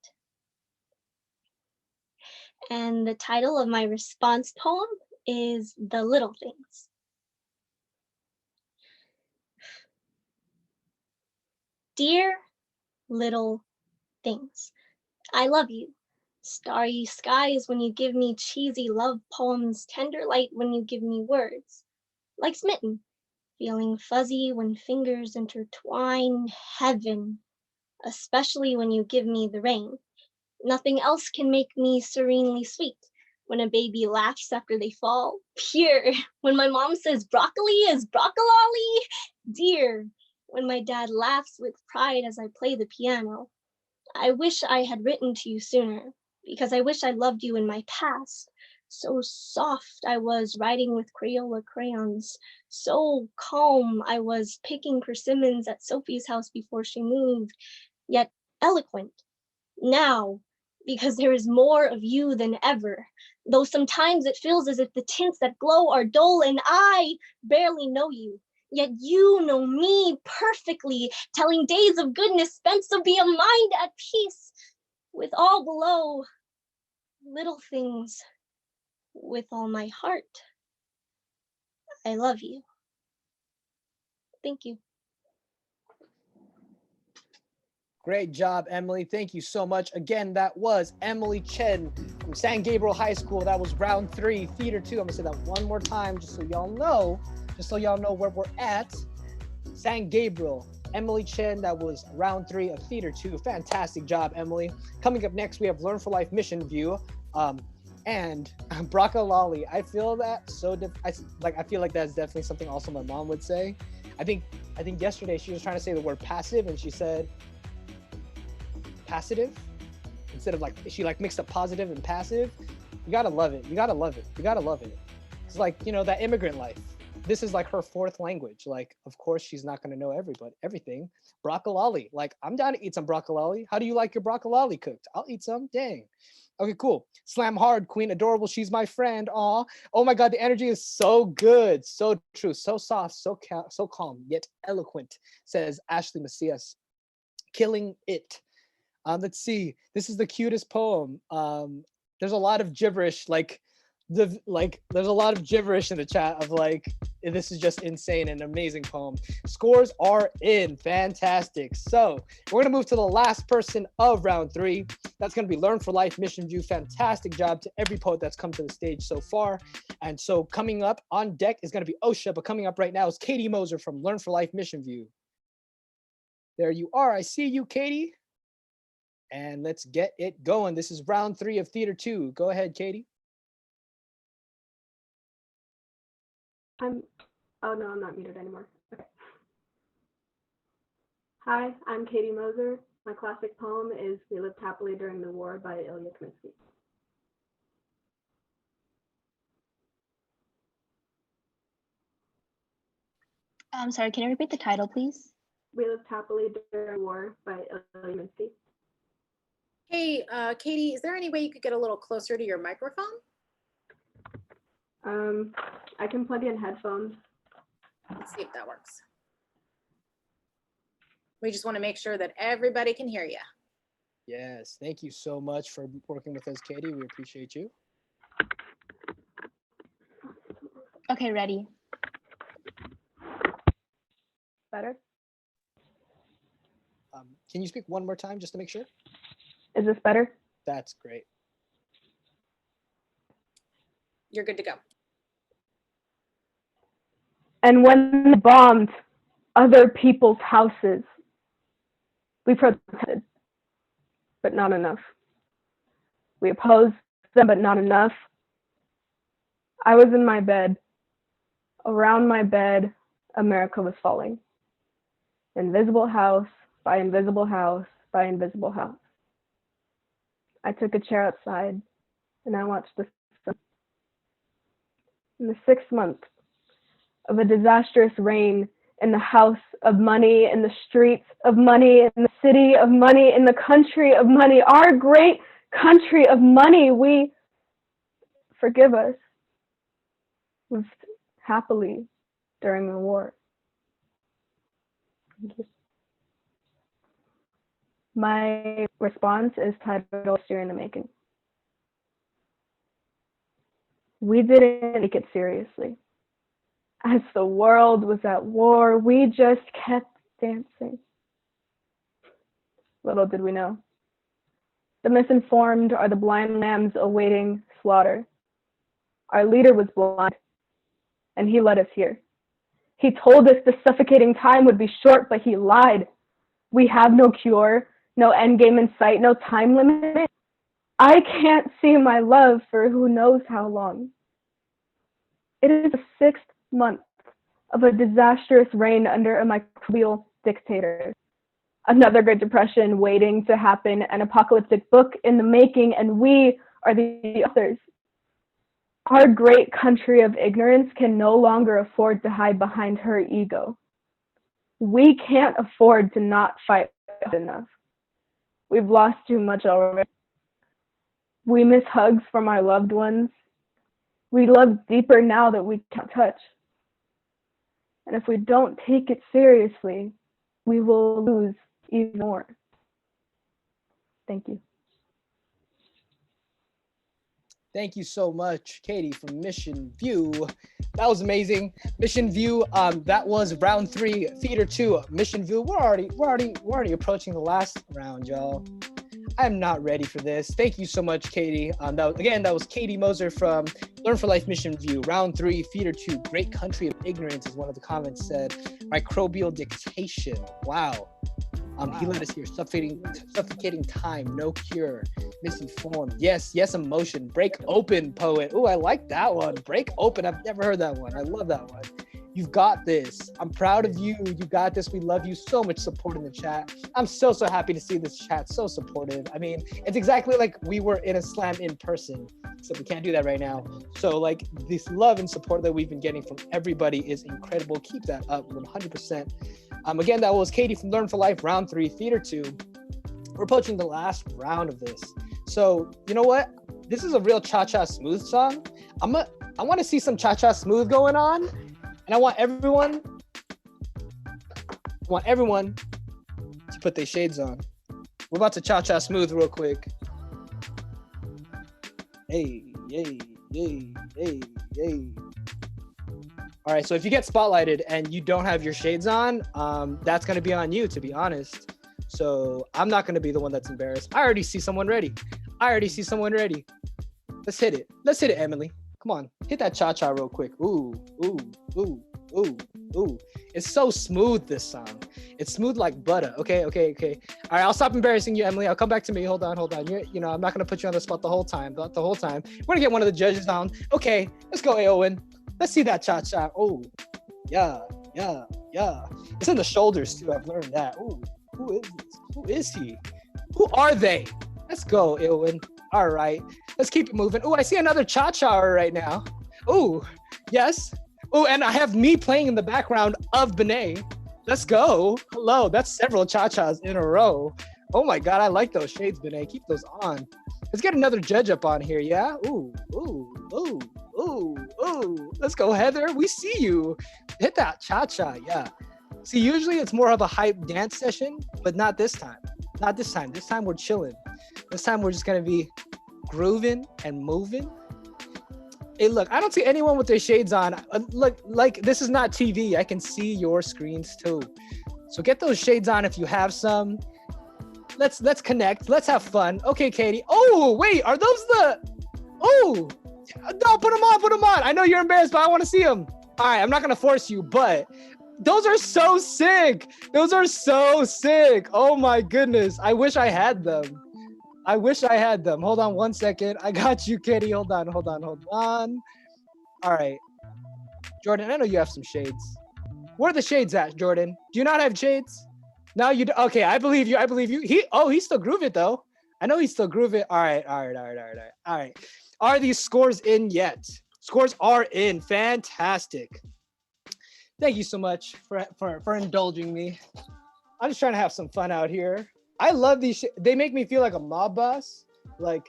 And the title of my response poem is The Little Things. Dear little things, I love you. Starry skies when you give me cheesy love poems, tender light when you give me words. Like smitten, feeling fuzzy when fingers intertwine, heaven, especially when you give me the rain. Nothing else can make me serenely sweet. When a baby laughs after they fall, pure. When my mom says broccoli is broccololi, dear. When my dad laughs with pride as I play the piano. I wish I had written to you sooner, because I wish I loved you in my past. So soft I was writing with Crayola crayons. So calm I was picking persimmons at Sophie's house before she moved. Yet eloquent now, because there is more of you than ever. Though sometimes it feels as if the tints that glow are dull and I barely know you. Yet you know me perfectly, telling days of goodness spent, so be a mind at peace with all below. Little things, with all my heart, I love you. Thank you. Great job, Emily. Thank you so much. Again, that was Emily Chen from San Gabriel High School. That was round 3, theater 2. I'm gonna say that one more time just so y'all know where we're at. San Gabriel, Emily Chen, that was round 3 of theater 2. Fantastic job, Emily. Coming up next, we have Learn for Life Mission View. And broccololi. I feel that I feel like that's definitely something also my mom would say. I think yesterday she was trying to say the word passive and she said passive instead of she mixed up positive and passive. You gotta love it. You gotta love it. You gotta love it. It's that immigrant life. This is her 4th language. Of course she's not gonna know everything. Broccololi. I'm down to eat some broccololi. How do you like your broccololi cooked? I'll eat some. Dang. Okay, cool. Slam hard, Queen Adorable. She's my friend. Aw. Oh my God, the energy is so good. So true. So soft. So calm, yet eloquent, says Ashley Macias. Killing it. Let's see. This is the cutest poem. There's a lot of gibberish. There's a lot of gibberish in the chat of this is just insane and amazing poem. Scores are in. Fantastic. So we're gonna move to the last person of round 3. That's gonna be Learn for Life Mission View. Fantastic job to every poet that's come to the stage so far. And so coming up on deck is gonna be Osha, but coming up right now is Katie Moser from Learn for Life Mission View. There you are. I see you, Katie. And let's get it going. This is round 3 of theater 2. Go ahead, Katie. Oh no, I'm not muted anymore. Okay. Hi, I'm Katie Moser. My classic poem is We Lived Happily During the War by Ilya Kaminsky. I'm sorry, can you repeat the title, please? We Lived Happily During the War by Ilya Kaminsky. Hey, Katie, is there any way you could get a little closer to your microphone? I can plug in headphones. Let's see if that works. We just want to make sure that everybody can hear you. Yes, thank you so much for working with us, Katie. We appreciate you. Okay, ready. Better? Can you speak one more time just to make sure? Is this better? That's great. You're good to go. And when they bombed other people's houses, we protested, but not enough. We opposed them, but not enough. I was in my bed. Around my bed, America was falling. Invisible house by invisible house by invisible house. I took a chair outside and I watched the sun. In the 6th month of a disastrous reign in the house of money, in the streets of money, in the city of money, in the country of money, our great country of money. We forgive us. Lived happily during the war. Thank you. My response is titled "History in the Making." We didn't take it seriously. As the world was at war, we just kept dancing. Little did we know. The misinformed are the blind lambs awaiting slaughter. Our leader was blind, and he led us here. He told us the suffocating time would be short, but he lied. We have no cure, no end game in sight, no time limit. I can't see my love for who knows how long. It is the 6th month of a disastrous reign under a microbial dictator. Another Great Depression waiting to happen, an apocalyptic book in the making, and we are the authors. Our great country of ignorance can no longer afford to hide behind her ego. We can't afford to not fight enough. We've lost too much already. We miss hugs from our loved ones. We love deeper now that we can't touch. And if we don't take it seriously, we will lose even more. Thank you. Thank you so much, Katie from Mission View. That was amazing. Mission View, that was round 3, Theater 2, Mission View. We're already approaching the last round, y'all. I'm not ready for this. Thank you so much, Katie. That was Katie Moser from Learn for Life Mission View. Round 3, Theater 2, Great Country of Ignorance, as one of the comments said. Microbial dictation. Wow. He let us hear suffocating time, no cure, misinformed. Yes, emotion. Break open, poet. Oh, I like that one. Break open. I've never heard that one. I love that one. You've got this. I'm proud of you. You got this. We love you. So much support in the chat. I'm so happy to see this chat so supportive. I mean, it's exactly like we were in a slam in person, so we can't do that right now. So like this love and support that we've been getting from everybody is incredible. Keep that up 100%. Again, that was Katie from Learn for Life, round 3, Theater 2. We're approaching the last round of this. So you know what? This is a real cha-cha smooth song. I want to see some cha-cha smooth going on. And I want everyone to put their shades on. We're about to cha-cha smooth real quick. Hey, yay, yay, yay, yay. All right, so if you get spotlighted and you don't have your shades on, that's gonna be on you, to be honest. So I'm not gonna be the one that's embarrassed. I already see someone ready. Let's hit it, Emily. Come on, hit that cha-cha real quick. Ooh, ooh, ooh, ooh, ooh. It's so smooth, this song. It's smooth like butter. Okay. All right, I'll stop embarrassing you, Emily. I'll come back to me. Hold on. You know, I'm not gonna put you on the spot the whole time. We're gonna get one of the judges on. Okay, let's go, Aowen. Let's see that cha-cha. Oh, yeah. It's in the shoulders too. I've learned that. Ooh, who is this? Who is he? Who are they? Let's go, Aowen. All right, let's keep it moving. Oh, I see another cha-cha right now. Oh, yes. Oh, and I have me playing in the background of Benet. Let's go. Hello, that's several cha-chas in a row. Oh my God, I like those shades, Benet. Keep those on. Let's get another judge up on here, yeah? Ooh. Let's go, Heather. We see you. Hit that cha-cha, yeah. See, usually it's more of a hype dance session, but not this time. This time we're chilling. This time we're just gonna be grooving and moving. Hey, look, I don't see anyone with their shades on. Look, like this is not TV. I can see your screens too. So get those shades on if you have some. Let's connect. Let's have fun. Okay, Katie. Oh, wait, are those the? Oh, no, put them on. I know you're embarrassed, but I want to see them. All right, I'm not gonna force you, but those are so sick. Oh my goodness. I wish I had them. Hold on 1 second. I got you, Katie. Hold on. All right. Jordan, I know you have some shades. Where are the shades at, Jordan? Do you not have shades? No, you do. Okay, I believe you. He still groove it though. I know he still groove it. All right. Are these scores in yet? Scores are in. Fantastic. Thank you so much for indulging me. I'm just trying to have some fun out here. I love these. They make me feel like a mob boss. Like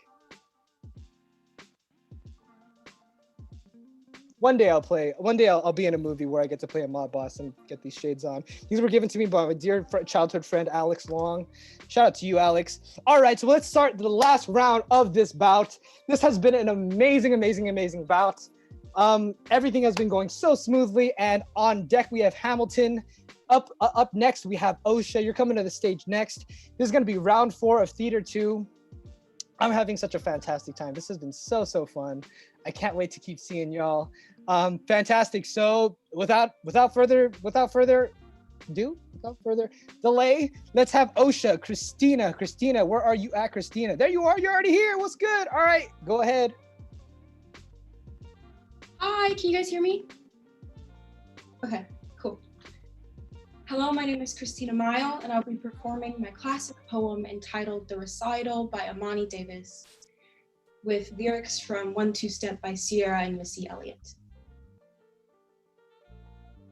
one day I'll be in a movie where I get to play a mob boss and get these shades on. These were given to me by my dear childhood friend Alex Long. Shout out to you, Alex. All right, so let's start the last round of this bout. This has been an amazing bout. Everything has been going so smoothly, and on deck we have Hamilton. Up next we have Osha. You're coming to the stage next. This is going to be round 4 of Theater 2. I'm having such a fantastic time. This has been so fun. I can't wait to keep seeing y'all. Fantastic. So without further delay, let's have Osha. Christina, where are you at, Christina? There you are. You're already here. What's good? All right, go ahead. Hi, can you guys hear me? Okay, cool. Hello, my name is Christina Mile, and I'll be performing my classic poem entitled The Recital by Amani Davis, with lyrics from One Two Step by Sierra and Missy Elliott.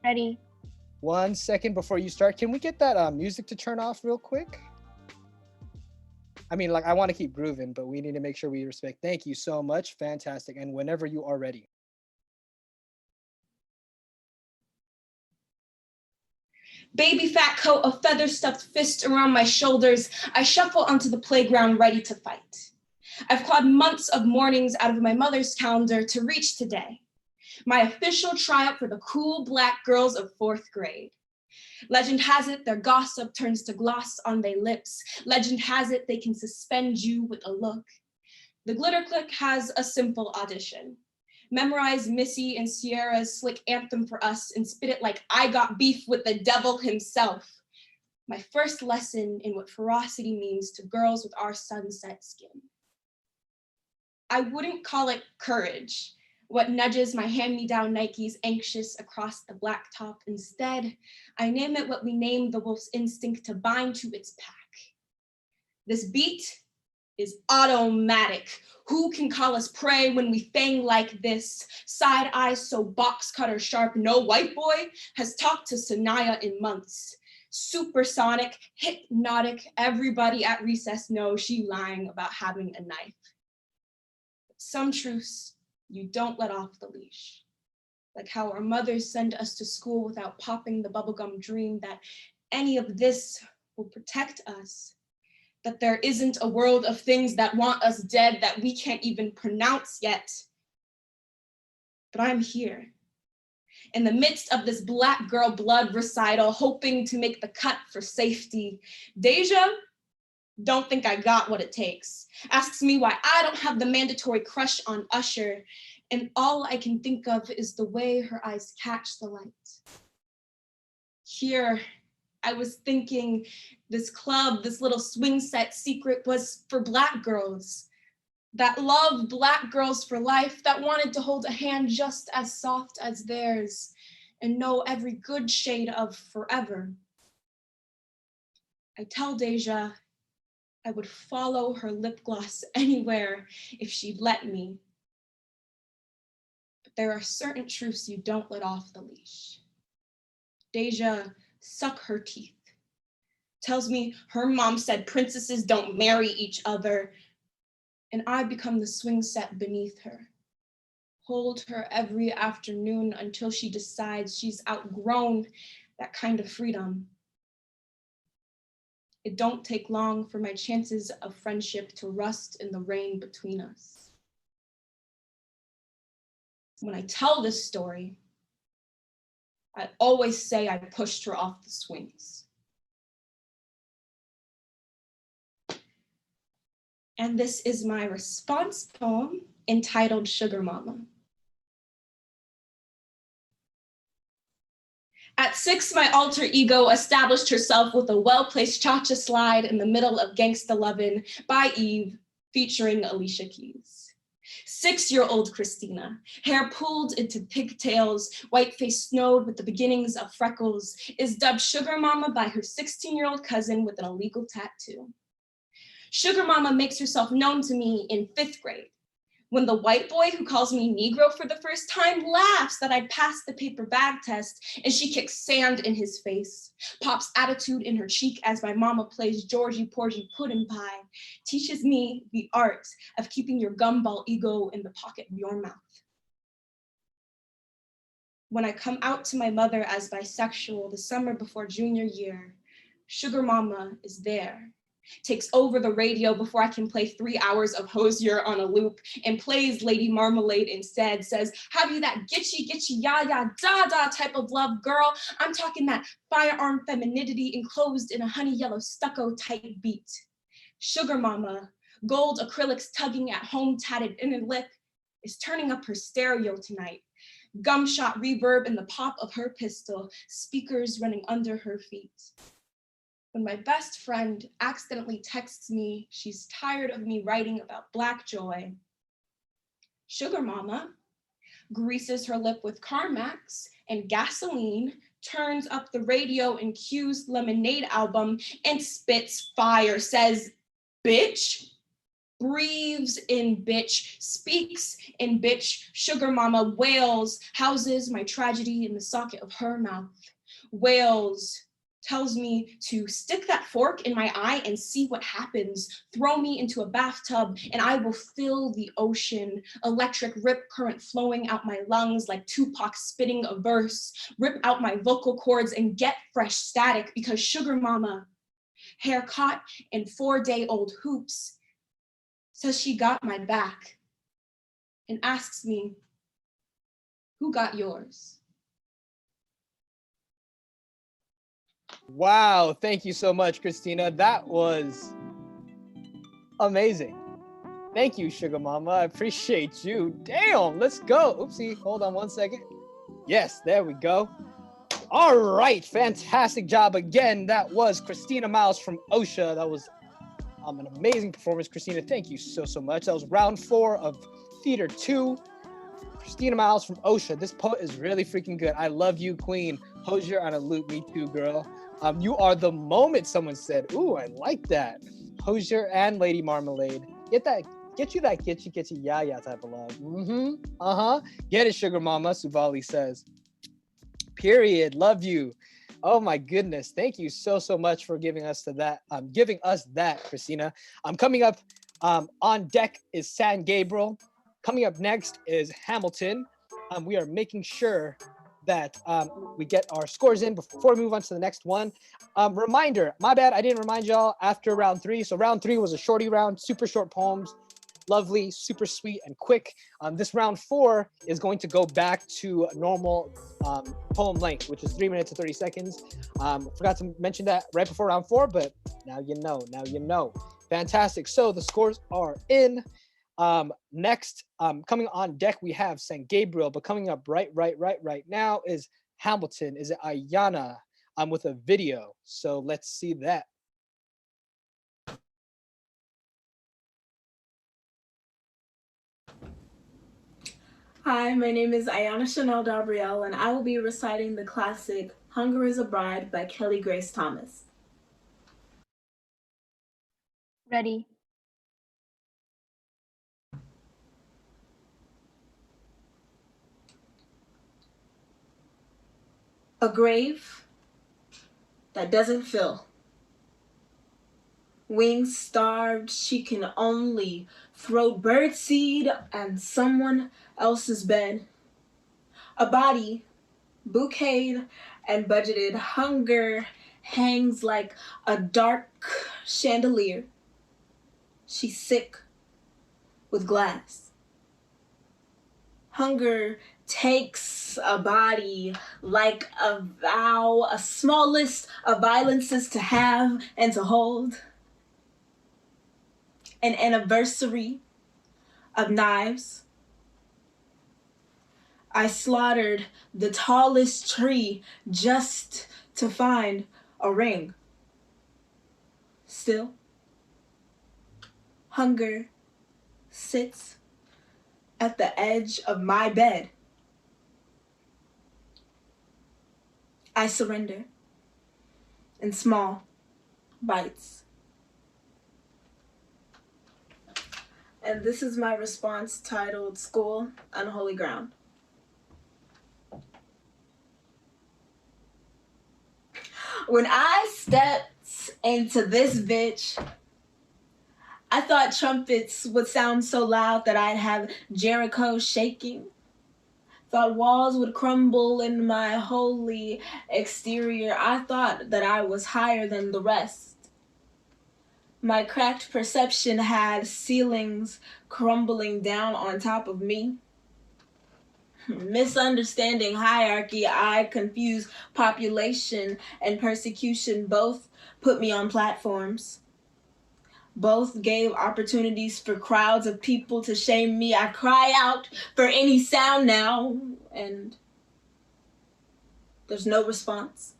Ready. 1 second before you start, can we get that music to turn off real quick? I mean, like, I want to keep grooving, but we need to make sure we respect. Thank you so much. Fantastic. And whenever you are ready. Baby fat coat, a feather stuffed fist around my shoulders, I shuffle onto the playground ready to fight. I've clawed months of mornings out of my mother's calendar to reach today, my official tryout for the cool Black girls of 4th grade. Legend has it their gossip turns to gloss on their lips. Legend has it they can suspend you with a look. The Glitter Clique has a simple audition. Memorize Missy and Sierra's slick anthem for us and spit it like I got beef with the devil himself. My first lesson in what ferocity means to girls with our sunset skin. I wouldn't call it courage, what nudges my hand-me-down Nikes anxious across the blacktop. Instead, I name it what we name the wolf's instinct to bind to its pack. This beat is automatic. Who can call us prey when we fang like this? Side eyes so box cutter sharp, no white boy has talked to Sanaya in months. Supersonic, hypnotic, everybody at recess knows she lying about having a knife. Some truths you don't let off the leash. Like how our mothers send us to school without popping the bubblegum dream that any of this will protect us. That there isn't a world of things that want us dead that we can't even pronounce yet. But I'm here, in the midst of this Black girl blood recital, hoping to make the cut for safety. Deja, don't think I got what it takes. Asks me why I don't have the mandatory crush on Usher, and all I can think of is the way her eyes catch the light. Here, I was thinking this club, this little swing set secret was for Black girls that love Black girls for life, that wanted to hold a hand just as soft as theirs and know every good shade of forever. I tell Deja I would follow her lip gloss anywhere if she'd let me. But there are certain truths you don't let off the leash. Deja suck her teeth. Tells me her mom said princesses don't marry each other, and I become the swing set beneath her. Hold her every afternoon until she decides she's outgrown that kind of freedom. It don't take long for my chances of friendship to rust in the rain between us. When I tell this story, I always say I pushed her off the swings. And this is my response poem entitled Sugar Mama. At 6, my alter ego established herself with a well-placed cha-cha slide in the middle of Gangsta Lovin' by Eve, featuring Alicia Keys. 6-year-old Christina, hair pulled into pigtails, white face snowed with the beginnings of freckles, is dubbed Sugar Mama by her 16-year-old cousin with an illegal tattoo. Sugar Mama makes herself known to me in 5th grade, When the white boy who calls me Negro for the first time laughs that I passed the paper bag test, and she kicks sand in his face, pops attitude in her cheek as my mama plays Georgie Porgy pudding pie, teaches me the art of keeping your gumball ego in the pocket of your mouth. When I come out to my mother as bisexual the summer before junior year, Sugar Mama is there, takes over the radio before I can play 3 hours of Hosier on a loop, and plays Lady Marmalade instead, says, have you that gitchy, ya, da type of love, girl? I'm talking that firearm femininity enclosed in a honey yellow stucco type beat. Sugar Mama, gold acrylics tugging at home tatted inner lip, is turning up her stereo tonight. Gumshot reverb in the pop of her pistol, speakers running under her feet. When my best friend accidentally texts me she's tired of me writing about Black joy, Sugar Mama greases her lip with Carmex and gasoline, turns up the radio and cues Lemonade album, and spits fire, says, bitch, breathes in bitch, speaks in bitch. Sugar Mama wails, houses my tragedy in the socket of her mouth, wails, tells me to stick that fork in my eye and see what happens. Throw me into a bathtub and I will fill the ocean. Electric rip current flowing out my lungs like Tupac spitting a verse. Rip out my vocal cords and get fresh static because Sugar Mama, hair caught in 4-day-old hoops, says she got my back and asks me, who got yours? Wow, thank you so much, Christina. That was amazing. Thank you, Sugar Mama. I appreciate you. Damn, let's go. Oopsie, hold on 1 second. Yes, there we go. All right, fantastic job again. That was Christina Miles from OSHA. That was an amazing performance, Christina. Thank you so much. That was round 4 of Theater 2. Christina Miles from OSHA. This poet is really freaking good. I love you, Queen. Hosier on a loop. Me too, girl. You are the moment, someone said. Ooh, I like that. Hosier and Lady Marmalade. Get you that gitchy ya type of love. Get it, Sugar Mama, Suvali says. Period. Love you. Oh my goodness. Thank you so much for giving us that, Christina. Coming up on deck is San Gabriel. Coming up next is Hamilton. We are making sure that we get our scores in before we move on to the next one. Reminder, my bad, I didn't remind y'all after round 3. So round 3 was a shorty round, super short poems, lovely, super sweet and quick. This round 4 is going to go back to normal poem length, which is 3 minutes and 30 seconds. Forgot to mention that right before round 4, but now you know. Fantastic. So the scores are in. Next, coming on deck, we have San Gabriel, but coming up right now is Hamilton. Is it Ayana? With a video. So let's see that. Hi, my name is Ayana Chanel Gabrielle, and I will be reciting the classic Hunger is a Bride by Kelly Grace Thomas. Ready. A grave that doesn't fill. Wings starved, she can only throw birdseed and someone else's bed. A body, bouqueted and budgeted. Hunger hangs like a dark chandelier. She's sick with glass. Hunger takes a body like a vow, a small list of violences to have and to hold. An anniversary of knives. I slaughtered the tallest tree just to find a ring. Still, hunger sits at the edge of my bed. I surrender in small bites. And this is my response titled School, Unholy Ground. When I stepped into this bitch, I thought trumpets would sound so loud that I'd have Jericho shaking. Thought walls would crumble in my holy exterior. I thought that I was higher than the rest. My cracked perception had ceilings crumbling down on top of me. Misunderstanding hierarchy, I confused population and persecution. Both put me on platforms. Both gave opportunities for crowds of people to shame me. I cry out for any sound now, and there's no response.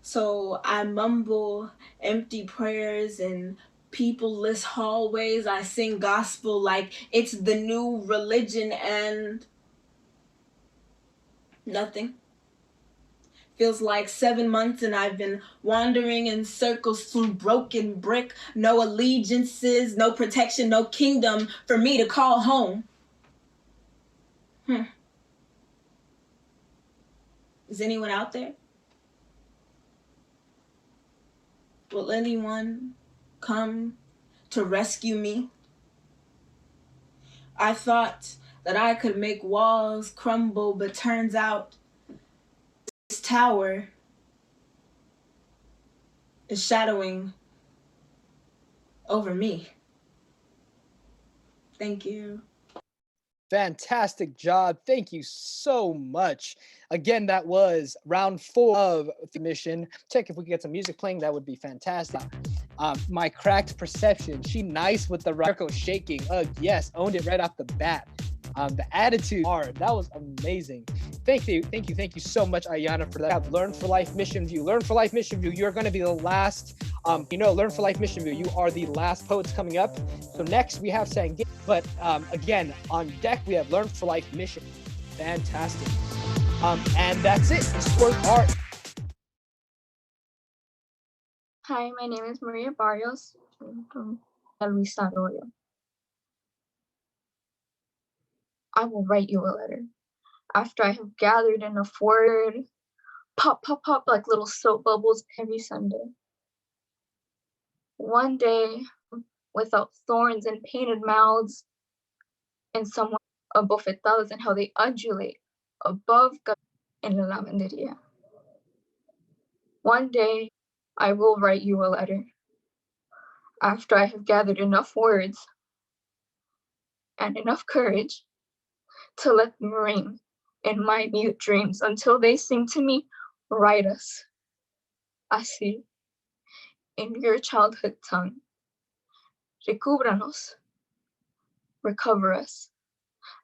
So I mumble empty prayers in people-less hallways. I sing gospel like it's the new religion, and nothing. Feels like 7 months and I've been wandering in circles through broken brick. No allegiances, no protection, no kingdom for me to call home. Is anyone out there? Will anyone come to rescue me? I thought that I could make walls crumble, but turns out this tower is shadowing over me. Thank you. Fantastic job. Thank you so much. Again, that was round 4 of the mission. Check if we can get some music playing. That would be fantastic. My cracked perception. She nice with the record shaking. Yes, owned it right off the bat. The attitude hard. That was amazing. Thank you so much, Ayana, for that. Learn for Life Mission View. Learn for Life Mission View. You're going to be the last. Learn for Life Mission View. You are the last poets coming up. So next we have Sangin. But again, on deck we have Learn for Life Mission. Fantastic. And that's it. The scores are. Hi, my name is Maria Barrios. I'm from Luisa Arroyo. I will write you a letter after I have gathered enough word, pop, pop, pop like little soap bubbles every Sunday. One day, without thorns and painted mouths, and someone abofetadas and how they undulate above in la lavanderia. One day, I will write you a letter after I have gathered enough words and enough courage to let them ring in my mute dreams until they sing to me, write us. Así, in your childhood tongue. Recúbranos, recover us.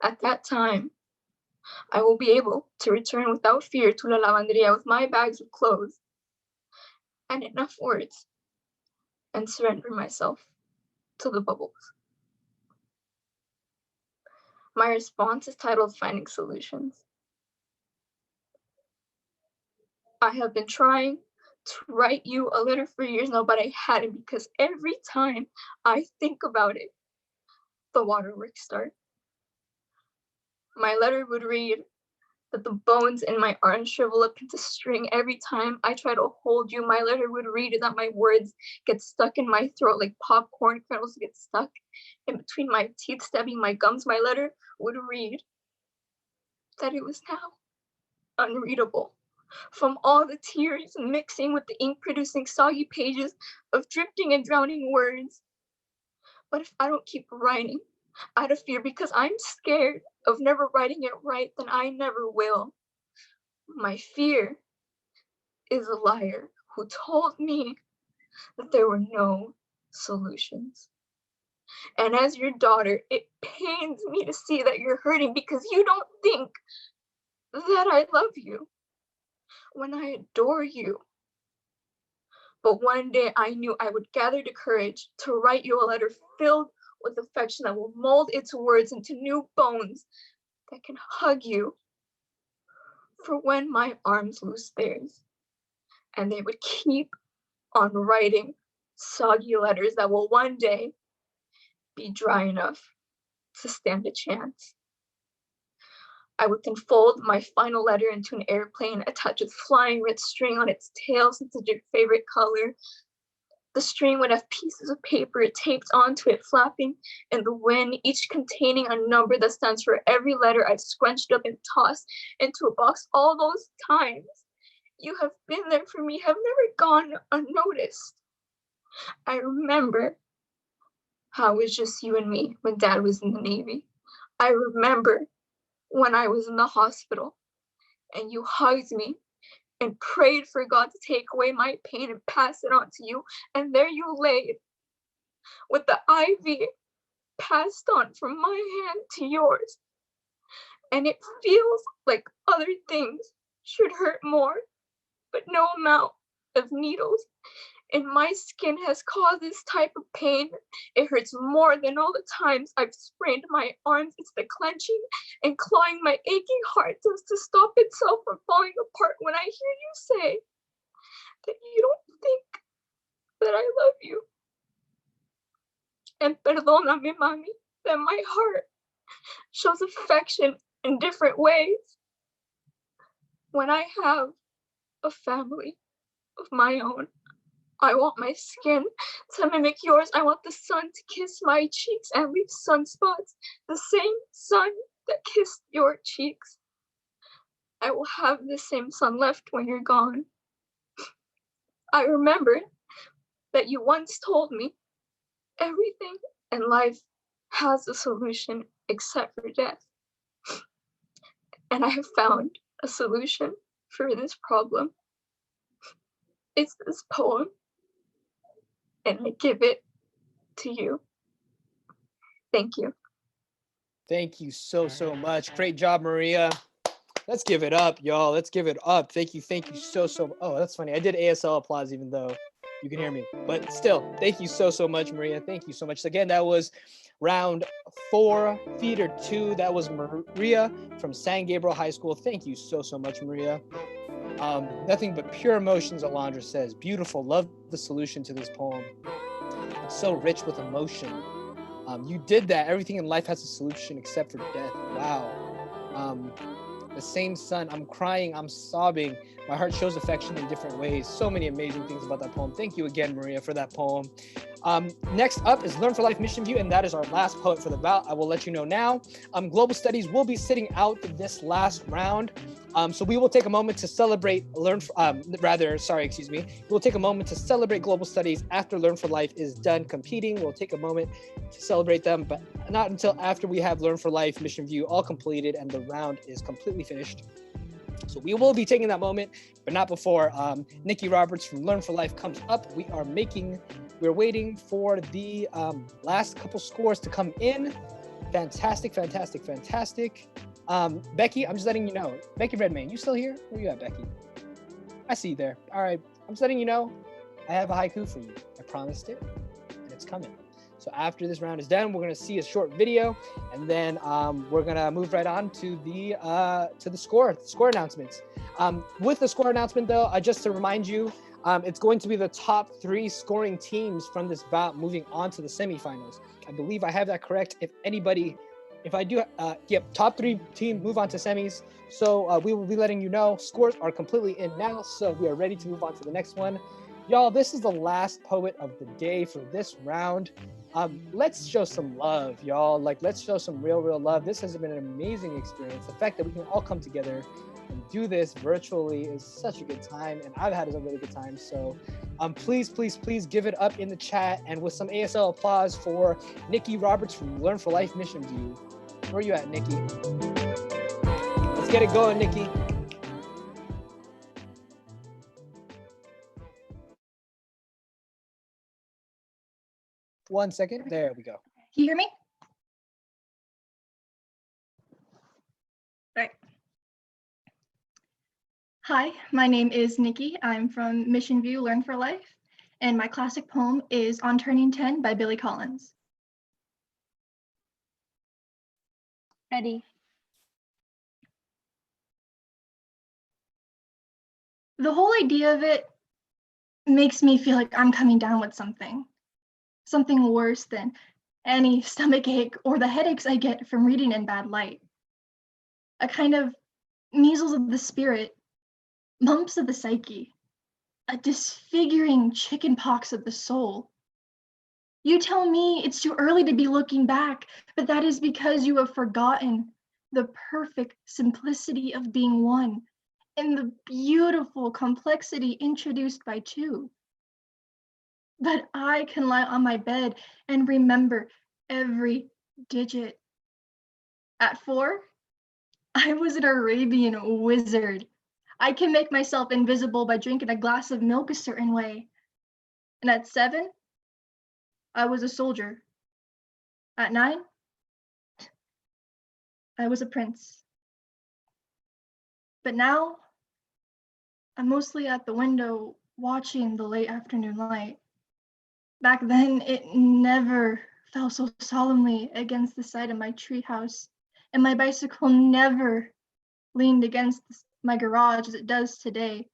At that time, I will be able to return without fear to La Lavanderia with my bags of clothes and enough words and surrender myself to the bubbles. My response is titled Finding Solutions. I have been trying to write you a letter for years now, but I hadn't because every time I think about it, the waterworks start. My letter would read that the bones in my arms shrivel up into string every time I try to hold you. My letter would read that my words get stuck in my throat like popcorn kernels get stuck in between my teeth, stabbing my gums. My letter would read that it was now unreadable from all the tears mixing with the ink producing soggy pages of drifting and drowning words. But if I don't keep writing out of fear because I'm scared of never writing it right, then I never will. My fear is a liar who told me that there were no solutions. And as your daughter, it pains me to see that you're hurting because you don't think that I love you when I adore you. But one day I knew I would gather the courage to write you a letter filled with affection that will mold its words into new bones that can hug you for when my arms lose theirs. And they would keep on writing soggy letters that will one day be dry enough to stand a chance. I would then fold my final letter into an airplane, attach a flying red string on its tail since it's your favorite color. The string would have pieces of paper taped onto it, flapping in the wind, each containing a number that stands for every letter I've scrunched up and tossed into a box all those times. You have been there for me, have never gone unnoticed. I remember how it was just you and me when Dad was in the Navy. I remember when I was in the hospital and you hugged me and prayed for God to take away my pain and pass it on to you. And there you laid with the IV passed on from my hand to yours. And it feels like other things should hurt more, but no amount of needles in my skin has caused this type of pain. It hurts more than all the times I've sprained my arms. It's the clenching and clawing my aching heart just to stop itself from falling apart when I hear you say that you don't think that I love you. And perdóname, mami, that my heart shows affection in different ways. When I have a family of my own, I want my skin to mimic yours. I want the sun to kiss my cheeks and leave sunspots, the same sun that kissed your cheeks. I will have the same sun left when you're gone. I remember that you once told me everything in life has a solution except for death. And I have found a solution for this problem. It's this poem, and I give it to you. Thank you. Thank you so much. Great job, Maria. Let's give it up, y'all. Let's give it up. Thank you so. Oh, that's funny. I did ASL applause even though you can hear me, but still, thank you so much, Maria. Thank you so much. Again, that was round 4, theater 2. That was Maria from San Gabriel High School. Thank you so much, Maria. Nothing but pure emotions, Alondra says. Beautiful. Love the solution to this poem. It's so rich with emotion. You did that. Everything in life has a solution except for death. Wow. The same sun. I'm crying. I'm sobbing. My heart shows affection in different ways. So many amazing things about that poem. Thank you again, Maria, for that poem. Next up is Learn for Life Mission View, and that is our last poet for the bout. I will let you know now. Global Studies will be sitting out this last round. So we will take a moment to celebrate we'll take a moment to celebrate Global Studies after Learn for Life is done competing. We'll take a moment to celebrate them, but not until after we have Learn for Life Mission View all completed and the round is completely finished. So we will be taking that moment, but not before Nikki Roberts from Learn for Life comes up. We're waiting for the last couple scores to come in. Fantastic. Becky, I'm just letting you know. Becky Redmayne, you still here? Where you at, Becky? I see you there. All right, I'm just letting you know. I have a haiku for you. I promised it, and it's coming. So after this round is done, we're gonna see a short video, and then we're gonna move right on to the score announcements. With the score announcement, though, just to remind you, it's going to be the top 3 scoring teams from this bout moving on to the semifinals. I believe I have that correct. If I do, top 3 team move on to semis. So we will be letting you know. Scores are completely in now, so we are ready to move on to the next one. Y'all, this is the last poet of the day for this round. Let's show some love, y'all. Let's show some real love. This has been an amazing experience. The fact that we can all come together and do this virtually is such a good time, and I've had a really good time. So please give it up in the chat, and with some ASL applause for Nikki Roberts from Learn for Life Mission View. Where are you at, Nikki? Let's get it going, Nikki. One second. There we go. Can you hear me? Right. Hi, my name is Nikki. I'm from Mission View Learn for Life, and my classic poem is On Turning 10 by Billy Collins. Ready. The whole idea of it makes me feel like I'm coming down with something worse than any stomach ache or the headaches I get from reading in bad light. A kind of measles of the spirit, mumps of the psyche, a disfiguring chicken pox of the soul. You tell me it's too early to be looking back, but that is because you have forgotten the perfect simplicity of being one and the beautiful complexity introduced by two. But I can lie on my bed and remember every digit. At 4, I was an Arabian wizard. I can make myself invisible by drinking a glass of milk a certain way. And at 7, I was a soldier. At 9, I was a prince. But now, I'm mostly at the window watching the late afternoon light. Back then, it never fell so solemnly against the side of my treehouse, and my bicycle never leaned against my garage as it does today.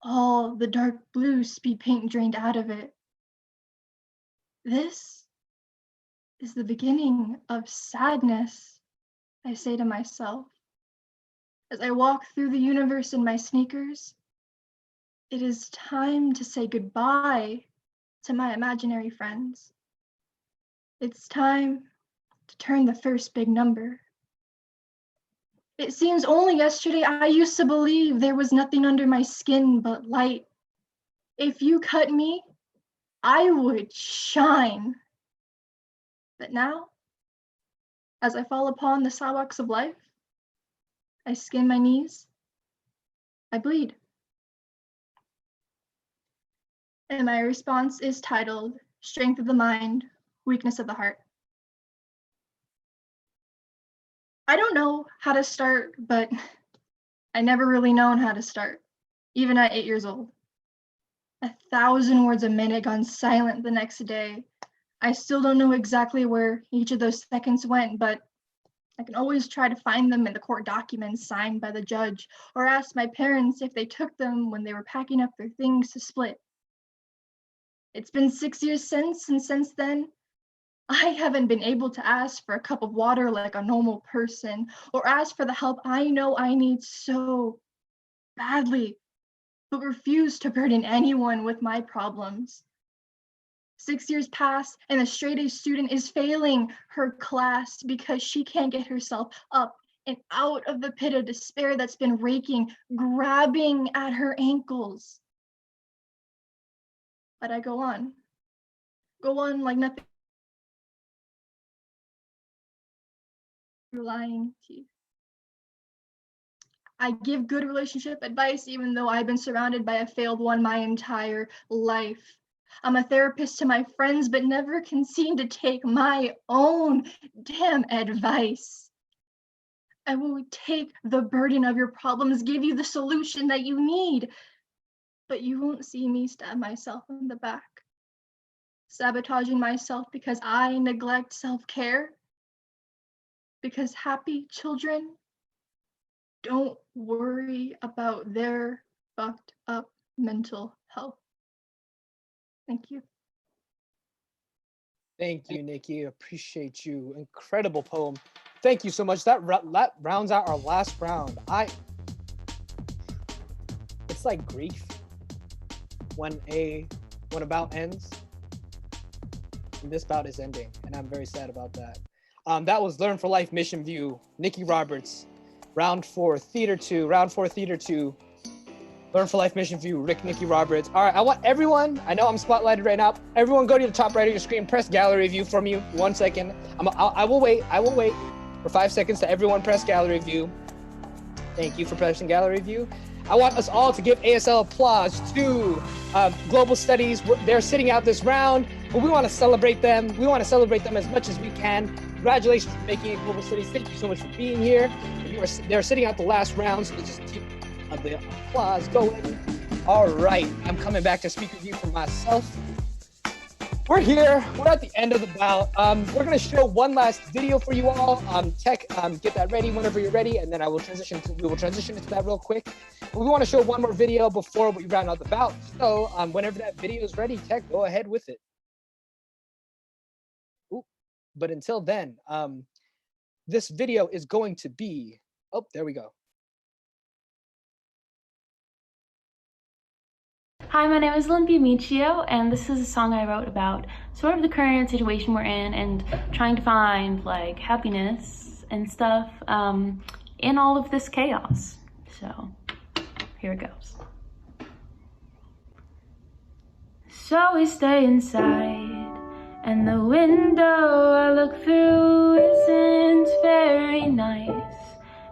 All the dark blue speed paint drained out of it. This is the beginning of sadness, I say to myself. As I walk through the universe in my sneakers, it is time to say goodbye to my imaginary friends. It's time to turn the first big number. It seems only yesterday I used to believe there was nothing under my skin but light. If you cut me, I would shine. But now, as I fall upon the sidewalks of life, I skin my knees, I bleed. And my response is titled, Strength of the Mind, Weakness of the Heart. I don't know how to start, but I never really known how to start, even at 8 years old. 1,000 words a minute gone silent the next day. I still don't know exactly where each of those seconds went, but I can always try to find them in the court documents signed by the judge, or ask my parents if they took them when they were packing up their things to split. It's been 6 years since, and since then, I haven't been able to ask for a cup of water like a normal person, or ask for the help I know I need so badly, but refuse to burden anyone with my problems. 6 years pass, and the straight-A student is failing her class because she can't get herself up and out of the pit of despair that's been raking, grabbing at her ankles. But I go on like nothing. Lying teeth. I give good relationship advice even though I've been surrounded by a failed one my entire life. I'm a therapist to my friends, but never can seem to take my own damn advice. I will take the burden of your problems, give you the solution that you need, but you won't see me stab myself in the back, sabotaging myself because I neglect self-care. Because happy children don't worry about their fucked up mental health. Thank you. Thank you, Nikki. Appreciate you. Incredible poem. Thank you so much. That rounds out our last round. It's like grief when a bout ends. And this bout is ending, and I'm very sad about that. That was Learn for Life Mission View, Nikki Roberts, round 4, Theater 2, round 4, Theater 2. Learn for Life Mission View, Nikki Roberts. All right, I want everyone, I know I'm spotlighted right now. Everyone go to the top right of your screen, press gallery view for me 1 second. I will wait for 5 seconds to everyone press gallery view. Thank you for pressing gallery view. I want us all to give ASL applause to Global Studies. They're sitting out this round, but we want to celebrate them. We want to celebrate them as much as we can. Congratulations for making it Global Studies. Thank you so much for being here. They're sitting out the last round, so let's just keep the applause going. All right, I'm coming back to speaker view for myself. We're here. We're at the end of the bout. We're gonna show one last video for you all. Tech, get that ready whenever you're ready, and then we will transition into that real quick. But we want to show one more video before we round out the bout. So whenever that video is ready, Tech, go ahead with it. Ooh. But until then, this video is going to be, oh, there we go. Hi, my name is Olympia Michio, and this is a song I wrote about sort of the current situation we're in and trying to find like happiness and stuff in all of this chaos. So here it goes. So we stay inside, and the window I look through isn't very nice,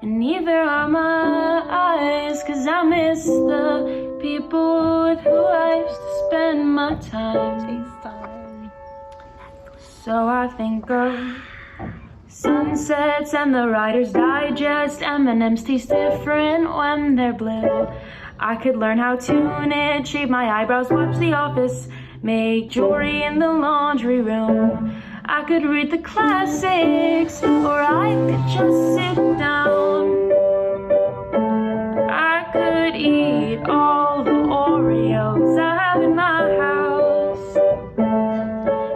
and neither are my eyes, 'cause I miss the people with who I used to spend my time. So I think of sunsets and the Writer's Digest. M&M's taste different when they're blue. I could learn how to knit, shape my eyebrows, watch The Office, make jewelry in the laundry room. I could read the classics, or I could just sit down. I could eat all the Oreos I have in my house,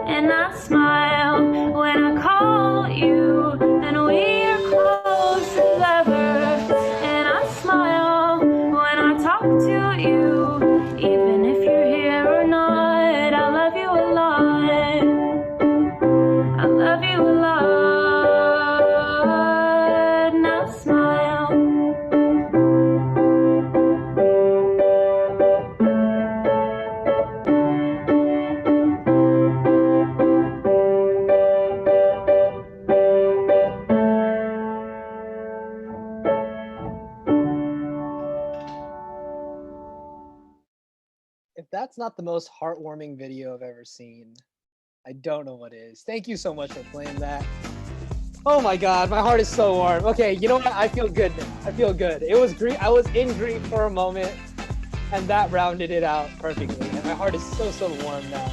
and I smile when I call you, and we're close as ever. And I smile when I talk to you, even if you're here or not. I love you a lot. I love you a lot. Now smile. If that's not the most heartwarming video I've ever seen, I don't know what is. Thank you so much for playing that. Oh my God, my heart is so warm. Okay, you know what? I feel good now. I feel good. It was grief. I was in grief for a moment, and that rounded it out perfectly. And my heart is so warm now.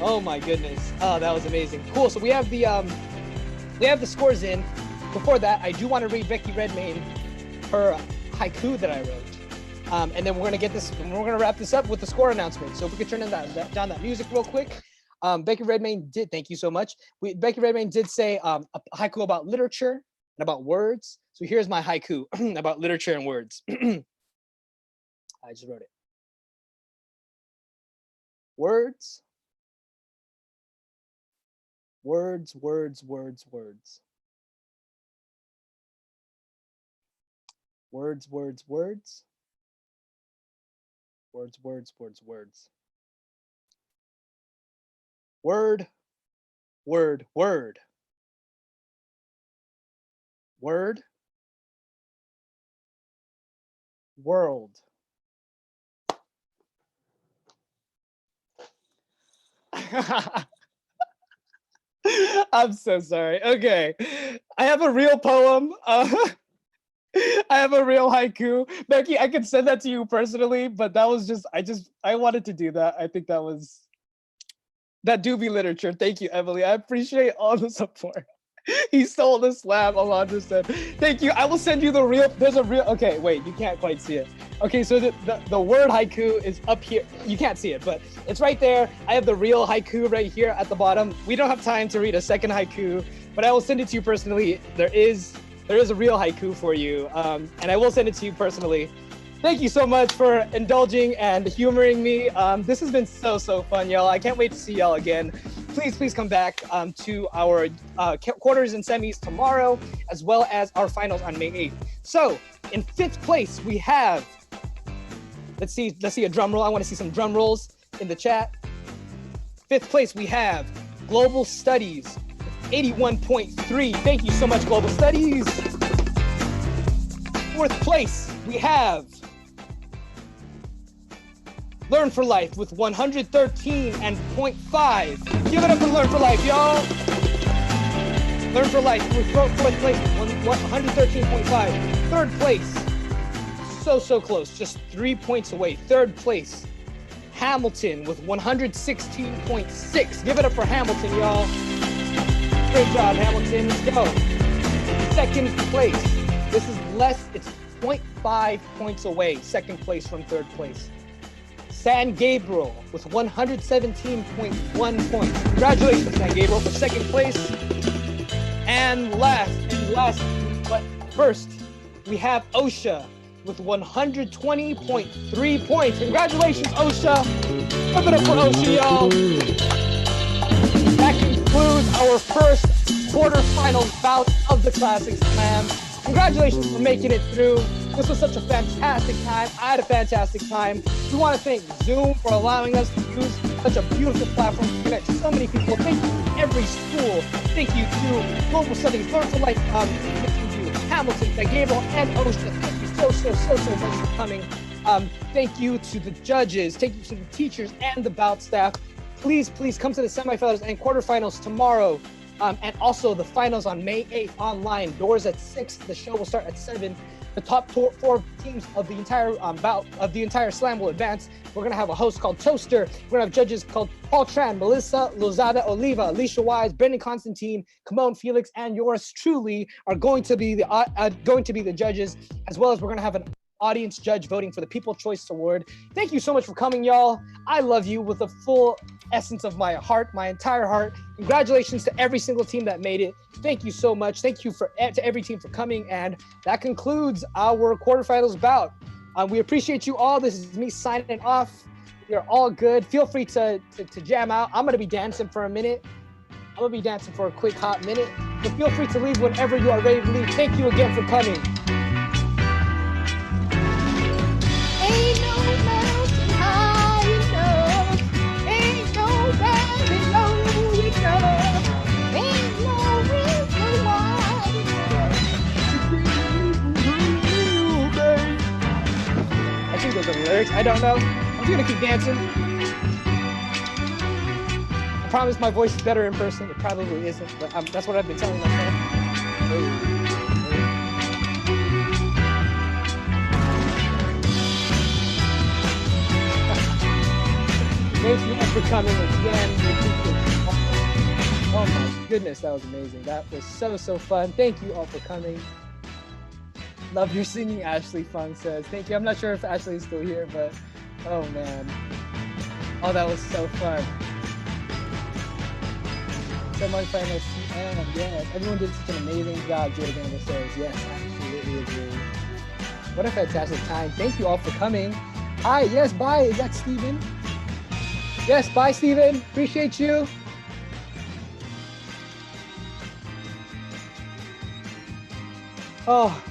Oh my goodness. Oh, that was amazing. Cool. So we have the scores in. Before that, I do want to read Becky Redmayne her haiku that I wrote. And then we're gonna wrap this up with the score announcement. So if we could turn down that music real quick. Becky Redmayne did, thank you so much. Becky Redmayne did say a haiku about literature and about words. So here's my haiku about literature and words. I just wrote it. Words. Words, words, words, words. Words, words, words. Words, words, words, words. Word, word, word. Word. World. I'm so sorry. Okay. I have a real poem. I have a real haiku. Becky, I could send that to you personally, but that was just, I wanted to do that. I think that do be literature. Thank you, Emily. I appreciate all the support. He stole the slab, Alondra said. Thank you. I will send you okay, wait, you can't quite see it. Okay, so the word haiku is up here. You can't see it, but it's right there. I have the real haiku right here at the bottom. We don't have time to read a second haiku, but I will send it to you personally. There is a real haiku for you, and I will send it to you personally. Thank you so much for indulging and humoring me. This has been so fun, y'all. I can't wait to see y'all again. Please come back to our quarters and semis tomorrow, as well as our finals on May 8th. So in 5th place, we have, let's see a drum roll. I want to see some drum rolls in the chat. 5th place, we have Global Studies, 81.3. Thank you so much, Global Studies. 4th place, we have Learn for Life with 113.5. Give it up for Learn for Life, y'all. Learn for Life with 4th place, 113.5. 3rd place, so close, just 3 points away. 3rd place, Hamilton with 116.6. Give it up for Hamilton, y'all. Great job, Hamilton. Let's go. 2nd place, this is less, it's 0.5 points away. 2nd place from 3rd place. San Gabriel with 117.1 points. Congratulations, San Gabriel, for second place. And last, but first, we have OSHA with 120.3 points. Congratulations, OSHA. Give it up for OSHA, y'all. That concludes our first quarterfinals bout of the Classic Slam. Congratulations for making it through. This was such a fantastic time. I had a fantastic time. We want to thank Zoom for allowing us to use such a beautiful platform to connect so many people. Thank you to every school. Thank you to Global Studies, Learn to Life, thank you to Hamilton, San Gabriel, and OSHA. Thank you so much for coming. Thank you to the judges. Thank you to the teachers and the bout staff. Please come to the semifinals and quarterfinals tomorrow. And also the finals on May 8th online. Doors at 6. The show will start at 7. The top four teams of the entire bout of the entire slam will advance. We're gonna have a host called Toaster. We're gonna have judges called Paul Tran, Melissa Lozada Oliva, Alicia Wise, Brendan Constantine, Kimon Felix, and yours truly are going to be the judges, as well as we're gonna have an audience judge voting for the People Choice Award. Thank you so much for coming, y'all. I love you with the full essence of my heart, my entire heart. Congratulations to every single team that made it. Thank you so much. Thank you to every team for coming. And that concludes our quarterfinals bout. We appreciate you all. This is me signing off. You're all good. Feel free to jam out. I'm gonna be dancing for a minute. I'm gonna be dancing for a quick hot minute. But feel free to leave whenever you are ready to leave. Thank you again for coming. Ain't no mountain high enough. Ain't no valley low enough. Ain't no river wide I think those are the lyrics. I don't know. I'm just gonna keep dancing. I promise my voice is better in person. It probably isn't, but that's what I've been telling myself. Thank you for coming again. Oh my goodness, that was amazing. That was so fun. Thank you all for coming. Love your singing, Ashley Fung says. Thank you. I'm not sure if Ashley is still here, but oh man. Oh, that was so fun. Semi-finals CM, yes. Everyone did such an amazing job, Jada Gamble says. Yes, absolutely agree. What a fantastic time. Thank you all for coming. Hi, yes, bye. Is that Steven? Yes, bye, Steven. Appreciate you. Oh.